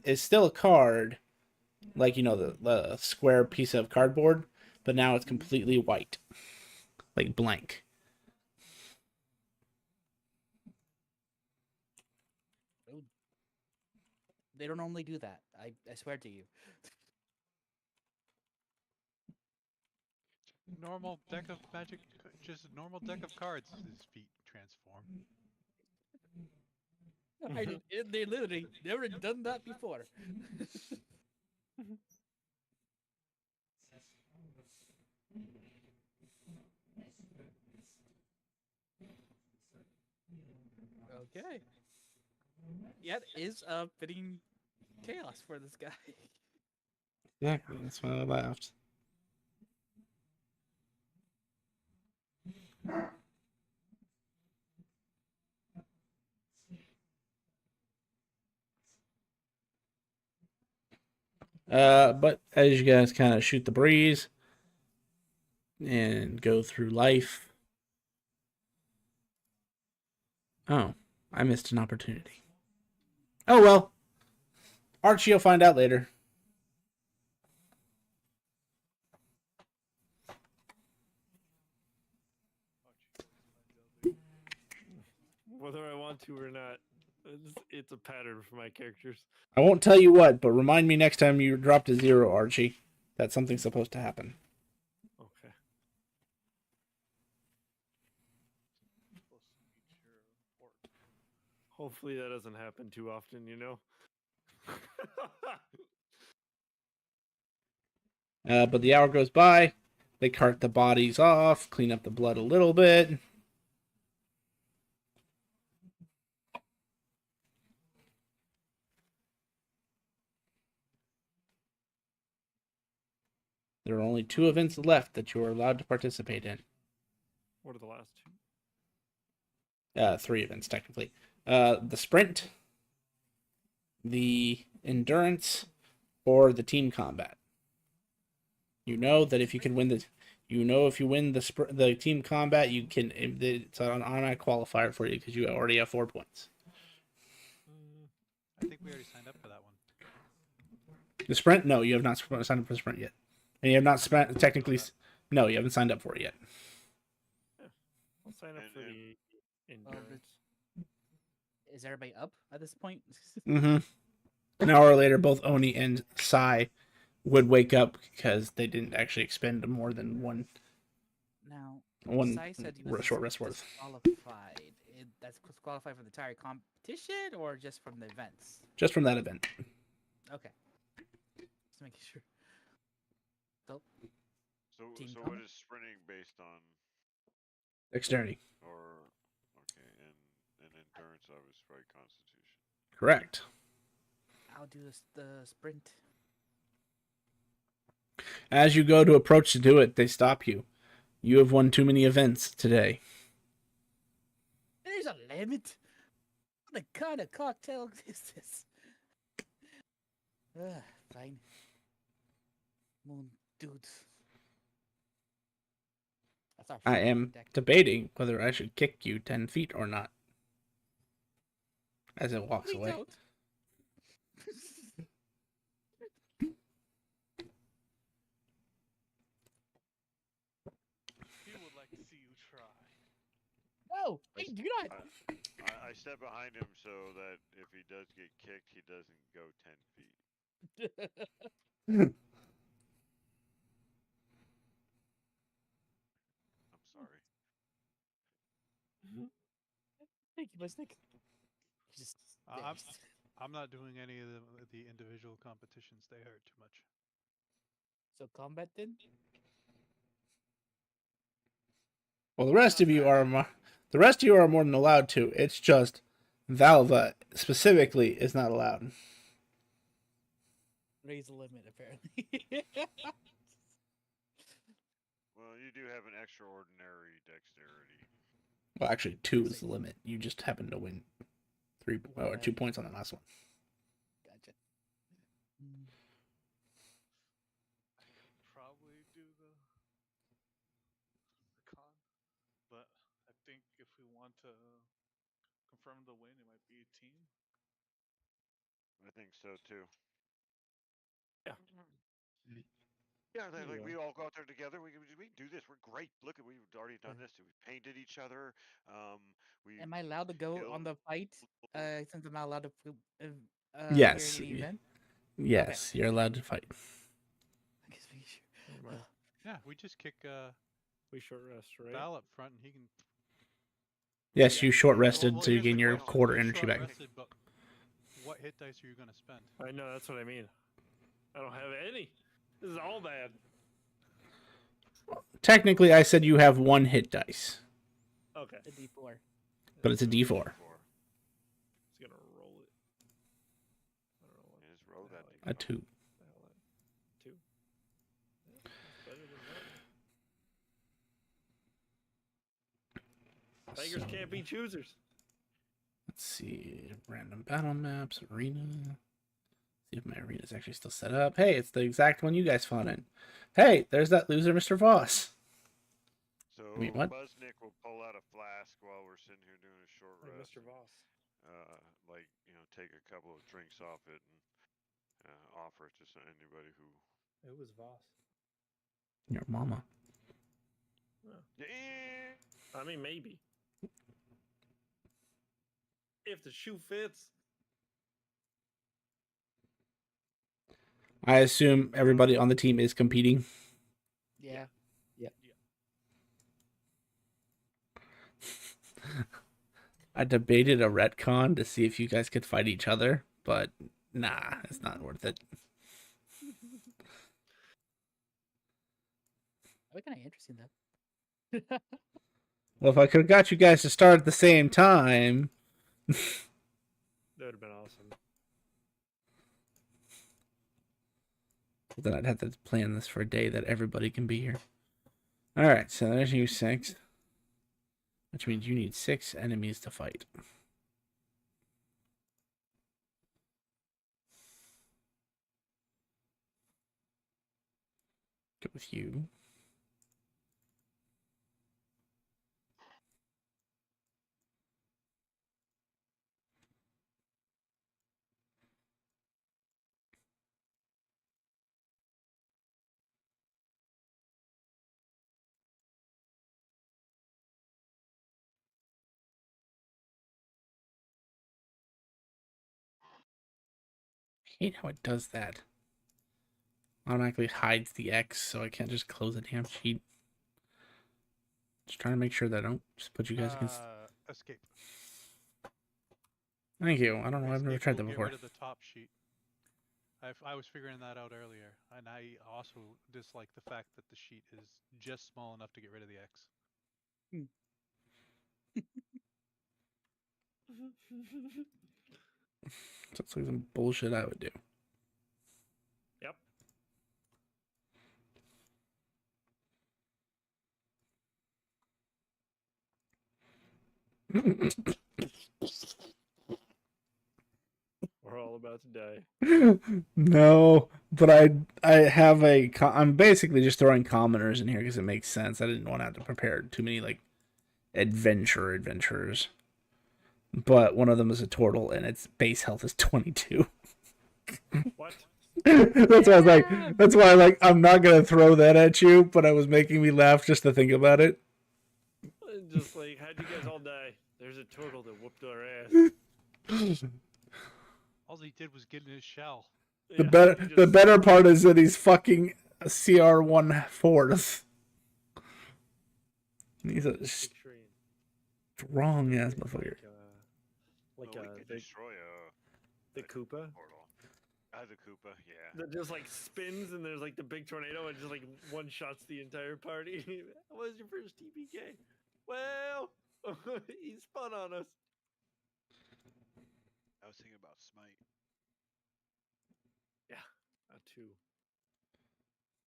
is still a card, like, the square piece of cardboard, but now it's completely white, like blank. They don't normally do that. I swear to you. Normal deck of magic, just a normal deck of cards. His feet transform. They literally never done that before. Okay. Yeah, it is a fitting chaos for this guy. Exactly, that's why I laughed. But as you guys kind of shoot the breeze and go through life. Oh, I missed an opportunity. Oh well. Archie will find out later. Whether I want to or not, it's a pattern for my characters. I won't tell you what, but remind me next time you drop to 0, Archie, that something's supposed to happen. Okay. Supposed to meet your port. Hopefully that doesn't happen too often, you know? But the hour goes by. They cart the bodies off, clean up the blood a little bit. There are only 2 events left that you are allowed to participate in. What are the last two? 3 events, technically. The sprint, the endurance, or the team combat. You know that if you can win if you win the team combat, you can. It's an automatic qualifier for you because you already have 4 points. I think we already signed up for that one. The sprint, no, you have not signed up for the sprint yet, and you have not spent technically. No, you haven't signed up for it yet. I'll sign up for the endurance. Is everybody up at this point? Mm-hmm. An hour later, both Oni and Sai would wake up because they didn't actually expend more than one Now, one Sai said he was short rest worth. disqualified. That's qualified for the entire competition or just from the events? Just from that event. Okay. Just making sure. So Team what combat? is sprinting based on? Dexterity. Or okay, and endurance obviously probably constitution. Correct. I'll do the sprint. As you go to approach to do it, they stop you. You have won too many events today. There's a limit. What kind of cocktail is this? Fine. Moon dudes. That's our I short am deck. debating whether I should kick you 10 feet or not. As it walks Please away. don't. He would like to see you try. No, hey, do not. I step behind him so that if he does get kicked, he doesn't go 10 feet. I'm sorry. Thank you, Mystic. Just I'm not doing any of the individual competitions. They hurt too much. so combat then. Well, the rest of you are more than allowed to. It's just Valva specifically is not allowed. Raise the limit, apparently. Well, you do have an extraordinary dexterity. Well, actually, 2 is the limit. You just happen to win 2 points on the last one. Gotcha. Probably do the con, but I think if we want to confirm the win, it might be a team. I think so too. Yeah. Yeah, like Yeah. we all go out there together. We do this. We're great. Look, we've already done this. We painted each other. We Am I allowed to go on the fight? Since I'm not allowed to Yes. appear in any event. Yes, you're allowed to fight. Just making sure. Yeah, we just kick We short rest, right? Val up front, and he can. Yes, you short rested Well, so you here's the gain your question. quarter You energy back. short-rested, but what hit dice are you going to spend? I know, that's what I mean. I don't have any. This is all bad. Technically, I said you have 1 hit dice, Okay. The D4. but it's a D4. Just gonna roll it. I don't know what Yeah, just roll that. A 2. the hell that- 2. Yeah, that's better than that. Tigers can't be choosers. Let's see. Random battle maps, arena. See if my arena is actually still set up. Hey, it's the exact one you guys fought in. Hey, there's that loser, Mr. Voss. So Wait, what? Buzznick will pull out a flask while we're sitting here doing a short Like rest. Mr. Voss. Like take a couple of drinks off it and offer it to anybody who. It was Voss. Your mama. Yeah. I mean, maybe. If the shoe fits. I assume everybody on the team is competing. Yeah. I debated a retcon to see if you guys could fight each other, but nah, it's not worth it. That'd be kind of interesting though. Well, if I could have got you guys to start at the same time. That would have been awesome. Then I'd have to plan this for a day that everybody can be here. Alright, so there's you 6. Which means you need 6 enemies to fight. Go with you. I hate how it does that. Automatically hides the X, so I can't just close the damn sheet. Just trying to make sure that I don't just put you guys against. Escape. Thank you. I don't know. I've never Escape tried will that get before. rid of the top sheet. I was figuring that out earlier, and I also dislike the fact that the sheet is just small enough to get rid of the X. Sounds like some bullshit I would do. Yep. We're all about to die. No, but I have a. I'm basically just throwing commoners in here because it makes sense. I didn't want to have to prepare too many like adventurers. But one of them is a turtle, and its base health is 22. What? That's why I was like. That's why I'm not gonna throw that at you, but it was making me laugh just to think about it. Just like, how'd you guys all die? There's a turtle that whooped our ass. All he did was get in his shell. The Yeah, better he the just- better part is that he's fucking CR1/4. He's a picturing strong ass motherfucker. like Well, we could the destroy the Koopa portal. The Koopa, yeah. that just like spins and there's like the big tornado and just like one shots the entire party. What was your first TPK? Well, he spun on us. I was thinking about Smite. Yeah, too.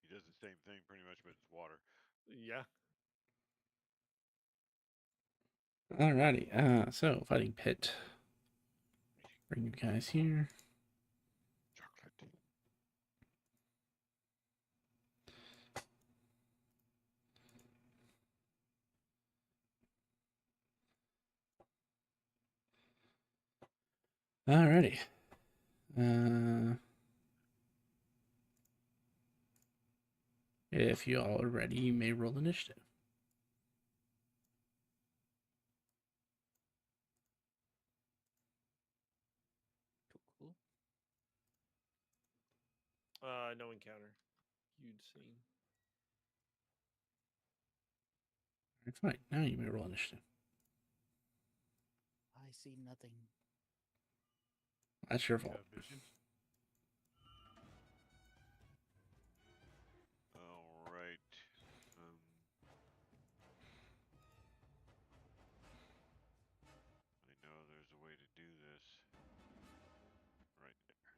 He does the same thing pretty much, but it's water. Yeah. Alrighty. So fighting pit. Bring you guys here. Chocolate. Alrighty. If you all are ready, you may roll initiative. Cool. No encounter. You'd seen. Fine. Now you may roll initiative. I see nothing. That's your You fault. have vision. All right. I know there's a way to do this. Right there.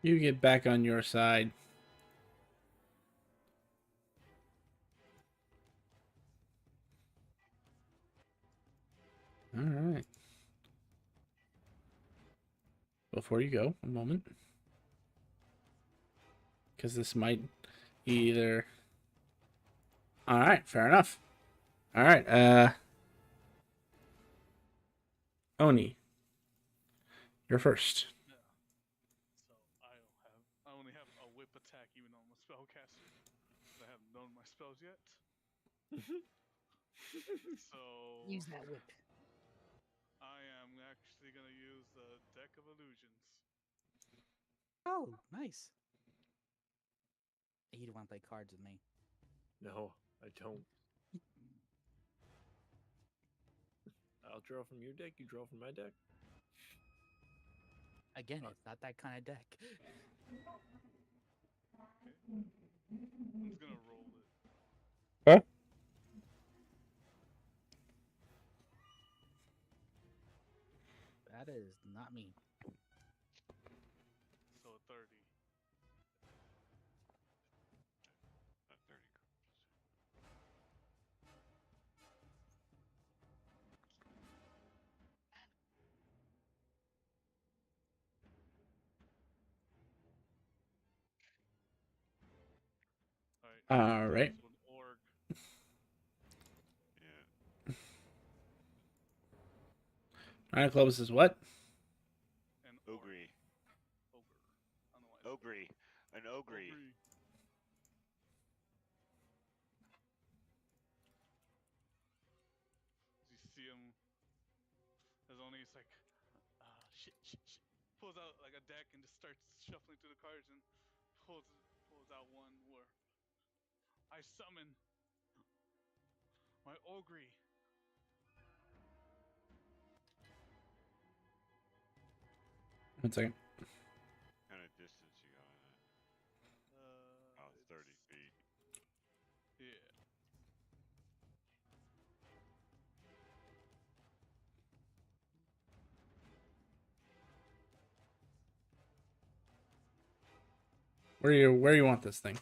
You get back on your side. Alright. Before you go, one moment. because this might either. All right, fair enough. All right, Oni, you're first. Yeah. So I only have a whip attack even though I'm a spellcaster. I haven't known my spells yet. So Use that whip. I am actually gonna use the deck of illusions. Oh, nice. You don't want to play cards with me. No, I don't. I'll draw from your deck. You draw from my deck. Again, it's not that kind of deck. I'm just gonna roll it. Huh? That is not me. So 30. Not 30 cards. All right. So an orc. Yeah. Nine of clubs is what? An orc. Ogre. Ogre. I don't know why. Ogre. An ogre. You see him. There's only it's like, shit. Pulls out like a deck and just starts shuffling through the cards and pulls out one where I summon my ogre. One second. Kind of distance you got on it. Oh, it's 30 feet. Yeah. Where you want this thing?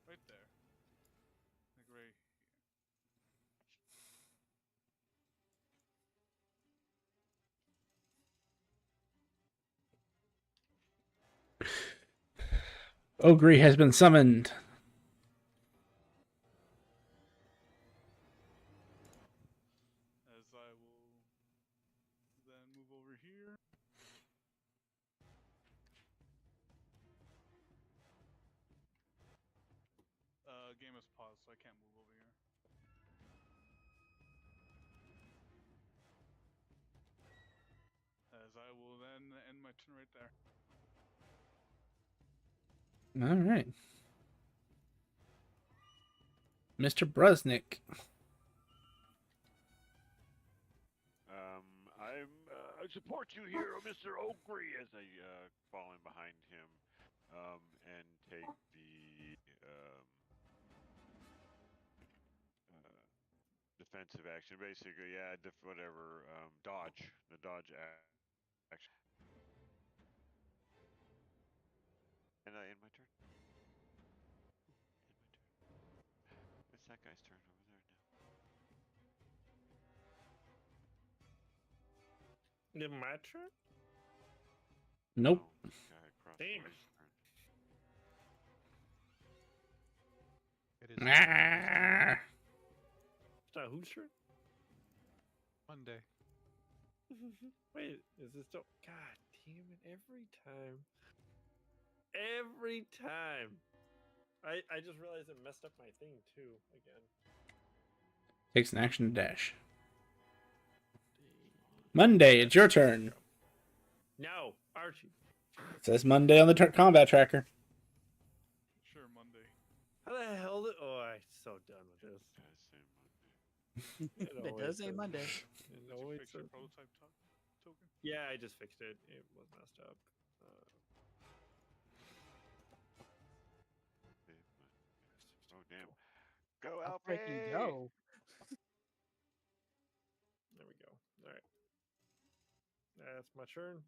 Right there. Like right here. Ogre has been summoned. As I will then move over here. Game is paused, so I can't move over here. As I will then end my turn right there. All right. Mr. Brusnik. I support you here, Mr. Ogre, as I fall in behind him, and take the defensive action. Basically, yeah, whatever, dodge. The dodge action. And I end my turn. It's that guy's turn over there now. Did my turn? Nope. Oh, guy across Damn the it. turn. It is Ah. It's not whose turn? Monday. Wait, is this still? God damn it! Every time. Every time. I just realized it messed up my thing too again. Takes an action to dash. Monday, it's your turn. No, Archie. It says Monday on the combat tracker. Sure, Monday. How the hell did? Oh, I'm so done with this. Does say Monday. It does say Monday. It Did you always fix your says- prototype token? Yeah, I just fixed it. It was messed up. Oh damn! Go I'll Alfie! freaking go. There we go. All right. That's my turn.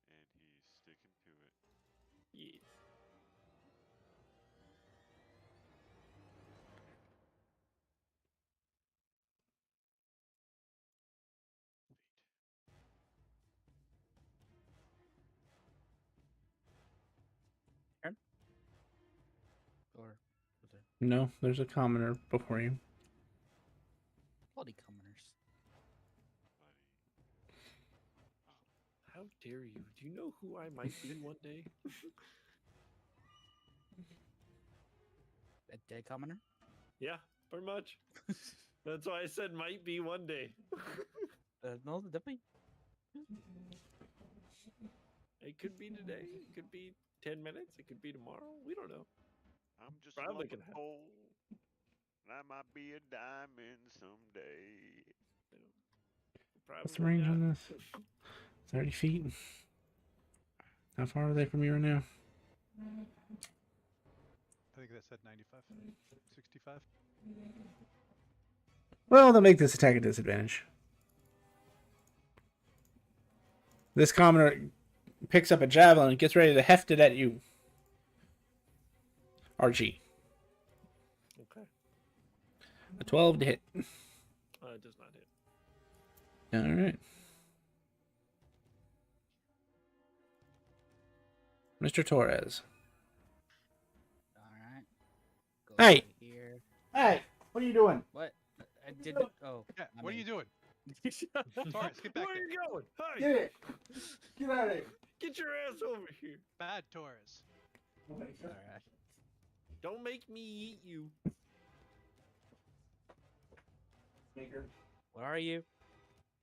And he's sticking to it. Yeah. No, there's a commoner before you. Bloody commoners. How dare you? Do you know who I might be one day? A dead commoner? Yeah, pretty much. That's why I said might be one day. No, definitely. It could be today. It could be 10 minutes. It could be tomorrow. We don't know. I'm just Probably lump can of happen. coal. And I might be a diamond someday. What's the Probably range not. on this? 30 feet. How far are they from you right now? I think that said 95, 65. Well, they'll make this attack a disadvantage. This commoner picks up a javelin and gets ready to heft it at you. Archie. Okay. A 12 to hit. It does not hit. All right. Mr. Torres. All right. Go Hey! over here. Hey, what are you doing? What? I didn't. Oh. Yeah, I what are mean- you doing? Taurus, get back Where there. are you going? Hi! Get it! Get out of here! Get your ass over here! Bad Taurus. All right. Don't make me eat you. Where are you?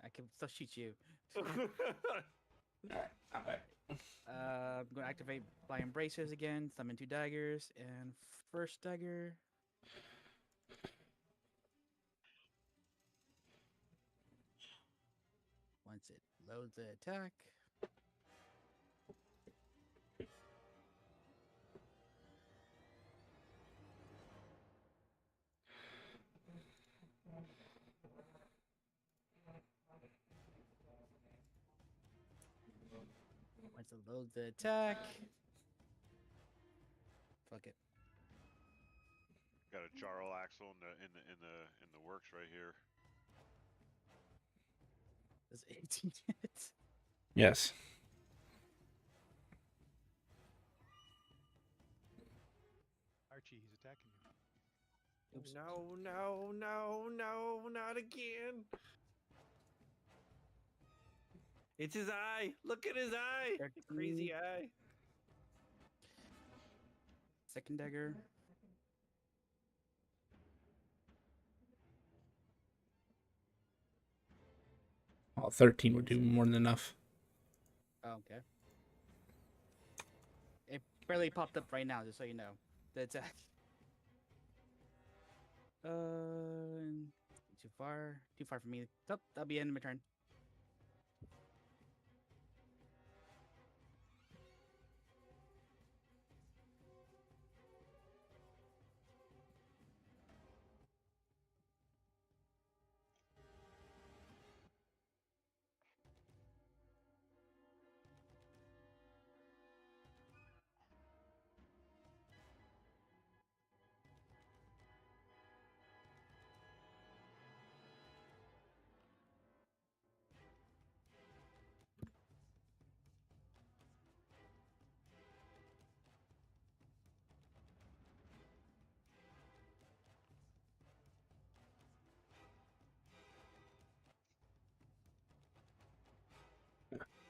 I can still shoot you. Alright, I'm back. I'm going to activate my embraces again. Summon 2 daggers, and first dagger. Once it loads the attack. Once it loads the attack. Fuck it. Got a Jarl Axle in the works right here. Does 18 hit? Yes. Archie, he's attacking you. Oops. No, no, no, no, not again. It's his eye. Look at his eye. The crazy eye. Second dagger. Oh, 13 would do more than enough. Oh, okay. It barely popped up right now, just so you know. The attack. Too far. Too far for me. Oh, that'll be the end of my turn.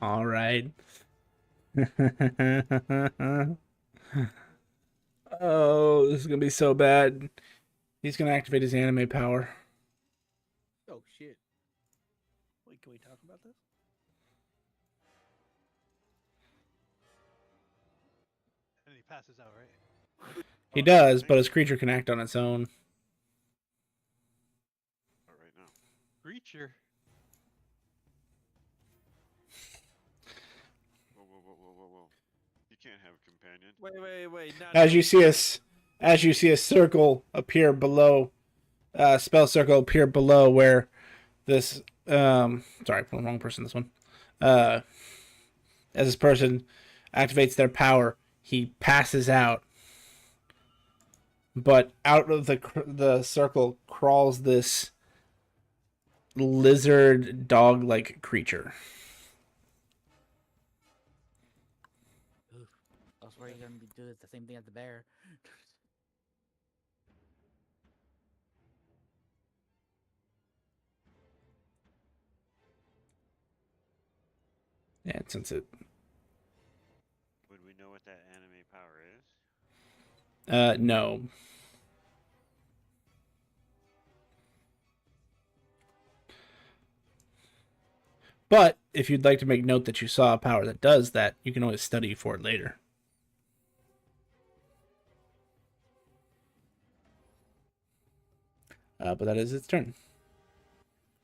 All right. Oh, this is gonna be so bad. He's gonna activate his anime power. Oh, shit. Wait, can we talk about this? And he passes out, right? He does, but his creature can act on its own. All right now. Creature. Whoa, whoa, whoa, whoa, whoa, whoa. You can't have a companion. Wait. Not As you see a circle appear below, spell circle appear below where this sorry, wrong person. This one. As this person activates their power, he passes out. But out of the circle crawls this lizard dog-like creature. Oof. I was worried you're gonna be doing the same thing as the bear. And since it, Would we know what that anime power is? no. But if you'd like to make note that you saw a power that does that, you can always study for it later. But that is its turn.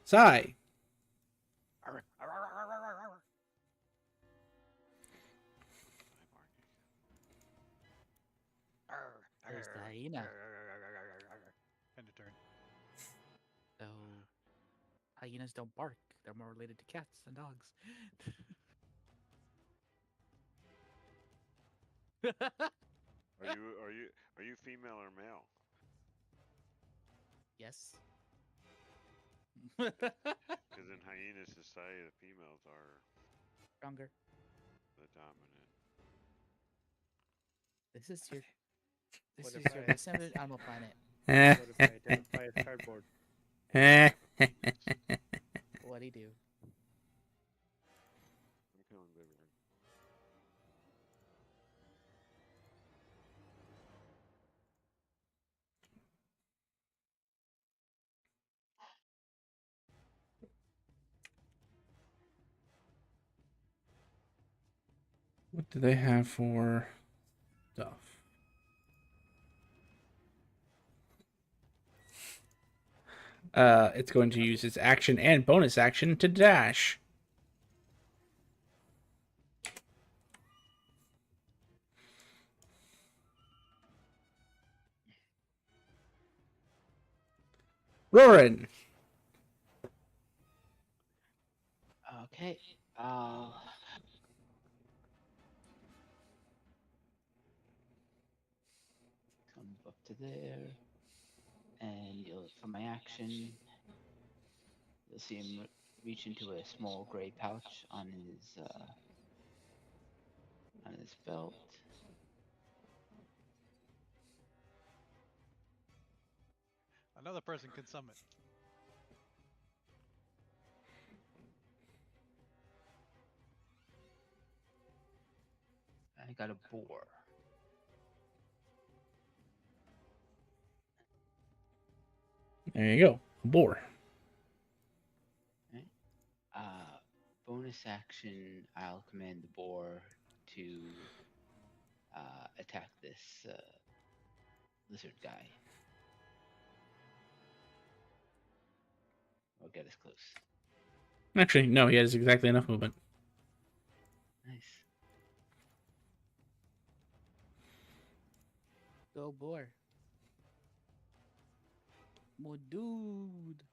Sigh. There's the hyena. End of turn. So hyenas don't bark. They're more related to cats than dogs. Are you female or male? Yes. Because in hyena society, the females are Stronger. the dominant. This is your. This What is if your I- Yosemite Animal Planet. What if I identify as cardboard? What'd he do? I'm killing Vivian. What do they have for stuff? It's going to use its action and bonus action to dash. Roarin'. Okay. I'll come up to there, and for my action, you'll see him reach into a small gray pouch on his belt. Another person can summon. I got a boar. There you go. A boar. Right? Bonus action, I'll command the boar to attack this lizard guy. Or get as close. Actually, no, he has exactly enough movement. Nice. Go boar. My dude.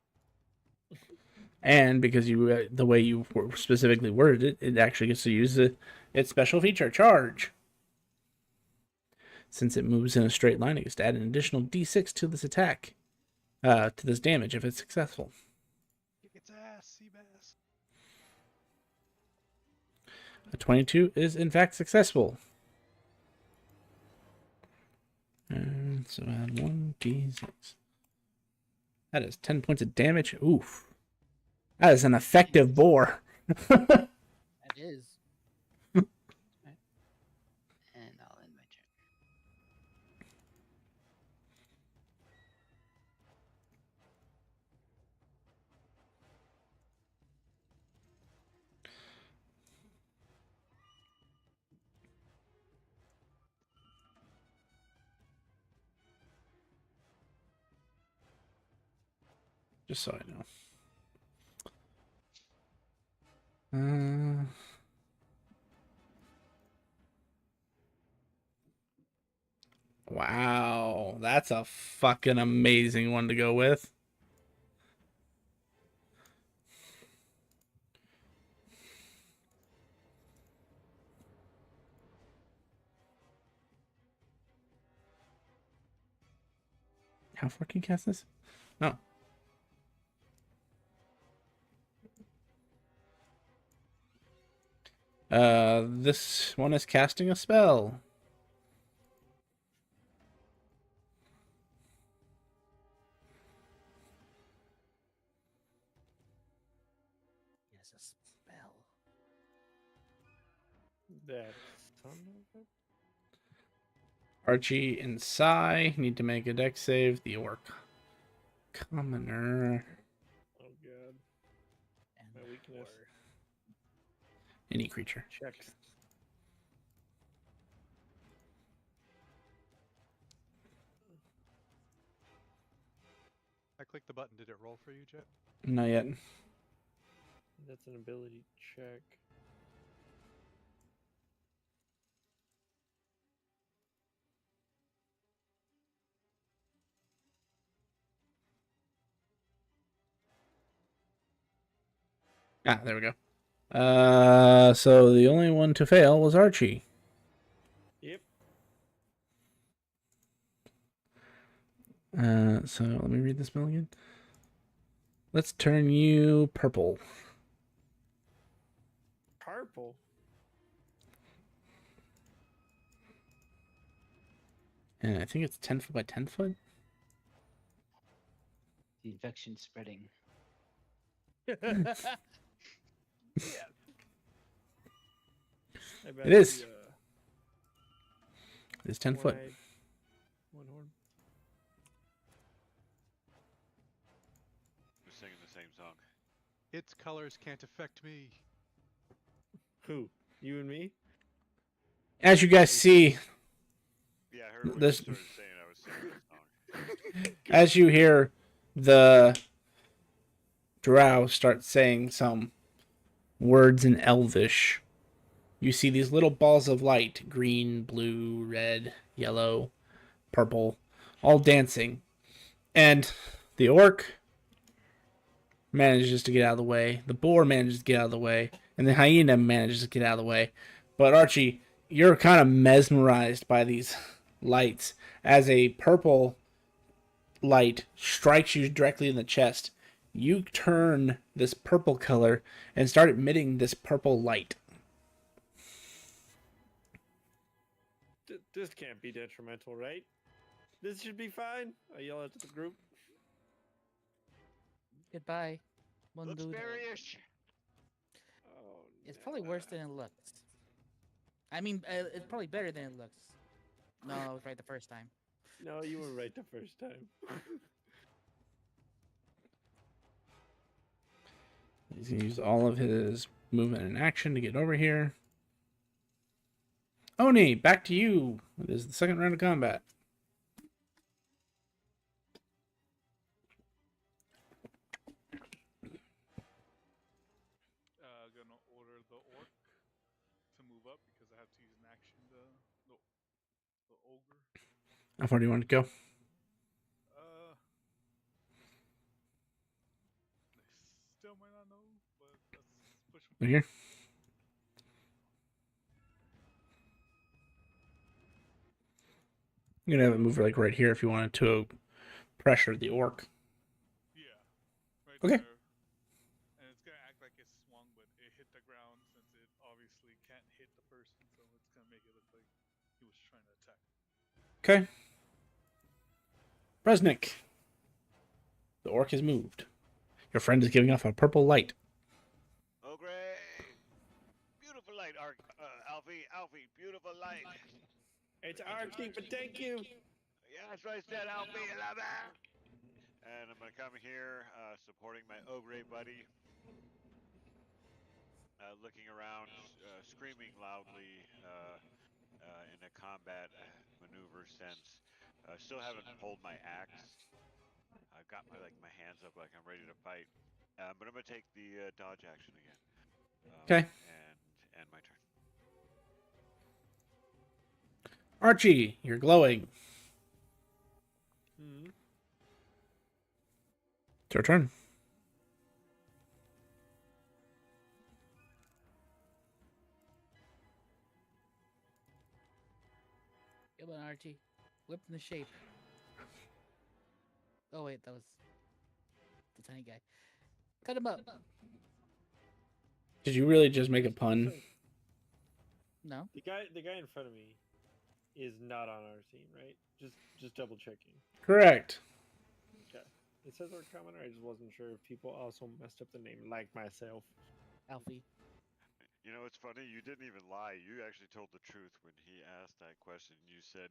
And because you, the way you specifically worded it, it actually gets to use its special feature, charge. Since it moves in a straight line, it gets to add an additional d6 to this attack, to this damage if it's successful. Kick its ass, Seabass. A 22 is in fact successful. And so add 1d6. That is 10 points of damage. Oof. That is an effective boar. That is. And I'll end my turn. Just so I know. Wow, that's a fucking amazing one to go with. How far can you cast this? No. This one is casting a spell. Yes, a spell. That son of a... Archie and Sai need to make a deck save. The orc commoner. Oh god. And My weakness. Any creature. Checks. I clicked the button. Did it roll for you, Jet? Not yet. That's an ability check. Ah, there we go. So the only one to fail was Archie. Yep. So let me read the spell again. Let's turn you purple. Purple. And I think it's 10 foot by 10 foot. The infection spreading. It is. It's 10 foot. One horn. We're singing the same song. Its colors can't affect me. Who? You and me? As you guys see, Yeah, I heard when This- you started saying I was singing the song. as you hear the drow start saying some words in Elvish, you see these little balls of light, green, blue, red, yellow, purple, all dancing. And the orc manages to get out of the way, the boar manages to get out of the way, and the hyena manages to get out of the way. But Archie, you're kind of mesmerized by these lights as a purple light strikes you directly in the chest. You turn this purple color and start emitting this purple light. This can't be detrimental, right? This should be fine. I yell out to the group. Goodbye. One Looks dude. berryish. Oh, It's probably worse than it looks. I mean, it's probably better than it looks. No, I was right the first time. No, you were right the first time. He's gonna use all of his movement and action to get over here. Oni, back to you. It is the second round of combat. Gonna order the orc to move up because I have to use an action the ogre. How far do you want to go? They still might not know, but let's push Right here? You're gonna have it move like right here if you wanted to pressure the orc. Yeah. Right Okay. there. And it's gonna act like it swung, but it hit the ground since it obviously can't hit the person, so it's gonna make it look like he was trying to attack. Okay. Bresnik. The orc has moved. Your friend is giving off a purple light. Oh, great. Beautiful light, Alfie, beautiful light. It's Archie, but thank you. Yeah, that's what I said, Alfie, I love it. And I'm going to come here, supporting my ogre buddy. Looking around, screaming loudly in a combat maneuver sense. Still haven't pulled my axe. I've got my hands up like I'm ready to fight. But I'm going to take the dodge action again. Okay. And my turn. Archie, you're glowing. Hmm. It's your turn. Come on, Archie. Whip in the shape. Oh wait, that was the tiny guy. Cut him up. Did you really just make a pun? No. The guy in front of me is not on our team, right? Just double checking. Correct. Okay. It says our commenter. I just wasn't sure if people also messed up the name like myself. Alfie. You know, it's funny. You didn't even lie. You actually told the truth when he asked that question. You said,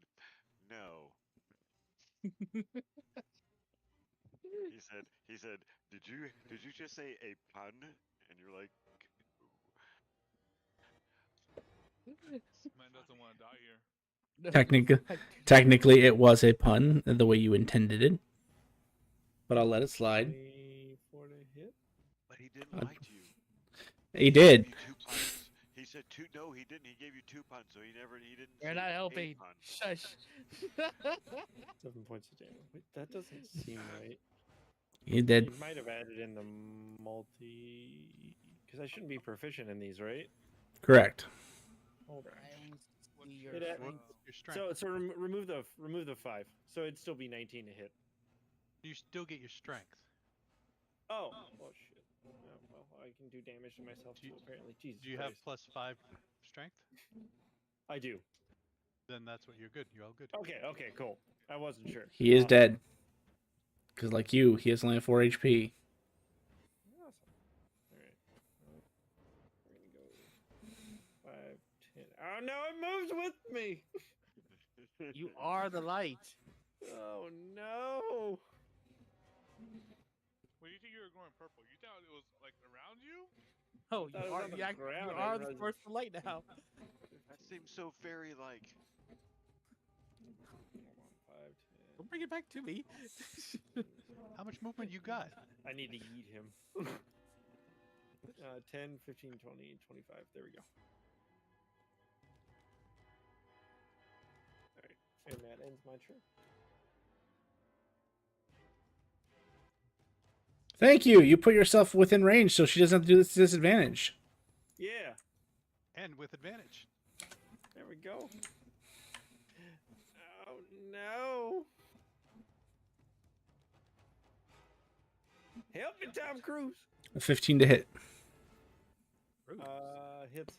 "No." He said, did you just say a pun? And you're like, This man doesn't want to die here. No, Technically, I do technically, it was a pun the way you intended it, but I'll let it slide. 24 to hit. but he didn't Uh, lie to you. He did. Gave you 2 puns. He said two. No, he didn't. He gave you 2 puns, so he didn't You're say not a helping. pun. Shush. 7 points of damage. Wait, that doesn't seem right. He did. You might have added in the multi, because I shouldn't be proficient in these, right? Correct. Hold on. I want to What's see your, your It, strength. Your strength. So remove the 5. So it'd still be 19 to hit. You still get your strength. Oh shit. Oh, well, I can do damage to myself Do you- too. Apparently, Jesus Do you have Christ. +5 strength? I do. Then that's what you're good. You're all good. Okay, cool. I wasn't sure. He is Awesome. dead. Because, like you, he has only 4 HP. Awesome. All right. We're gonna go 5, 10. Oh no, it moves with me. You are the light. Oh no. what do you think you were going purple? You thought it was like around you? Oh, thought it you was are on the you, act, ground, you I are the realized- source of light now. That seems so fairy-like. Hold on, 5, 10. Don't bring it back to me. How much movement you got? I need to eat him. 10, 15, 20, 25. There we go. All right, and that ends my turn. Thank you. You put yourself within range so she doesn't have to do this disadvantage. Yeah, And with advantage. there we go. Oh no! Help me, Tom Cruise. A 15 to hit. Hits.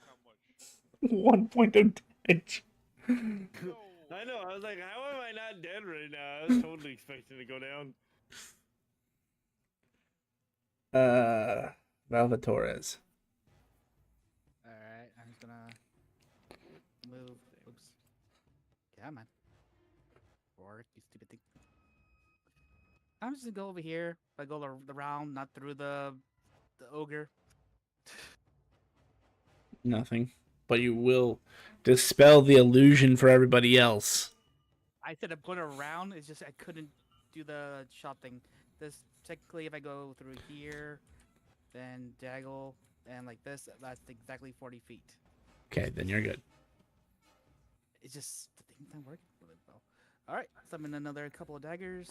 How much? 1 point of damage. No. I know. I was like, how am I not dead right now? I was totally expecting to go down. Valvatorez. Alright, I'm just gonna move. Oops. Come on. Or you stupid thing. I'm just gonna go over here. I go around, not through the ogre. Nothing. But you will dispel the illusion for everybody else. I said I'm going around. It's just I couldn't do the shot thing. This technically, if I go through here, then daggle, and like this, that's exactly 40 feet. Okay, then you're good. It's just the thing's not working really well. All right, summon another couple of daggers.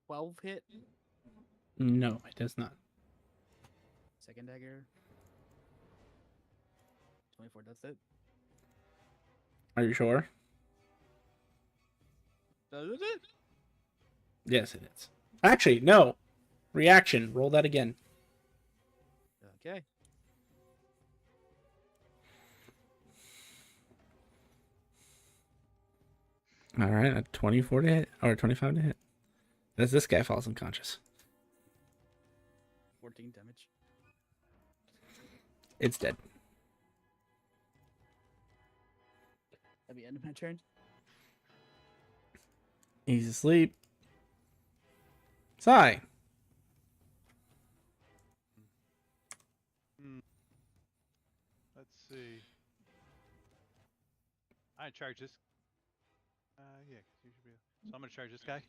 12 hit. No, it does not. Second dagger. 24. That's it. Are you sure? That is it. Yes, it is. Actually, no. Reaction. Roll that again. Okay. All right, a 24 to hit or 25 to hit. As this guy falls unconscious. 14 damage. It's dead. At the end of my turn. He's asleep. Sigh. Let's see. I charge this. Yeah, 'cause you should be. So I'm gonna charge this guy.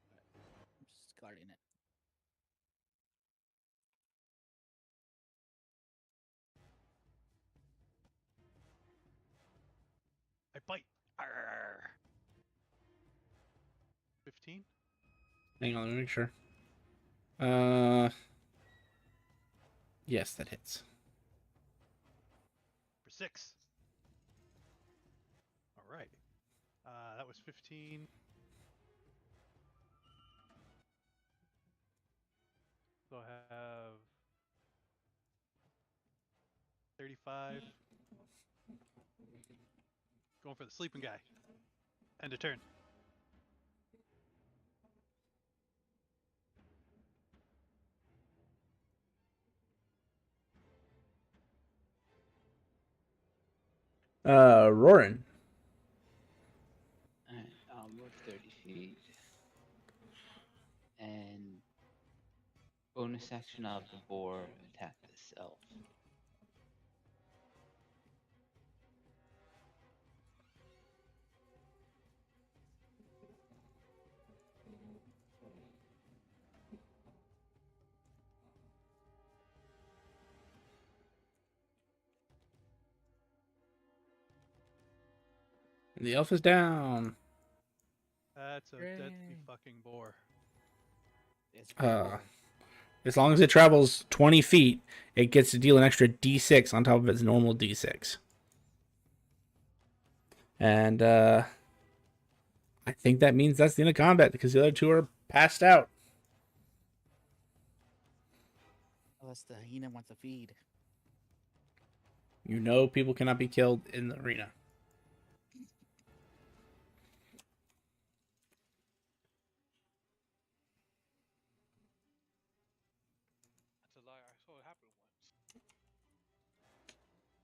I'm just guarding it. I bite. Arr. 15. Hang on, let me make sure. Yes, that hits. For 6. All right. That was 15. So I have 35. Going for the sleeping guy. End of turn. Roaring. Alright, I'll move 30 feet. And bonus action of the boar attack this elf. The elf is down. That's a deadly Hooray. fucking boar. It's a great Uh, boar. As long as it travels 20 feet, it gets to deal an extra d6 on top of its normal d6. And I think that means that's the end of combat because the other two are passed out. Unless the hyena wants to feed. You know people cannot be killed in the arena. That's a lie. I saw it happen once.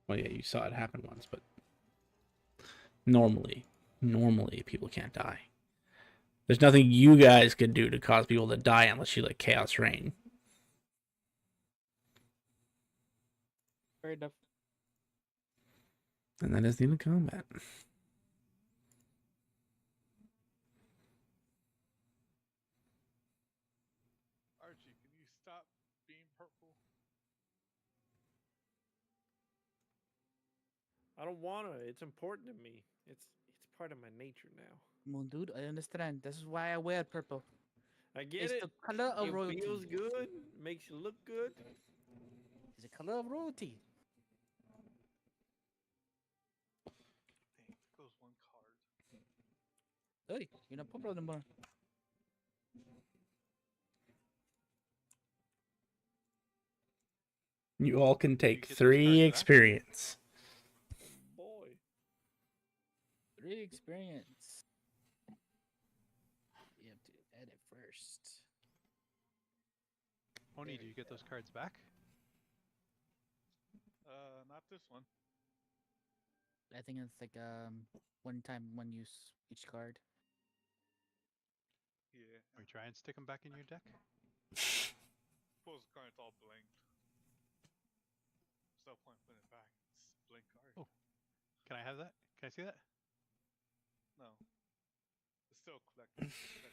Well, yeah, you saw it happen once, but normally people can't die. There's nothing you guys could do to cause people to die unless you let chaos reign. Fair enough. And that is the end of combat. Archie, can you stop being purple? I don't wanna. It's important to me. It's part of my nature now. Moon dude, I understand. This is why I wear purple. I get It's it. the color of It royalty. feels good. Makes you look good. It's the color of royalty. Dang, there goes one card. Hey, you're not purple anymore. You all can take get those 3 cards back? experience. Boy. 3 experience. You have to edit first. Oni, do you get those cards back? Not this one. I think it's like one time one use each card. Yeah. Or try and stick them back in your deck? Suppose the card's all blanked. There's no point putting it back. It's a blank card. Oh. Can I have that? Can I see that? No. It's still a collector's item.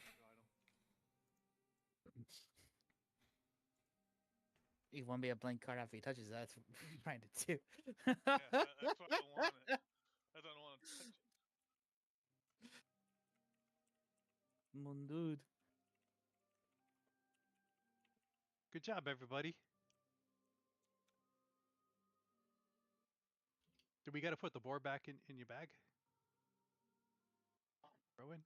It won't be a blank card after he touches that. That's trying to do. Yeah, that's why I don't want it. I don't want to touch it. Moon dude. Good job, everybody. Do we got to put the boar back in your bag? Rowan?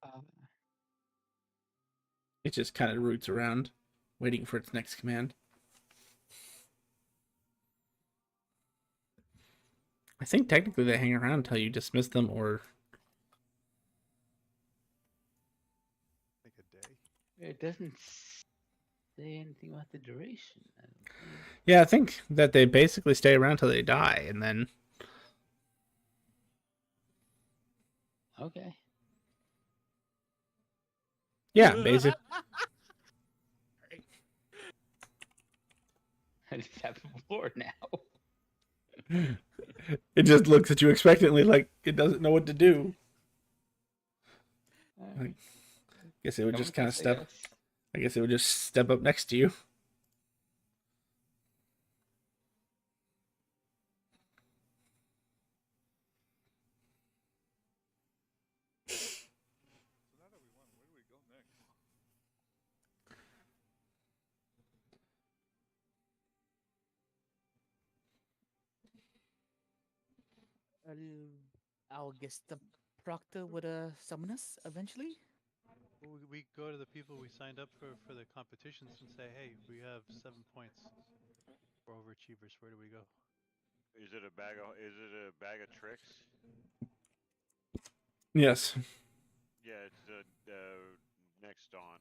It just kind of roots around, waiting for its next command. I think technically they hang around until you dismiss them or... Like a day. It doesn't say anything about the duration. I don't think. Yeah, I think that they basically stay around till they die, and then... Okay. Yeah, basically. I just have a board now. It just looks at you expectantly like it doesn't know what to do. Alright. Guess it would Come just with kind of us, I step... guess. I guess it would just step up next to you. So now that we won, where do we go next? I'll guess the proctor would summon us eventually. We go to the people we signed up for the competitions and say, hey, we have 7 points for overachievers. Where do we go? Is it a bag of tricks? Yes. Yeah, it's next dawn.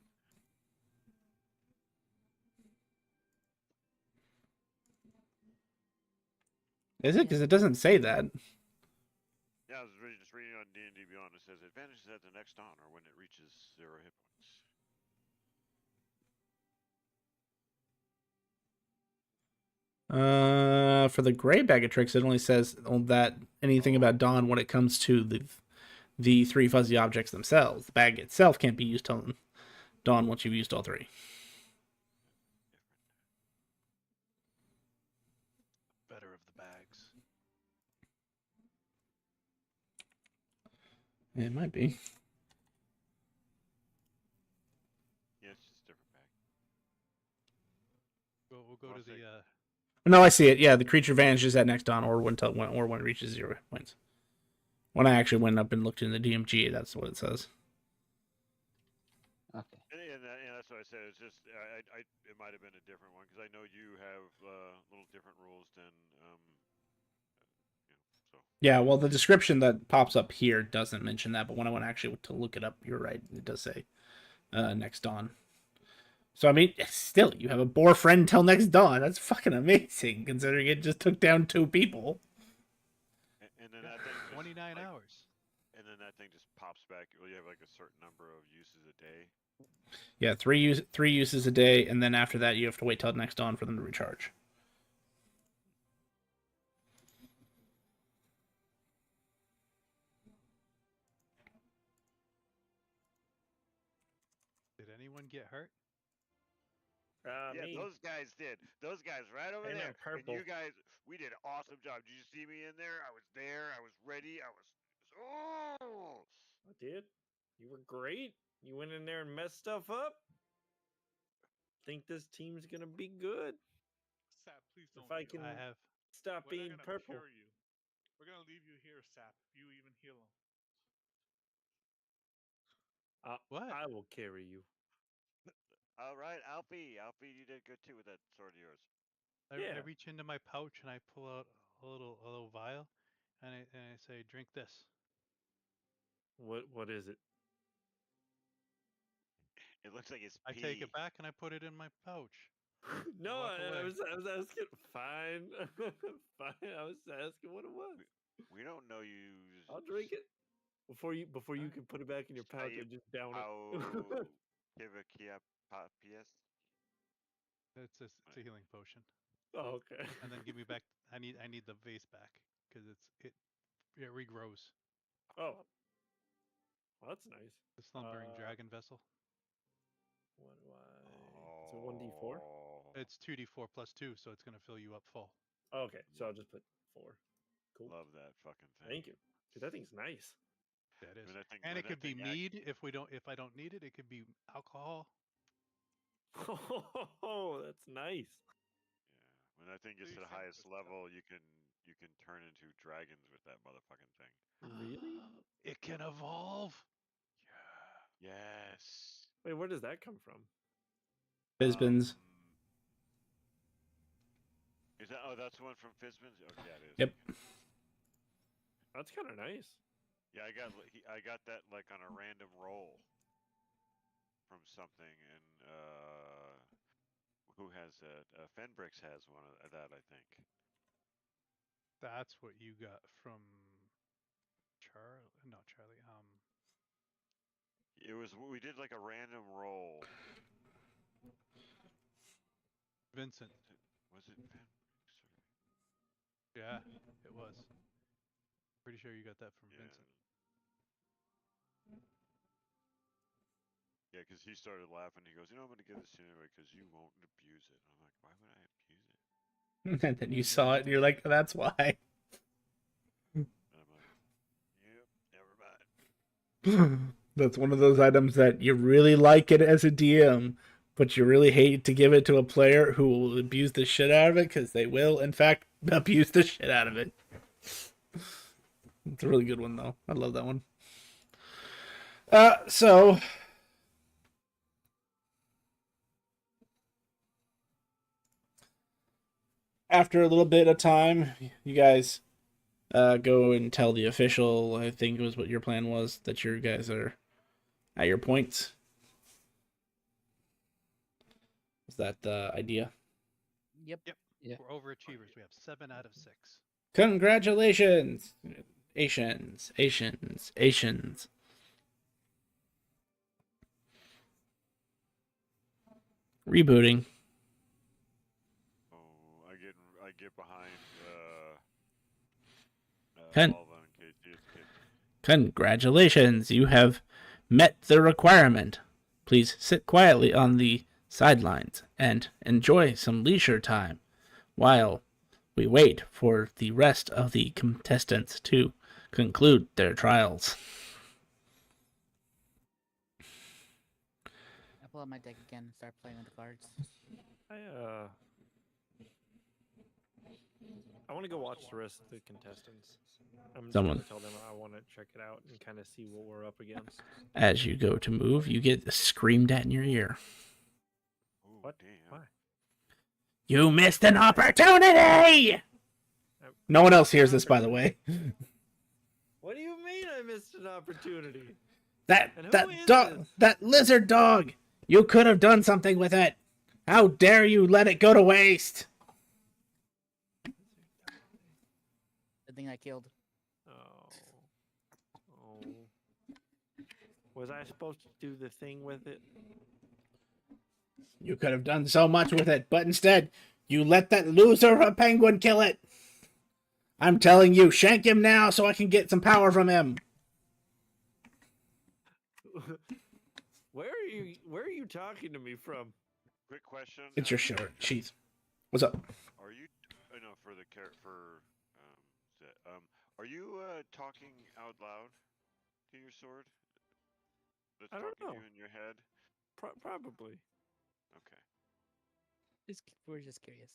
Is it? Because it doesn't say that. Yeah, I was just reading on D&D Beyond. It says advantages at the next dawn or when it reaches 0 hit points. For the gray bag of tricks, it only says that anything about dawn when it comes to the 3 fuzzy objects themselves. The bag itself can't be used till dawn once you've used all 3. Better of the bags. It might be. Yeah, it's just a different bag. We'll go Well, to the No, I see it. Yeah, the creature vanishes at next dawn or when it reaches 0 hit points. When I actually went up and looked in the DMG, that's what it says. Okay. And that's what I said. It's just it might have been a different one because I know you have little different rules than so. Yeah, well, the description that pops up here doesn't mention that, but when I went actually to look it up, you're right. It does say next dawn. So, I mean, still, you have a boar friend till next dawn. That's fucking amazing, considering it just took down 2 people. And then that thing just, 29 like, hours. And then that thing just pops back. Well, you have like a certain number of uses a day. Yeah, 3 uses a day, and then after that, you have to wait till next dawn for them to recharge. Did anyone get hurt? Yeah, Me. those guys did. Those guys right over I'm in there. And purple. you guys, we did an awesome job. Did you see me in there? I was there. I was ready. Oh! I did. You were great. You went in there and messed stuff up. Think this team's gonna be good. Sap, please don't. If I heal can I have. stop We're not being gonna purple. cure you. We're gonna leave you here, Sap. You even heal him. What? I will carry you. All right, Alfie, you did good too with that sword of yours. I Yeah. reach into my pouch and I pull out a little vial, and I say, "Drink this." What is it? It looks like it's I pee. take it back and I put it in my pouch. No, walk I away. was asking. Fine, fine. I was asking what it was. We don't know you. I'll drink it before you Alright. can put it back in your pouch Say and just down I'll it. give a Kia PS. It's a healing potion. Oh, okay. And then give me back. I need the vase back because it regrows. Oh, well, that's nice. The slumbering dragon vessel. What do I? It's a 1d4. Oh, It's 2d4 plus 2, so it's gonna fill you up full. Oh, okay, so I'll just put 4. Cool. love that fucking thing. Thank you. Dude, that thing's nice. That is. When that thing- And when it that could be thing mead if I don't need it. It could be alcohol. Oh, that's nice. Yeah, when that thing gets you to the think highest of stuff. level, you can turn into dragons with that motherfucking thing. Really? It can evolve. Yes. Wait, where does that come from? Fizbins. Is that? Oh, that's the one from Fizbins. Oh, yeah, it is. Yep. Okay. That's kind of nice. Yeah, I got that like on a random roll from something, and who has that? Fenbrix has one of that, I think. That's what you got from Charlie. Not Charlie. It was we did like a random roll. Vincent. Was it Fenbrix? Yeah, it was. Pretty sure you got that from Yeah. Vincent. Yeah, because he started laughing. He goes, "You know, I'm going to give this to you anyway because you won't abuse it." I'm like, "Why would I abuse it?" And then you saw it, and you're like, that's why. And I'm like, "Yep, never mind." That's one of those items that you really like it as a DM, but you really hate to give it to a player who will abuse the shit out of it, because they will, in fact, abuse the shit out of it. It's a really good one, though. I love that one. So after a little bit of time, you guys go and tell the official, I think it was what your plan was, that you guys are at your points. Is that the idea? Yep. Yeah. We're overachievers. We have 7 out of 6. Congratulations! Asians. Rebooting. Oh, I get behind Ken. Volva in case he escapes. Congratulations! You have met the requirement. Please sit quietly on the sidelines and enjoy some leisure time while we wait for the rest of the contestants to conclude their trials. I pull out my deck again and start playing with the cards. I want to go watch the rest of the contestants. I'm just Someone. gonna tell them I want to check it out and kind of see what we're up against. As you go to move, you get screamed at in your ear. Ooh, What? damn. Why? You missed an opportunity! No one else hears this, by the way. What do you mean I missed an opportunity? That And who that is dog, this? that lizard dog. You could have done something with it. How dare you let it go to waste? The thing I killed. Oh. Was I supposed to do the thing with it? You could have done so much with it, but instead, you let that loser of a penguin kill it. I'm telling you, shank him now so I can get some power from him. Where are you talking to me from? Quick question. It's your shirt. Sheath. What's up? Are you? No, for the are you talking out loud to your sword? That's I don't talking to know. you in your head. Probably. Okay. We're just curious.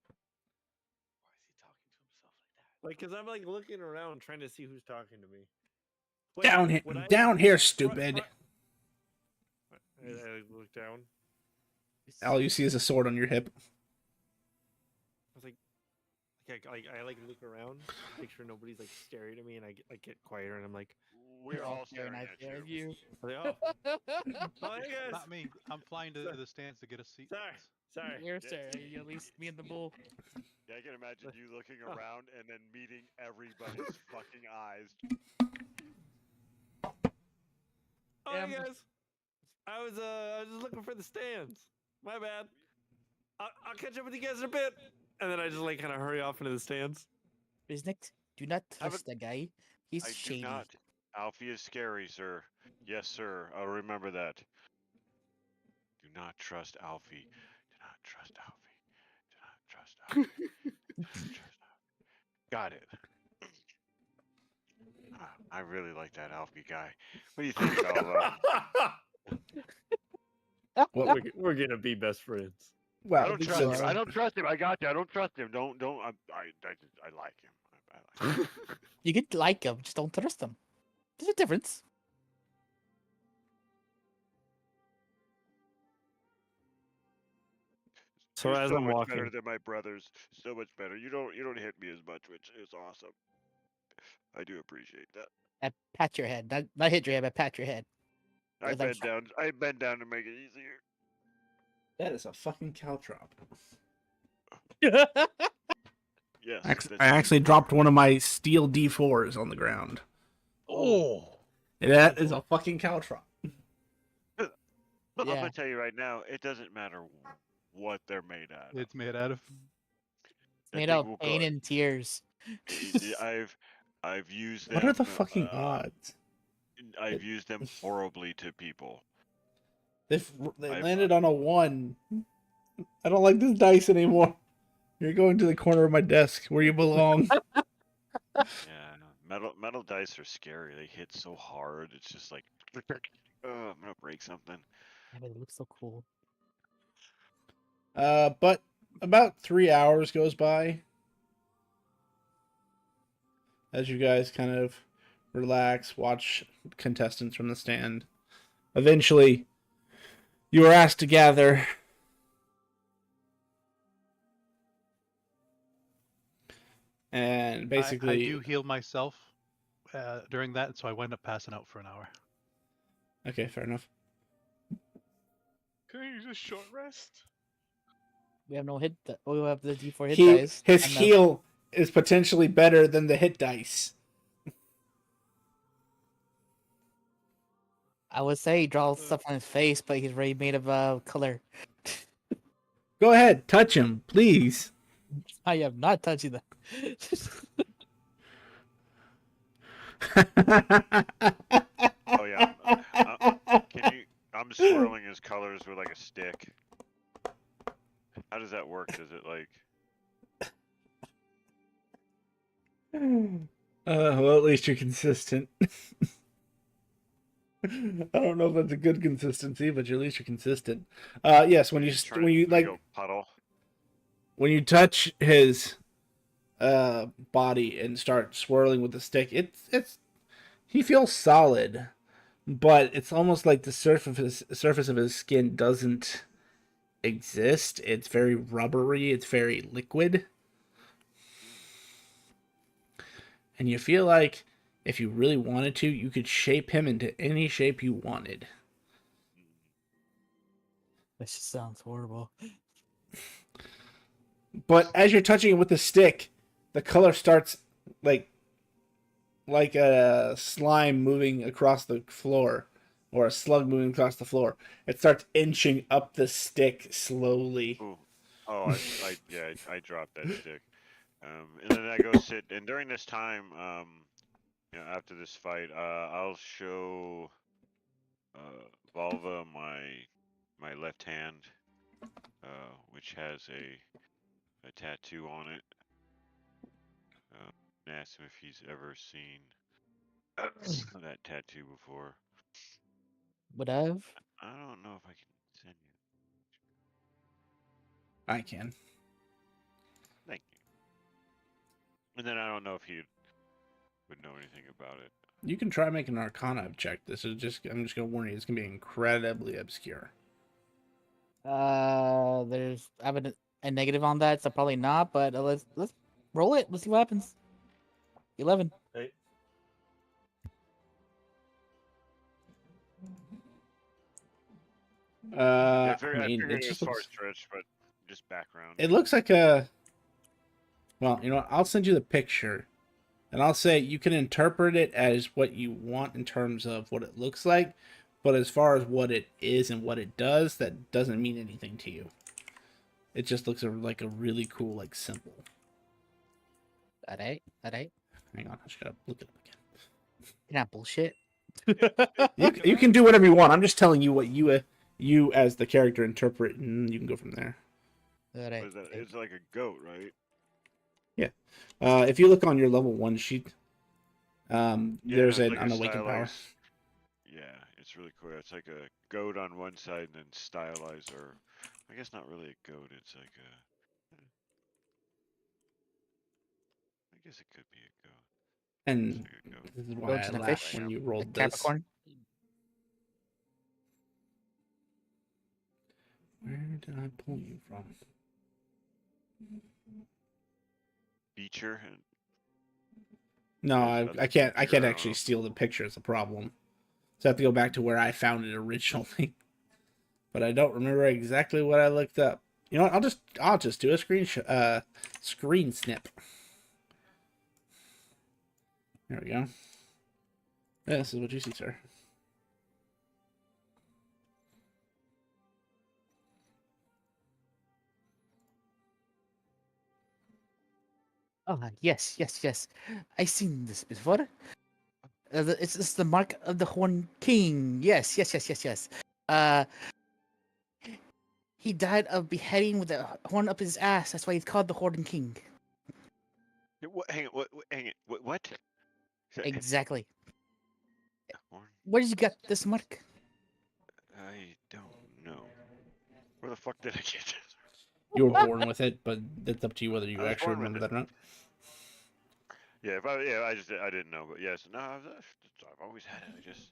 Why is he talking to himself like that? Like, cause I'm like looking around trying to see who's talking to me. Wait, Down here, would I- down here, stupid. I look down. All you see is a sword on your hip. I was like, I like look around, make sure nobody's like staring at me, and I get quieter, and I'm like, We're all staring I at stare at you. you. oh, oh hey guys. Not me. I'm flying to the stands to get a seat. Sorry. You're staring. You at least me and the bull. Yeah, I can imagine you looking around and then meeting everybody's fucking eyes. Oh, Yeah, hey guys. I was just looking for the stands. My bad. I'll catch up with you guys in a bit. And then I just like kind of hurry off into the stands. Riznik, do not Have a- trust that guy. He's I shady. do not. Alfie is scary, sir. Yes, sir. I'll remember that. Do not trust Alfie. Do not trust Alfie. Do not trust Alfie. Do not trust Alfie. Got it. I really like that Alfie guy. What do you think, Alva? Well, We're gonna be best friends. I wow, don't this trust is- him. I don't trust him. I got you. I don't trust him. Don't. I like him. I like him. You could like him, just don't trust him. There's a difference. So You're as so I'm much walking, better than my brothers. So much better. You don't hit me as much, which is awesome. I do appreciate that. Pat your head. Not hit your head, but pat your head. I As I'm bend down. I bend down to make it easier. that is a fucking caltrop. Yes. I actually dropped one of my steel D4s on the ground. Oh. That is a fucking caltrop. I'm Yeah. gonna tell you right now. It doesn't matter what they're made out of. It's made out of. That Made thing out will of pain go- and tears. I've used them. What are the fucking odds? I've used them horribly to people. They I've- landed on a 1. I don't like this dice anymore. You're going to the corner of my desk where you belong. Yeah, metal dice are scary. They hit so hard. It's just like, I'm gonna break something. Yeah, but it looks so cool. But about 3 hours goes by. as you guys kind of relax, watch contestants from the stand. Eventually, you are asked to gather. And basically, I do heal myself during that, so I wind up passing out for an hour. okay, fair enough. Can I use a short rest? We have no hit. We have the D4 hit He dice. his and the- heal is potentially better than the hit dice. I would say he draws stuff on his face, but he's already made of color. Go ahead, touch him, please. I am not touching that. Oh yeah. Can you? I'm swirling his colors with like a stick. How does that work? Does it like? Well, at least you're consistent. I don't know if that's a good consistency, but at least you're consistent. Yes, when you Go puddle. when you touch his body and start swirling with the stick, it's he feels solid, but it's almost like the surface of his skin doesn't exist. It's very rubbery. It's very liquid. And you feel like if you really wanted to, you could shape him into any shape you wanted. This just sounds horrible. But as you're touching it with the stick, the color starts like a slime moving across the floor or a slug moving across the floor. It starts inching up the stick slowly. Ooh. Oh, I dropped that stick. And then I go sit. And during this time, after this fight, I'll show Volva my left hand, which has a tattoo on it. And ask him if he's ever seen that tattoo before. Would I have? I don't know if I can send you. I can. Thank you. And then I don't know if he would know anything about it. You can try making an Arcana check. I'm just gonna warn you, it's gonna be incredibly obscure. There's I have a negative on that, so probably not. But let's roll it. Let's see what happens. 11. Hey. I I figured mean, it it was just far looks, stretch, but just background. it looks like a. Well, you know what? I'll send you the picture, and I'll say you can interpret it as what you want in terms of what it looks like, but as far as what it is and what it does, that doesn't mean anything to you. It just looks like a really cool, like symbol. Alright. Hang on, I just gotta look it up again. You're not bullshit. You can do whatever you want. I'm just telling you what you as the character interpret, and you can go from there. Alright. What is that? It's like a goat, right? If you look on your level 1 sheet, there's it's an like a unawakened power. stylized- Yeah, it's really cool. It's like a goat on one side and then stylized, or I guess not really a goat. It's like a. I guess it could be a goat. And It's like a goat. this is why Goats I and a laughed fish? when you A rolled this. Capricorn. Where did I pull you from? Feature. And No, There's I other can't. I picture, can't I don't actually know. steal the picture. It's a problem. So I have to go back to where I found it originally. But I don't remember exactly what I looked up. You know what? I'll just do a screen snip. There we go. Yeah, this is what you see, sir. Oh, yes. I've seen this before. It's the mark of the Horn King. Yes. He died of beheading with a horn up his ass. That's why he's called the Horn King. Hang it. Hang it. What? Exactly. Horn? Where did you get this mark? I don't know. Where the fuck did I get this? You were born with it, but it's up to you whether you I was actually born with remember that or not. Yeah, I didn't know, but yes, no, I've always had it. I just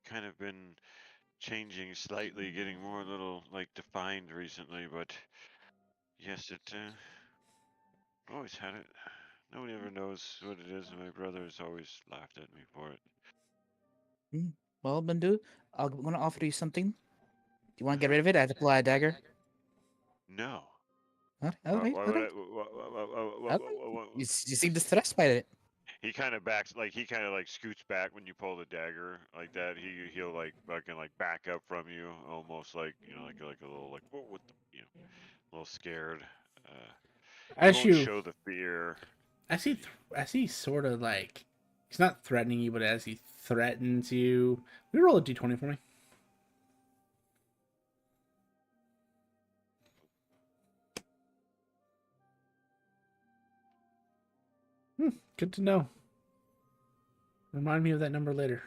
kind of been changing slightly, getting more little like defined recently, but yes, always had it. Nobody ever knows what it is, and my brother has always laughed at me for it. Well, Bindu, I'm gonna offer you something. Do you want to get rid of it? I have to pull out a dagger. No. All right, Why all would right. I? Okay. You seem distressed by it. He kind of backs, like he kind of like scoots back when you pull the dagger like that. He'll like fucking like back up from you, almost like like a little like what the a little scared. He As won't you, show the fear. as he sort of like, he's not threatening you, but as he threatens you, we roll a d20 for me. Good to know. Remind me of that number later.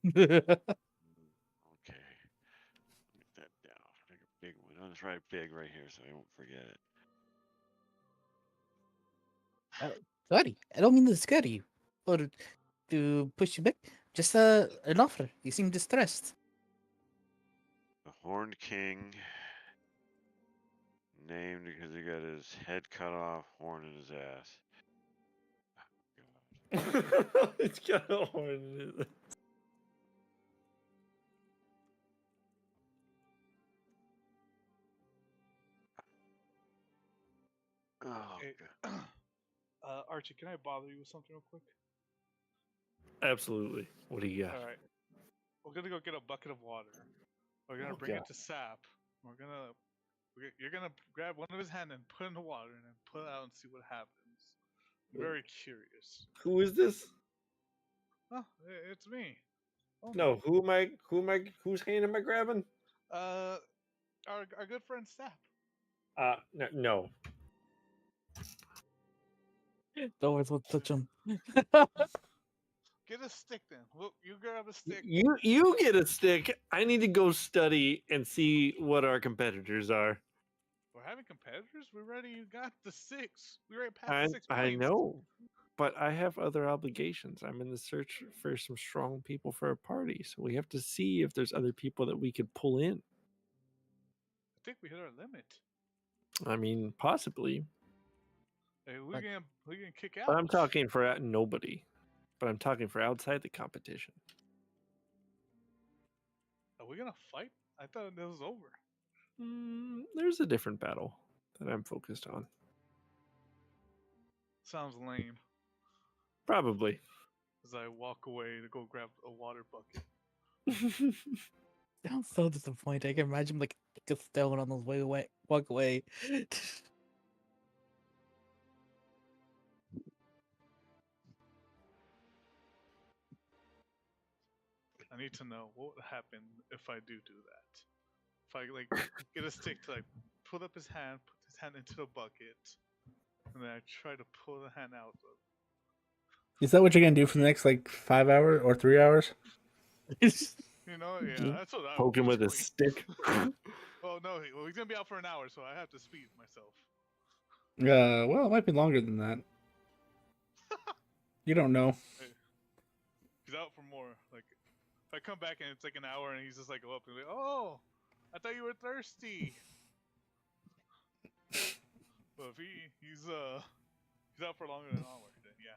Okay, get that down. Make a big one. I'll just write big right here so I won't forget it. Sorry, I don't mean to scare you or to push you back. Just an offer. You seem distressed. The Horned King, named because he got his head cut off, horn in his ass. It's got a horn in it. Oh, Hey, God. Archie, can I bother you with something real quick? Absolutely. What do you got? All right, we're gonna go get a bucket of water. We're gonna Oh, bring God. it to Sap. You're gonna grab one of his hand and put it in the water and then pull it out and see what happens. I'm very curious. Who is this? Oh, it's me. Oh, No, who am I? Whose hand am I grabbing? our good friend Sap. No. Don't worry, we'll touch him. Get a stick then. Look, you grab a stick. You get a stick. I need to go study and see what our competitors are. We're having competitors. We already got the 6. We already passed the 6 I points. know, but I have other obligations. I'm in the search for some strong people for a party, so we have to see if there's other people that we could pull in. I think we hit our limit. I mean, possibly, Hey, we can kick out. but I'm talking for nobody. But I'm talking for outside the competition. Are we gonna fight? I thought it was over. There's a different battle that I'm focused on. Sounds lame. Probably. As I walk away to go grab a water bucket. I'm so disappointed. I can imagine like a stone on those way away. Walk away. I need to know what would happen if I do that. If I like get a stick to like put up his hand, put his hand into the bucket, and then I try to pull the hand out. Is that what you're gonna do for the next like 5 hours or 3 hours? You know, yeah, that's what I Poke him with a basically- stick. Oh no, he's gonna be out for an hour, so I have to speed myself. Well, it might be longer than that. You don't know. He's out for more. Like, if I come back and it's like an hour and he's just like go up and be like, "Oh, I thought you were thirsty." But if he's out for longer than an hour, then yeah.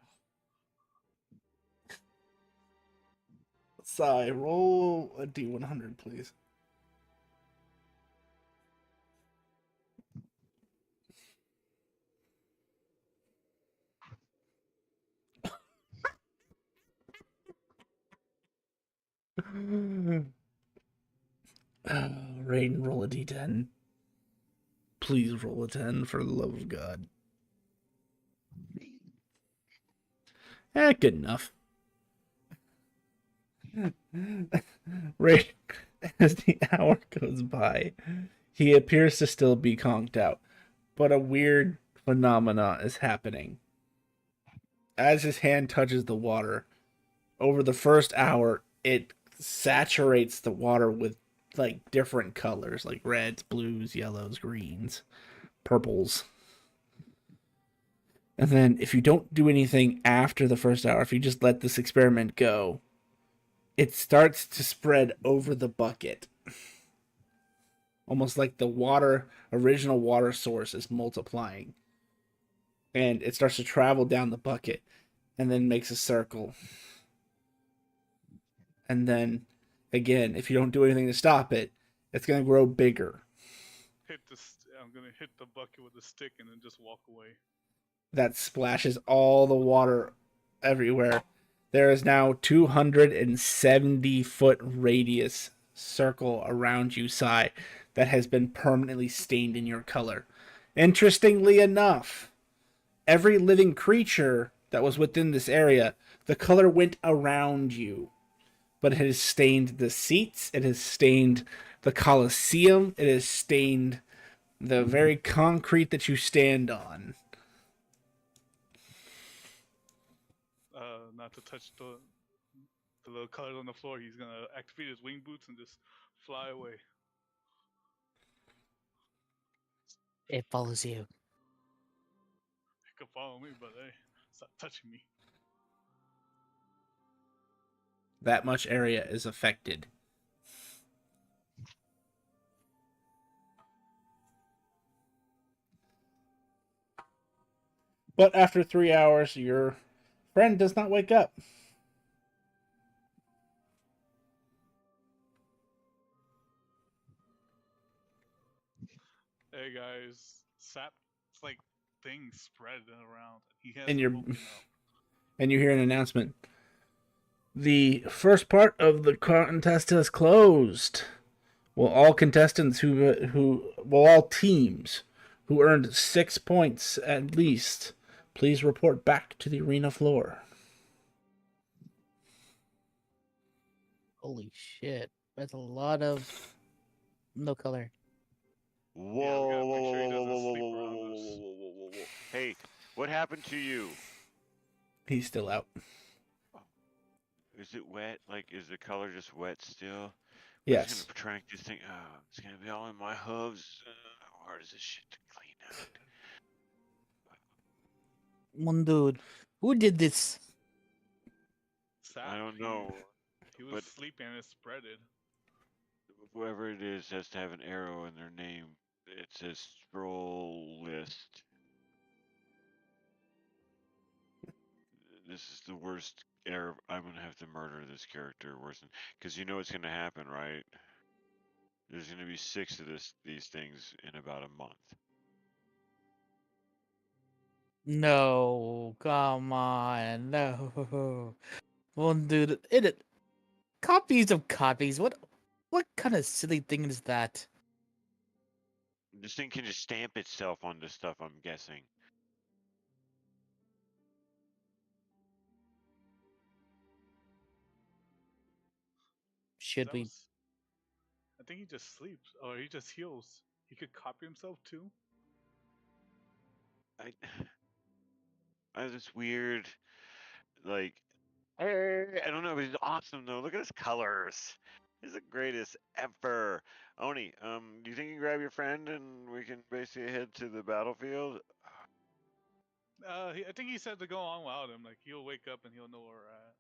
Sigh, roll a d100, please. Rain, roll a d10. Please roll a 10 for the love of God. Good enough. Rain, as the hour goes by, he appears to still be conked out, but a weird phenomena is happening. As his hand touches the water, over the first hour, it saturates the water with like different colors, like reds, blues, yellows, greens, purples. And then if you don't do anything after the first hour, if you just let this experiment go, it starts to spread over the bucket. Almost like the original water source is multiplying. And it starts to travel down the bucket and then makes a circle. And then, again, if you don't do anything to stop it, it's going to grow bigger. I'm gonna hit the bucket with a stick and then just walk away. That splashes all the water everywhere. There is now 270-foot radius circle around you, Sai, that has been permanently stained in your color. Interestingly enough, every living creature that was within this area, the color went around you. But it has stained the seats, it has stained the Colosseum, it has stained the very concrete that you stand on. Not to touch the little colors on the floor. He's gonna activate his wing boots and just fly away. It follows you. He could follow me, but hey, stop touching me. That much area is affected. But after 3 hours, your friend does not wake up. Hey guys, sap, it's like things spread around. He And hasn't woken up. and you hear an announcement. The first part of the contest has closed. Will all all teams who earned 6 points at least, please report back to the arena floor. Holy shit. That's a lot of no color. Whoa, Yeah, we gotta whoa, make whoa, sure he whoa, whoa, doesn't whoa, sleep whoa, whoa, around whoa, us. whoa, whoa, whoa, whoa, whoa. Hey, what happened to you? He's still out. Is it wet? Like, is the color just wet still? Yes. It's gonna protract this thing. Oh, it's gonna be all in my hooves. How hard is this shit to clean out? One dude. Who did this? Sap, I don't know, He was but sleeping and it spreaded. whoever it is has to have an arrow in their name. It says scroll list. This is the worst error. I'm gonna have to murder this character worse than because you know what's gonna happen, right? There's gonna be 6 of these things in about a month. No, come on, no. One dude, it copies of copies. What kind of silly thing is that? This thing can just stamp itself onto stuff. I'm guessing. Should That we? was. I think he just sleeps or he just heals. He could copy himself too. I I have this weird like I don't know, but he's awesome though. Look at his colors. He's the greatest ever. Oni, do you think you can grab your friend and we can basically head to the battlefield? I think he said to go on without him. Like he'll wake up and he'll know where we're at.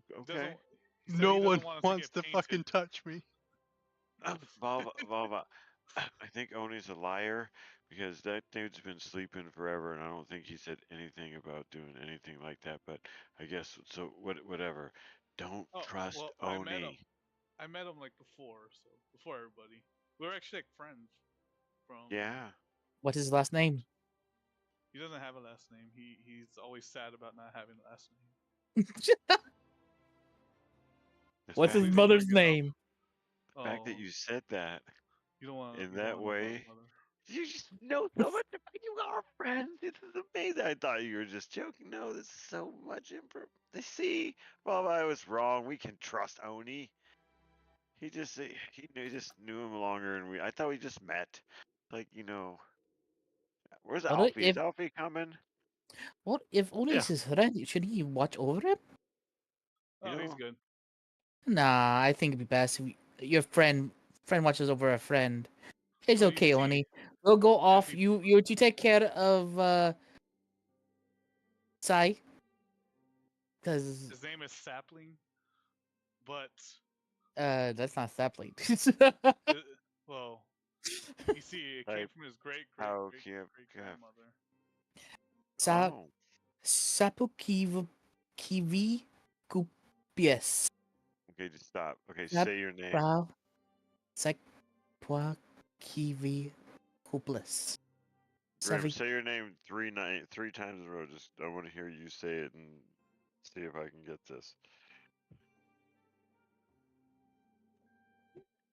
He Okay. doesn't- he said No he one doesn't want us wants to to get fucking painted. touch me. Volva. I think Oni's a liar because that dude's been sleeping forever, and I don't think he said anything about doing anything like that. But I guess so. Whatever. Don't Oh trust well, Oni. I met him like before, so before everybody. We were actually like friends from. Yeah. What's his last name? He doesn't have a last name. He's always sad about not having a last name. The What's fact, his Please don't mother's bring it up. name? the fact that Oh, you said that you don't want in you don't that want to know about way, his mother. you just know so much about you are friends. This is amazing. I thought you were just joking. No, this is so much improv. They see. Well, I was wrong. We can trust Oni. He just knew him longer, and I thought we just met. Like where's What Alfie? Is if Alfie coming? what if only Yeah. his friend? Should he watch over him? Oh, he's know, good. Nah, I think it'd be best your friend watches over a friend. It's Well, you okay, see, Oni. We'll go off. he- You take care of Sai, because his name is Sapling, but that's not sapling. uh, well, you see, it came Like, from his great great how great cute. great grandmother. Sa Oh, sapo kiwi kupies. okay, just stop. Okay, Sap say your name. prao sekpwa kiwi kuples. Grim, Savi say your name 3 times in a row. Just I want to hear you say it and see if I can get this.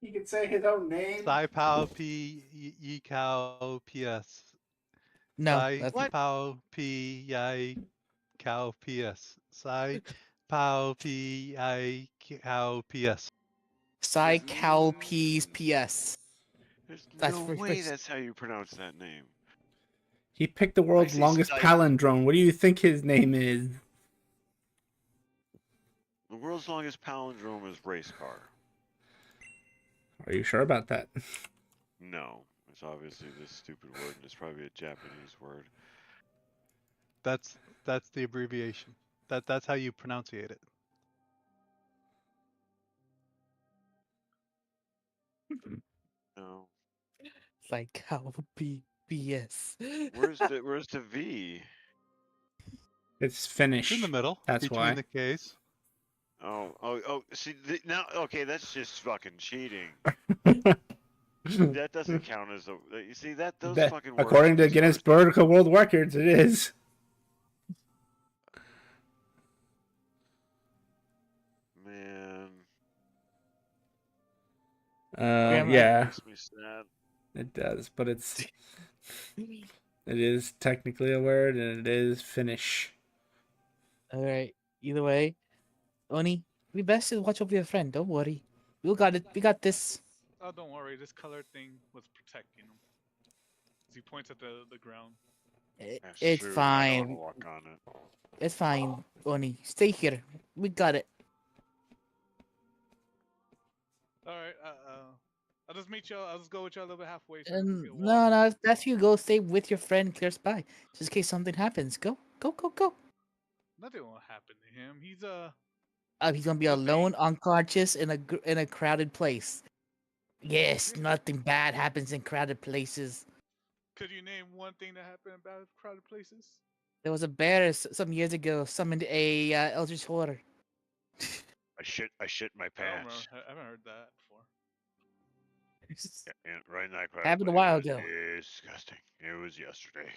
He can say his own name. Sai Pao P Yi Cow PS. no, Sai that's What? Pao P Yi Cow PS. Sai Pao P I Cow PS. Sai There's cow peas PS. There's That's no for way that's how you pronounce that name. He picked the world's see longest Scythe. palindrome. What do you think his name is? The world's longest palindrome is race car. Are you sure about that? No, it's obviously this stupid word, and it's probably a Japanese word. That's the abbreviation. That's how you pronunciate it. No. Sai cow PS. Where's the V? It's It's Finnish. in the middle That's between why. the K's. Oh. See now. Okay, that's just fucking cheating. That doesn't count as a. You see that those That- fucking words. according are to just Guinness hard Book of World Records, it is. Man, Grandma- Yeah, makes me sad. it does, but it is technically a word, and it is Finnish. All right. Either way, Oni, we best to watch over your friend. Don't worry. We got it. We got this. Oh, don't worry, this color thing was protecting him. As he points at the ground. That's It's true. I don't want to fine. walk on it. It's fine, Oni. Stay here. We got it. All right, I'll just meet y'all. I'll just go with y'all a little bit halfway. So And get no, water. no, that's you go stay with your friend close by, just in case something happens. Go. Nothing will happen to him. He's He's gonna be He'll be- alone, unconscious, in a crowded place. Yes, Yeah. nothing bad happens in crowded places. Could you name one thing that happened about crowded places? There was a bear some years ago summoned a eldritch horror. I shit my I don't remember. pants. I haven't heard that before. Yeah, and right in that crowd. Happened a it while was ago. Disgusting. It was yesterday.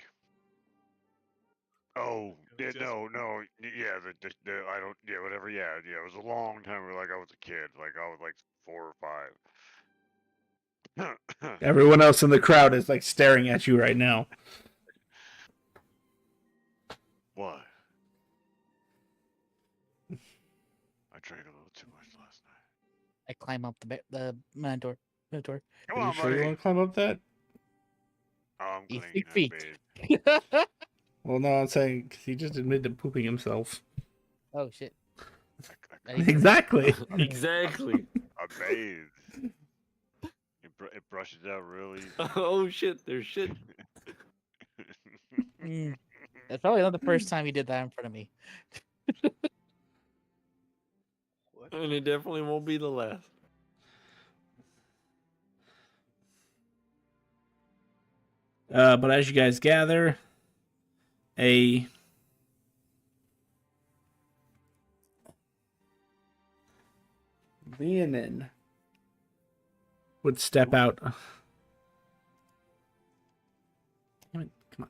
Oh, It was yeah, I don't, yeah, whatever, yeah, it was a long time ago, like I was a kid, like I was like 4 or 5. Everyone else in the crowd is like staring at you right now. What? I drank a little too much last night. I climb up the mentor. Come Are you on, sure buddy. you want to climb up that? Oh, I'm Eat clean. I feet. bathed. Well, no, I'm saying because he just admitted to pooping himself. Oh shit! I Exactly. Exactly. bathed. It brushes out really easy. Oh shit, there's shit. That's probably not the first time he did that in front of me. What? And it definitely won't be the last. But as you guys gather, a Leonin would step out. Damn it, come on.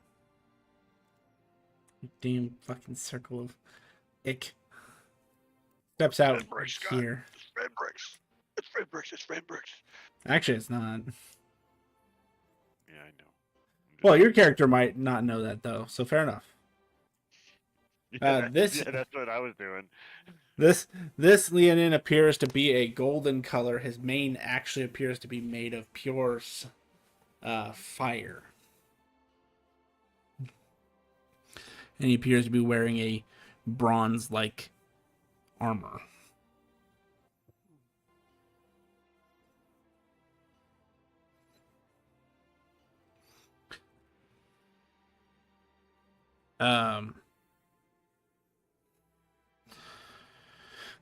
You damn fucking circle of ick. Steps out Red brick, Scott. here. It's red bricks. It's red bricks. It's red bricks. Actually, it's not. Yeah, I know. Well, your character might not know that, though, so fair enough. Yeah, this- yeah, that's what I was doing. This Leonin appears to be a golden color. His mane actually appears to be made of pure fire. And he appears to be wearing a bronze-like armor.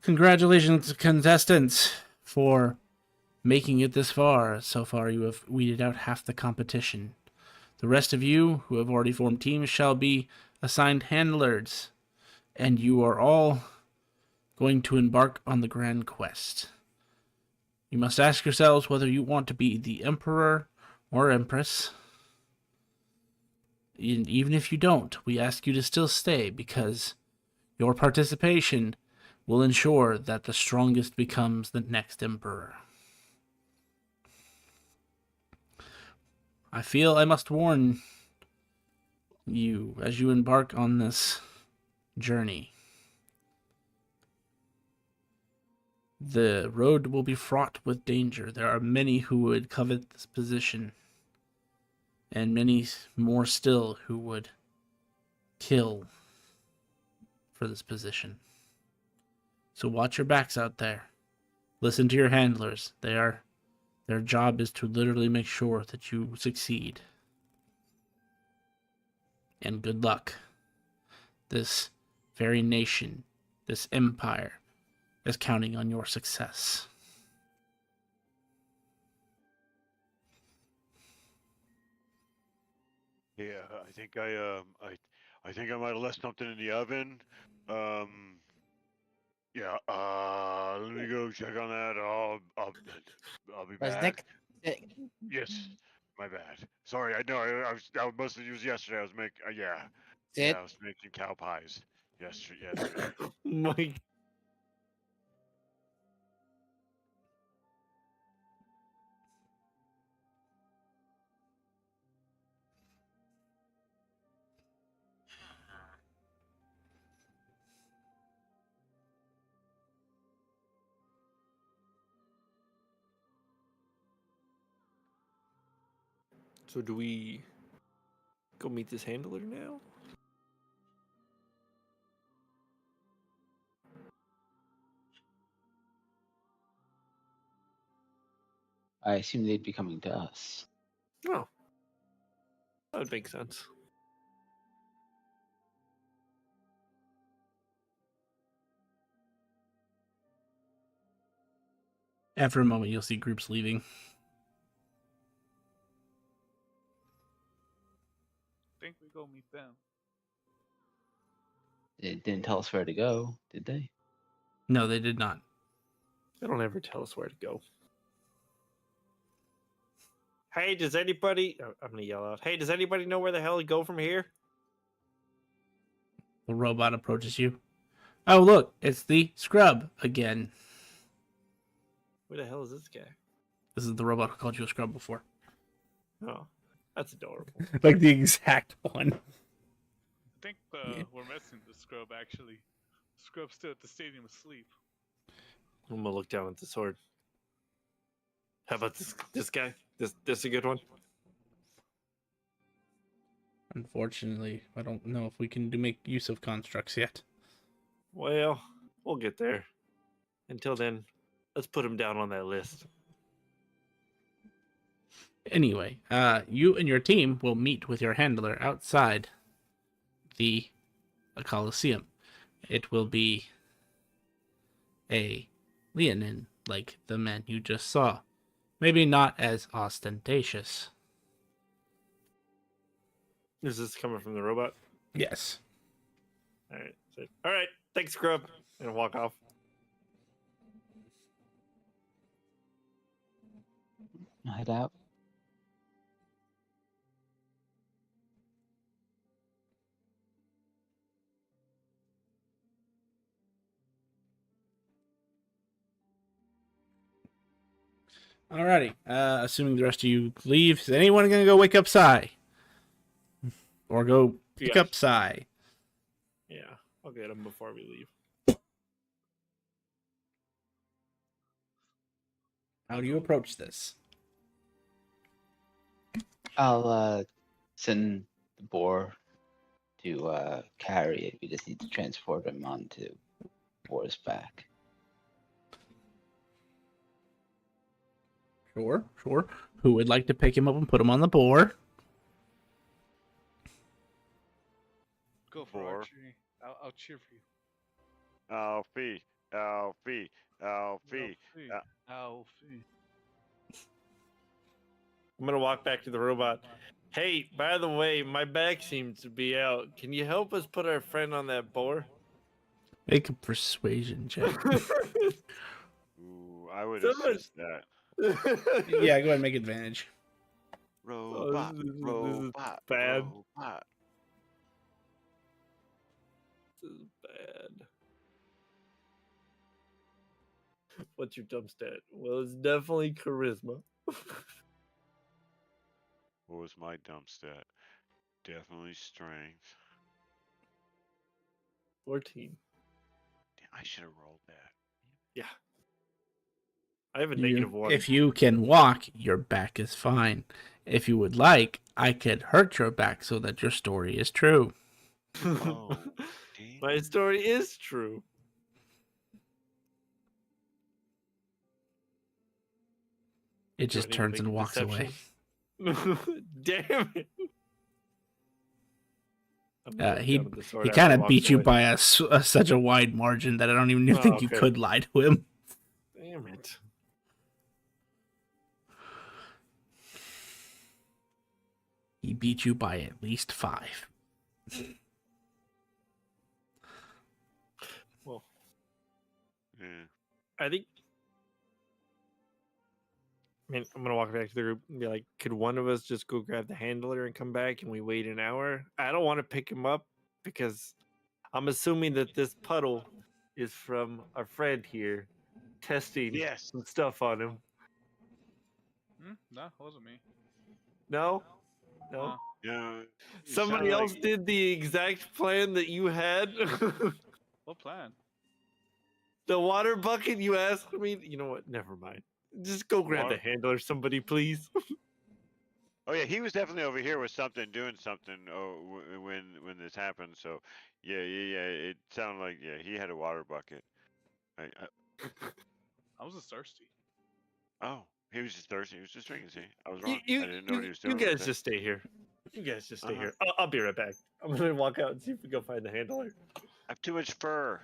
Congratulations, contestants, for making it this far. So far, you have weeded out half the competition. The rest of you, who have already formed teams, shall be assigned handlers, and you are all going to embark on the grand quest. You must ask yourselves whether you want to be the Emperor or Empress. And even if you don't, we ask you to still stay, because your participation will ensure that the strongest becomes the next Emperor. I feel I must warn you as you embark on this journey. The road will be fraught with danger. There are many who would covet this position, and many more still who would kill for this position. So watch your backs out there. Listen to your handlers. Their job is to literally make sure that you succeed. And good luck. This very nation, this empire, is counting on your success. Yeah, I think I might have left something in the oven. Yeah, let me go check on that. I'll be Where's back. Nick? Yes, my bad. Sorry, I know I was it was yesterday. I was making Sid? I was making cow pies. Yesterday. My So do we go meet this handler now? I assume they'd be coming to us. Oh, that would make sense. After a moment, you'll see groups leaving. Think we go meet them. They didn't tell us where to go, did they? No, they did not. They don't ever tell us where to go. Hey, does anybody... oh, I'm going to yell out. Hey, does anybody know where the hell to go from here? The robot approaches you. Oh, look, it's the scrub again. Where the hell is this guy? This is the robot who called you a scrub before. Oh, that's adorable. Like the exact one. I think we're missing the scrub actually. Scrub's still at the stadium asleep. I'm gonna look down at the sword. How about this guy? This a good one? Unfortunately, I don't know if we can make use of constructs yet. Well, we'll get there. Until then, let's put him down on that list. Anyway, you and your team will meet with your handler outside the Coliseum. It will be a Leonin, like the man you just saw. Maybe not as ostentatious. Is this coming from the robot? Yes. All right. So, all right. Thanks, Scrub. And walk off. Head out. Alrighty. Assuming the rest of you leave, is anyone gonna go wake up Sai? Or go pick Yeah. up Sai? Yeah, I'll get him before we leave. How do you approach this? I'll send the boar to carry it. We just need to transport him onto boar's back. Sure. Who would like to pick him up and put him on the board? Go for Boar. archery. I'll cheer for you. Alfie, Alfie, Alfie. Alfie. Uh, Alfie. I'm gonna walk back to the robot. Hey, by the way, my back seems to be out. Can you help us put our friend on that boar? Make a persuasion check. Ooh, I would Someone- assist that. Yeah, go ahead and make advantage. Robot, this is robot, bad. robot. This is bad. What's your dump stat? Well, it's definitely charisma. What was my dump stat? Definitely strength. 14. Damn, I should have rolled that. Yeah. I have a You- -1. If you can walk, your back is fine. If you would like, I could hurt your back so that your story is true. Oh, My damn. story is true. It Do I just need to turns make and a walks away. deception? Damn it. I'm gonna look He down at the sword he after kind it of walks beat you away. by such a wide margin that I don't even Oh, think you okay. could lie to him. Damn it. He beat you by at least 5. Well, Yeah. I think. I mean, I'm gonna walk back to the group and be like, "Could one of us just go grab the handler and come back, and we wait an hour?" I don't want to pick him up because I'm assuming that this puddle is from our friend here testing Yes. some stuff on him. No, it wasn't me. No, no. No. Yeah. you Somebody sound else like- did the exact plan that you had. What plan? The water bucket you asked me. You know what? Never mind. Just go grab the Water- handler, somebody, please. Oh yeah, he was definitely over here with something, doing something. Oh, when this happened. So, yeah. It sounded like he had a water bucket. I was just thirsty. Oh, he was just thirsty. He was just drinking. See, I was You, wrong. you, I didn't know what he was you doing. guys just stay here. You guys just stay Uh-huh. here. I'll be right back. I'm gonna walk out and see if we can find the handler. I have too much fur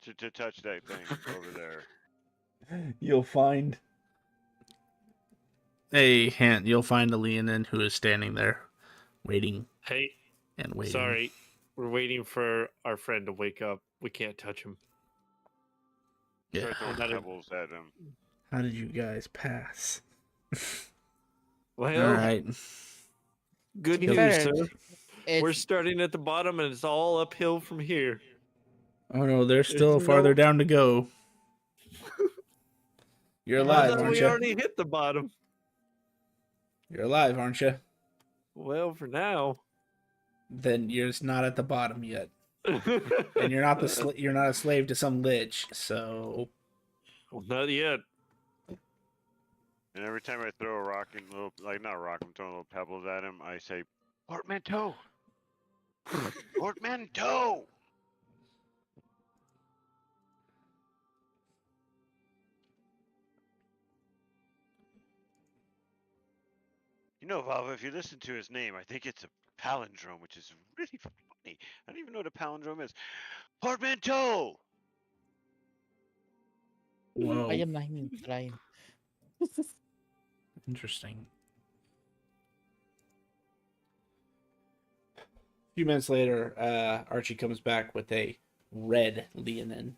to touch that thing over there. You'll find you'll find a Leonin who is standing there waiting Hey, and waiting. sorry, we're waiting for our friend to wake up. We can't touch him. Yeah. Start throwing Not a- pebbles at him. How did you guys pass? Well, All right. good be news, fair, sir. We're It's, starting at the bottom, and it's all uphill from here. Oh no, there's still There's farther no- down to go. You're I alive, thought aren't we you? already hit the bottom. You're alive, aren't you? Well, for now. Then you're just not at the bottom yet, and you're not you're not a slave to some lich. So Well, not yet. And every time I throw a rock and little, like not a rock, I'm throwing little pebbles at him. I say, portmanteau, portmanteau. You know, Valva, if you listen to his name, I think it's a palindrome, which is really funny. I don't even know what a palindrome is. Portmanteau. whoa, I am not even trying. interesting. A few minutes later, Archie comes back with a red Leonin.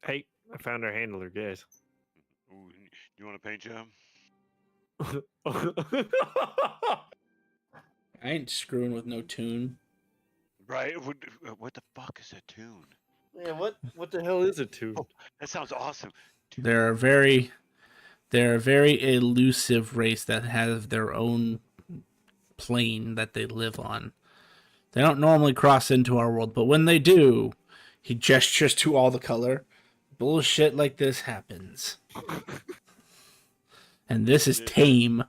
Hey, I found our handler, guys. Ooh, you want a paint job? I ain't screwing with no tune. Right? What the fuck is a tune? Yeah, what the hell is a tune? Oh, that sounds awesome. They're a very elusive race that have their own plane that they live on. They don't normally cross into our world, but when they do, he gestures to all the color. Bullshit like this happens. And this is tame.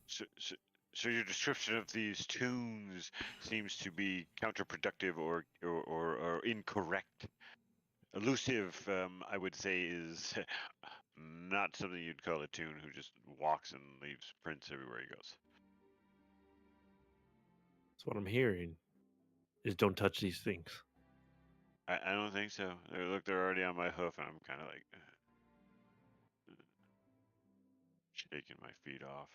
So your description of these tunes seems to be counterproductive or incorrect. Elusive, I would say, is not something you'd call a tune who just walks and leaves prints everywhere he goes. That's what I'm hearing. is don't touch these things. I don't think so. Look, they're already on my hoof, and I'm kind of like shaking my feet off.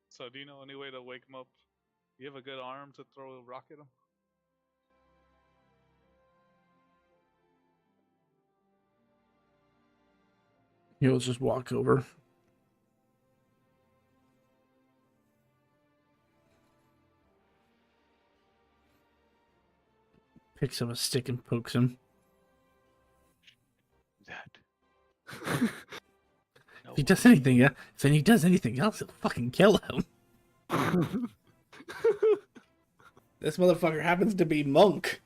So, do you know any way to wake him up? You have a good arm to throw a rock at him? He'll just walk over. Picks up a stick and pokes him. That. If he does anything, if he does anything else, he'll fucking kill him. This motherfucker happens to be monk,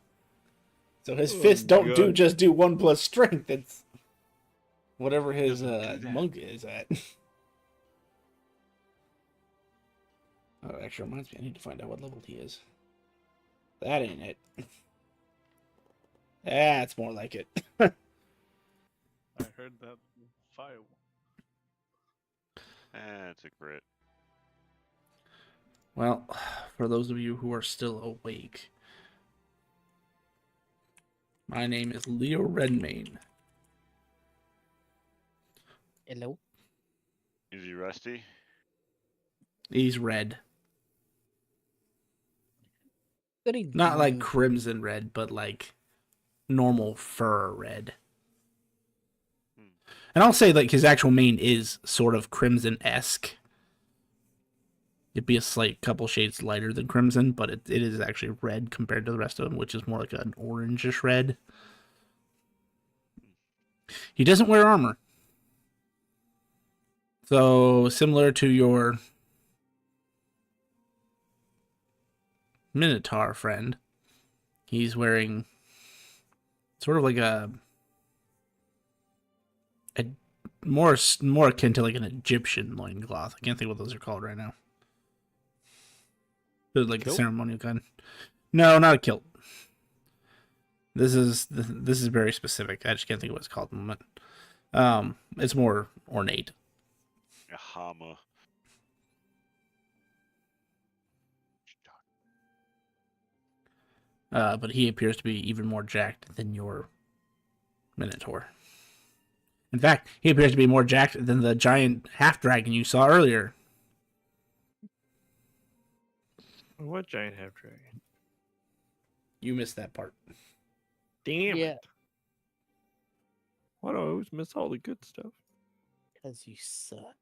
so his fists don't just do 1 plus strength. It's whatever his monk is at. Oh, actually reminds me, I need to find out what level he is. That ain't it. That's more like it. I heard that fire. That's a crit. Well, for those of you who are still awake, my name is Leo Redmayne. Hello. Is he rusty? He's red. Good evening. Not like crimson red, but like normal fur red. And I'll say like his actual mane is sort of crimson-esque. It'd be a slight couple shades lighter than crimson, but it is actually red compared to the rest of them, which is more like an orangish red. He doesn't wear armor. So similar to your Minotaur friend, he's wearing sort of like a more akin to like an Egyptian loincloth. I can't think what those are called right now. But like a ceremonial kind. No, not a kilt. This is very specific. I just can't think of what it's called at the moment. It's more ornate. A hama. But he appears to be even more jacked than your Minotaur. In fact, he appears to be more jacked than the giant half dragon you saw earlier. What giant half dragon? You missed that part. Damn Yeah. it. Why do I always miss all the good stuff? Because you suck.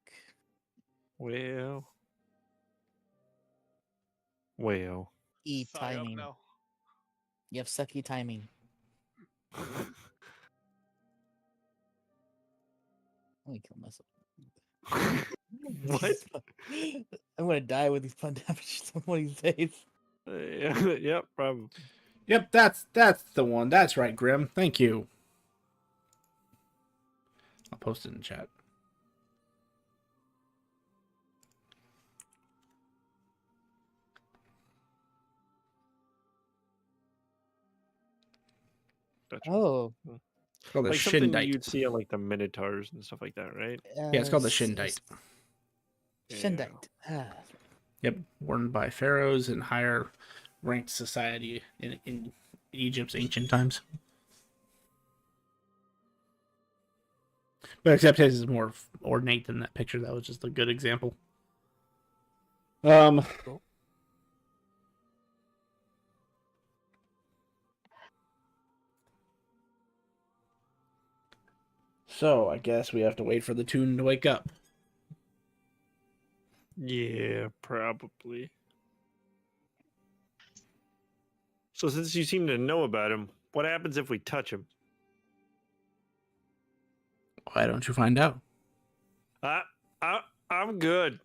Well. E Sigh up timing. now. You have sucky timing. Let me kill myself. What? I'm gonna die with these pun damages one of these days. Yep, probably. Yep, that's the one. That's right, Grim. Thank you. I'll post it in chat. Gotcha. Oh. It's called the Like something Shindite. you'd see on like the Minotaurs and stuff like that, right? Yeah, it's called the Shindite. Shindite. Ah. Yep, worn by pharaohs and higher ranked society in Egypt's ancient times. But except his is more ornate than that picture. That was just a good example. So I guess we have to wait for the tune to wake up. Yeah, probably. So since you seem to know about him, what happens if we touch him? Why don't you find out? I'm good.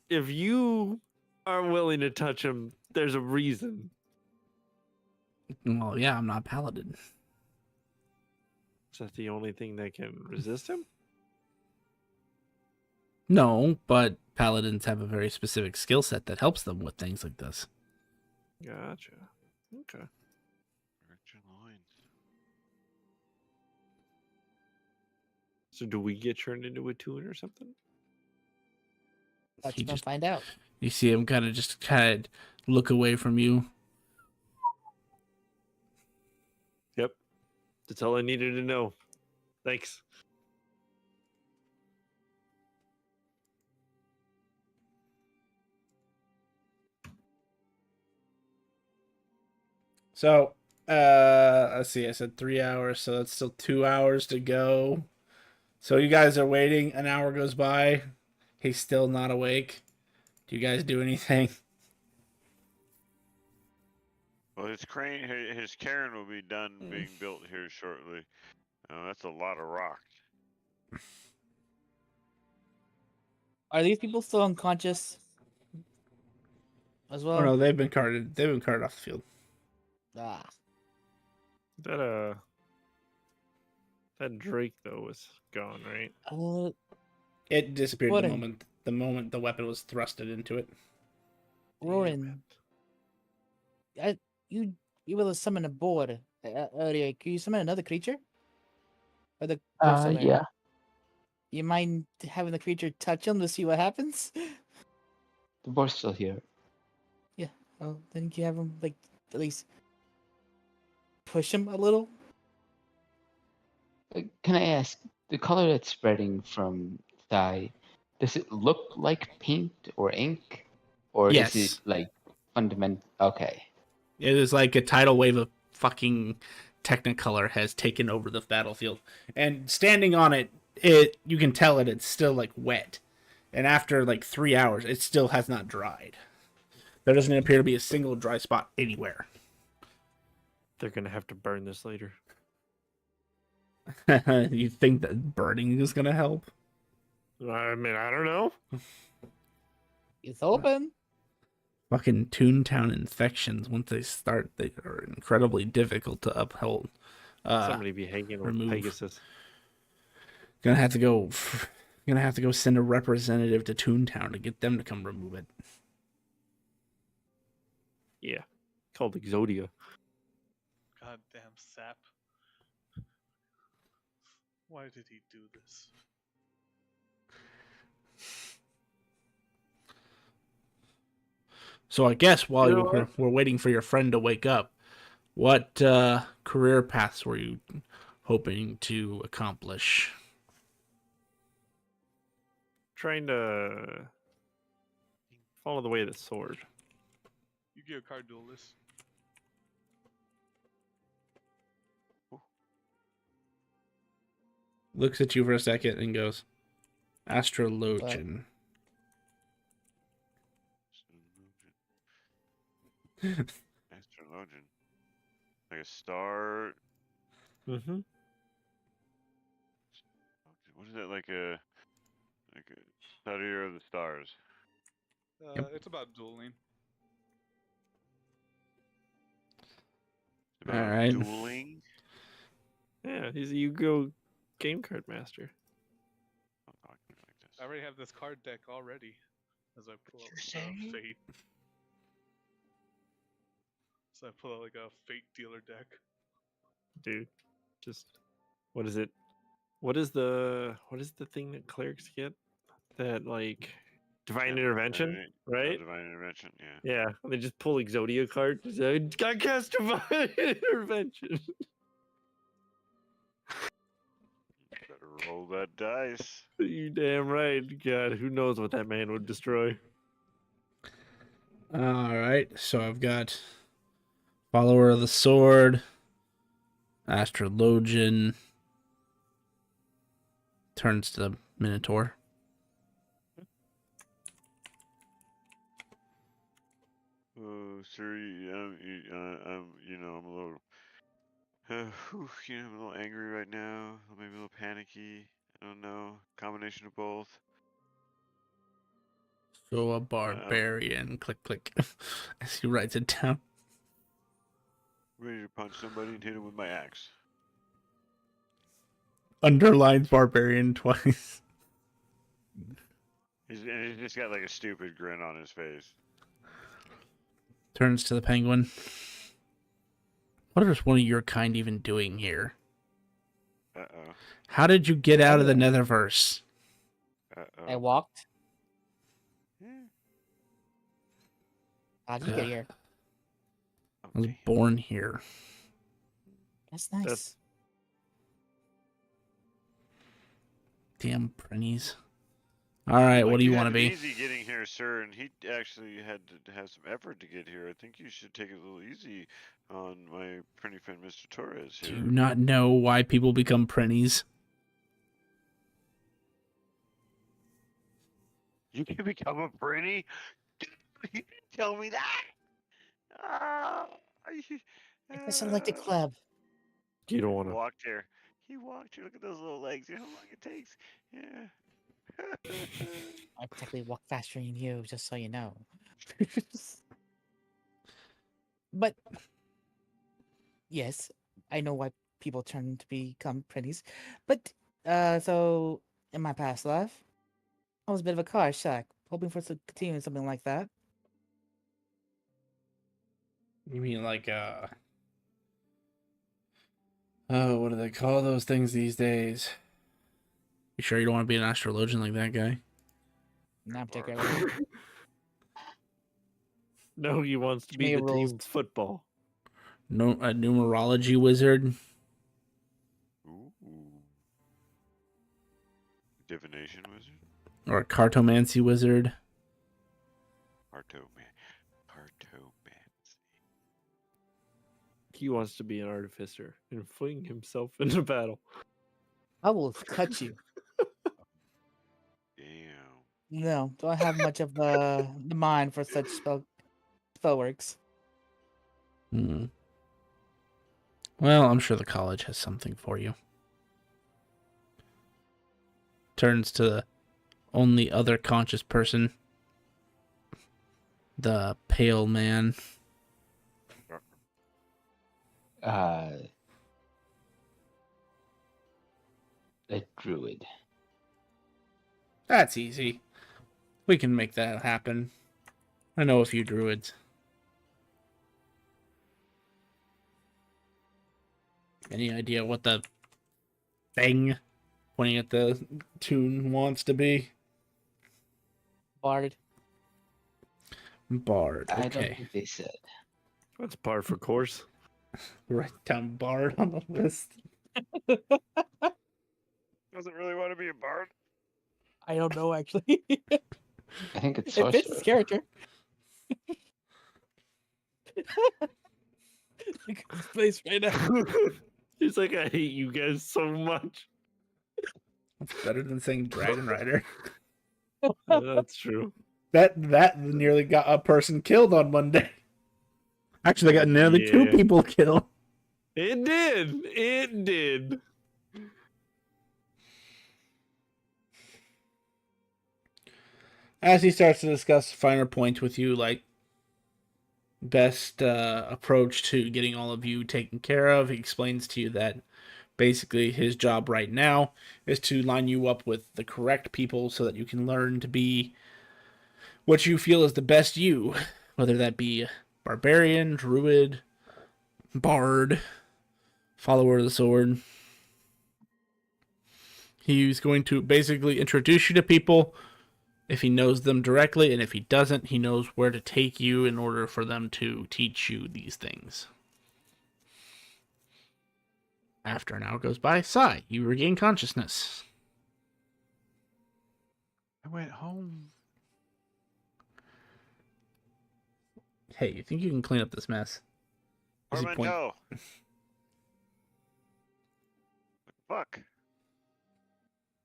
If you are willing to touch him, there's a reason. Well, yeah, I'm not paladin. Is that the only thing that can resist him? No, but paladins have a very specific skill set that helps them with things like this. Gotcha. Okay. Virgin loins. So do we get turned into a tune or something? Let's He go just find out. you see him kind of look away from you. Yep. That's all I needed to know. Thanks. So, let's see. I said 3 hours, so that's still 2 hours to go. So you guys are waiting. An hour goes by. He's still not awake. Do you guys do anything? Well, his crane, his cairn will be done being built here shortly. That's a lot of rock. Are these people still unconscious as Oh well? no, they've been carted. They've been carted off the field. Ah, That Drake though was gone, right? It disappeared What the a- moment the weapon was thrusted into it. Rorin, you able to summon a board earlier. Can you summon another creature? Or the corpse there? Yeah. You mind having the creature touch him to see what happens? The board's still here. Well, then you have him like at least push him a little. Can I ask, the color that's spreading from thigh, does it look like paint or ink? Or is it Yes. like fundamental? Okay. It is like a tidal wave of fucking Technicolor has taken over the battlefield, and standing on it, you can tell it's still like wet, and after like 3 hours, it still has not dried. There doesn't appear to be a single dry spot anywhere. They're gonna have to burn this later. You think that burning is gonna help? I mean, I don't know. It's open. Fucking Toontown infections, once they start, they are incredibly difficult to uphold. Somebody be hanging with remove. Pegasus. Gonna have to go send a representative to Toontown to get them to come remove it. Yeah, called Exodia. Goddamn sap. Why did he do this? So I guess while You know we're waiting for your friend to wake up, what career paths were you hoping to accomplish? Trying to follow the way of the sword. You get a card duelist. Looks at you for a second and goes, Astrologian. Astrologian. Like a star. Mm-hmm. What is it, like a studier of the stars? It's about dueling. It's about Alright. dueling. Yeah, he's a Yu-Gi-Oh game card master. Don't talk to me like this. I already have this card deck already. As I pull up Fate. So I pull out like a Fate dealer deck. Dude, just what is it? What is the thing that clerics get? That like divine intervention, right? Divine intervention, yeah. Yeah, they just pull Exodia card. I cast divine intervention. Better roll that dice. You damn right. God, who knows what that man would destroy? Alright, so I've got Follower of the Sword, Astrologian, turns to the Minotaur. Oh, sir, I'm a little, I'm a little angry right now. Maybe a little panicky. I don't know. Combination of both. So a barbarian, click, click, as he writes it down. Ready to punch somebody and hit him with my axe. Underlines barbarian twice. He's just got like a stupid grin on his face. Turns to the penguin. What is one of your kind even doing here? Uh-oh. How did you get out of the Netherverse? I Uh-oh. walked. How'd you get here? I was Okay. born here. That's nice. That's- Damn Prinnies. All right, Like, what do you want to had it be? easy getting here, sir, and he actually had to have some effort to get here. I think you should take it a little easy on my pretty friend, Mr. Torres Do here. you not know why people become Prinnies? You can become a Brinny? You didn't tell me that. Ah, It doesn't like the club. You don't want He to. walked here. He walked here. Look at those little legs. You know how long it takes? Yeah. I practically walk faster than you, just so you know. But yes, I know why people turn to become pretties. But so in my past life, I was a bit of a car shack, hoping for some continuing something like that. You mean like oh, what do they call those things these days? You sure you don't want to be an astrologian like that guy? Not particularly. No, he wants to be May the rules. team's football. No, a numerology wizard. Ooh. Divination wizard? Or a cartomancy wizard. Cartomancy. He wants to be an artificer and fling himself into battle. I will cut you. Damn. No, don't have much of the mind for such spell works. Hmm. Well, I'm sure the college has something for you. Turns to the only other conscious person. The pale man. A druid. That's easy. We can make that happen. I know a few druids. Any idea what the thing pointing at the tune wants to be? Bard. Bard. I don't Okay. think they said. That's par for course. Write down Bard on the list. Doesn't really want to be a bard. I don't know actually. I think it's It fits his sorcerer. character. Place right now. He's like, I hate you guys so much. That's better than saying Dragon Rider. That's true. That nearly got a person killed on Monday. Actually, they got nearly two Yeah. people killed. It did. It did. As he starts to discuss finer points with you, like best approach to getting all of you taken care of, he explains to you that basically his job right now is to line you up with the correct people so that you can learn to be what you feel is the best you, whether that be barbarian, druid, bard, follower of the sword. He's going to basically introduce you to people if he knows them directly, and if he doesn't, he knows where to take you in order for them to teach you these things. After an hour goes by, sigh, you regain consciousness. I went home. Hey, you think you can clean up this mess? As he point- Portmanteau. Fuck.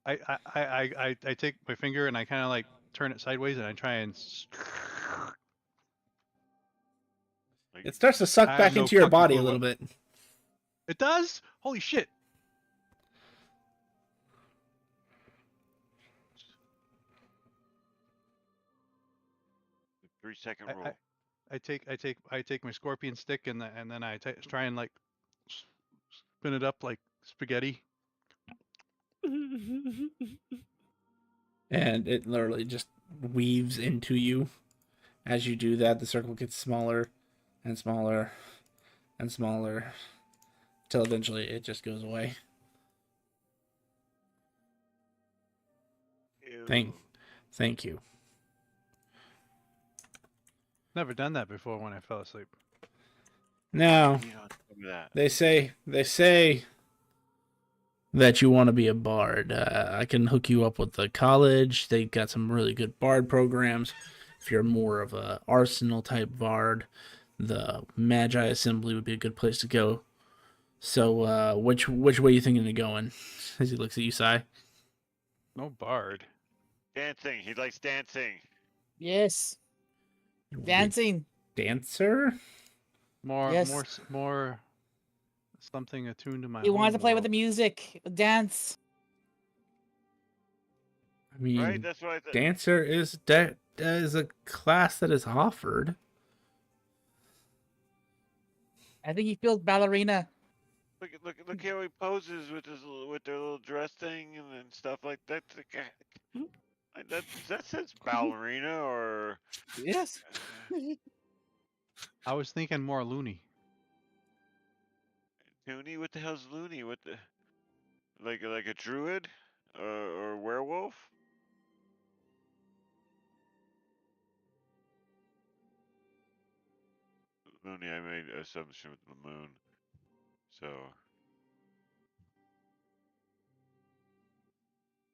I take my finger and I kind of like turn it sideways and I try and. Like, It starts to suck I have back no into your fucking body a clue little what- bit. It does? Holy shit! 3-second I- rule. I take my scorpion stick and then I try and like spin it up like spaghetti. And it literally just weaves into you. As you do that, the circle gets smaller and smaller and smaller until eventually it just goes away. Ew. Thank you. Never done that before when I fell asleep. Now, Yeah, some of that. they say that you want to be a bard. I can hook you up with the college. They got some really good bard programs. If you're more of a arsenal type bard, the Magi Assembly would be a good place to go. So, which way are you thinking of going? As he looks at you, Sai. No bard. Dancing. He likes dancing. Yes. Dancing. Dancer? More, Yes. more something attuned to my. He wants to home play with world. the music, dance. I mean, Right? That's what I thought. dancer is a class that is offered. I think he feels ballerina. Look how he poses with their little dress thing and stuff like that. That says ballerina or Yes. I was thinking more loony. Toonie. What the hell's loony? What the like a druid or werewolf? Loony. I made assumption with the moon. So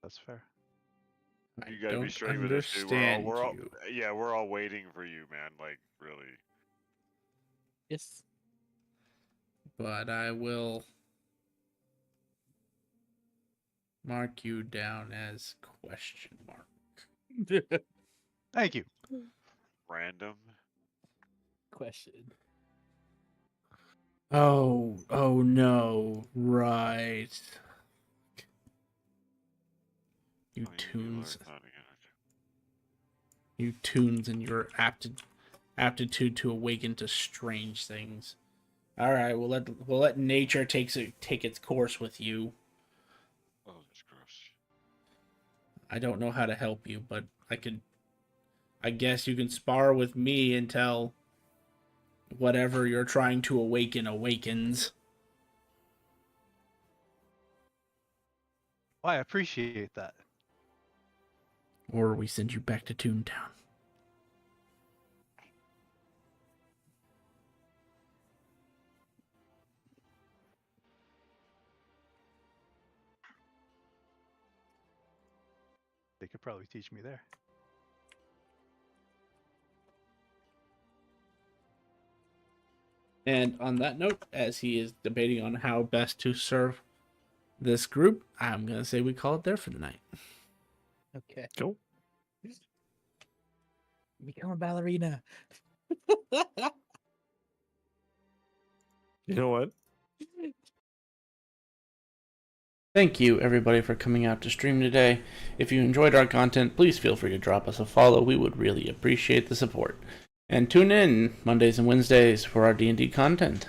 That's fair. I you gotta be don't straight with us, dude. understand We're all you. yeah, we're all waiting for you, man. Like really. Yes. But I will mark you down as question mark. Thank you. Random. Question. Oh no, right. You Oh, you need to learn tunes. how to get You tunes and your aptitude to awaken to strange things. All right, we'll let nature take its course with you. Oh, that's gross. I don't know how to help you, but I guess you can spar with me until whatever you're trying to awaken awakens. Well, I appreciate that. Or we send you back to Toontown. They could probably teach me there. And on that note, as he is debating on how best to serve this group, I'm going to say we call it there for the night. Okay. Cool. Become a ballerina. You know what? Thank you, everybody, for coming out to stream today. If you enjoyed our content, please feel free to drop us a follow. We would really appreciate the support. And tune in Mondays and Wednesdays for our D&D content.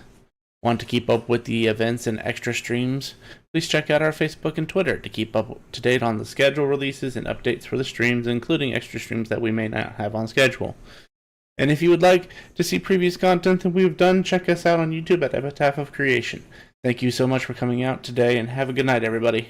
Want to keep up with the events and extra streams? Please check out our Facebook and Twitter to keep up to date on the schedule releases and updates for the streams, including extra streams that we may not have on schedule. And if you would like to see previous content that we've done, check us out on YouTube at Epitaph of Creation. Thank you so much for coming out today, and have a good night, everybody.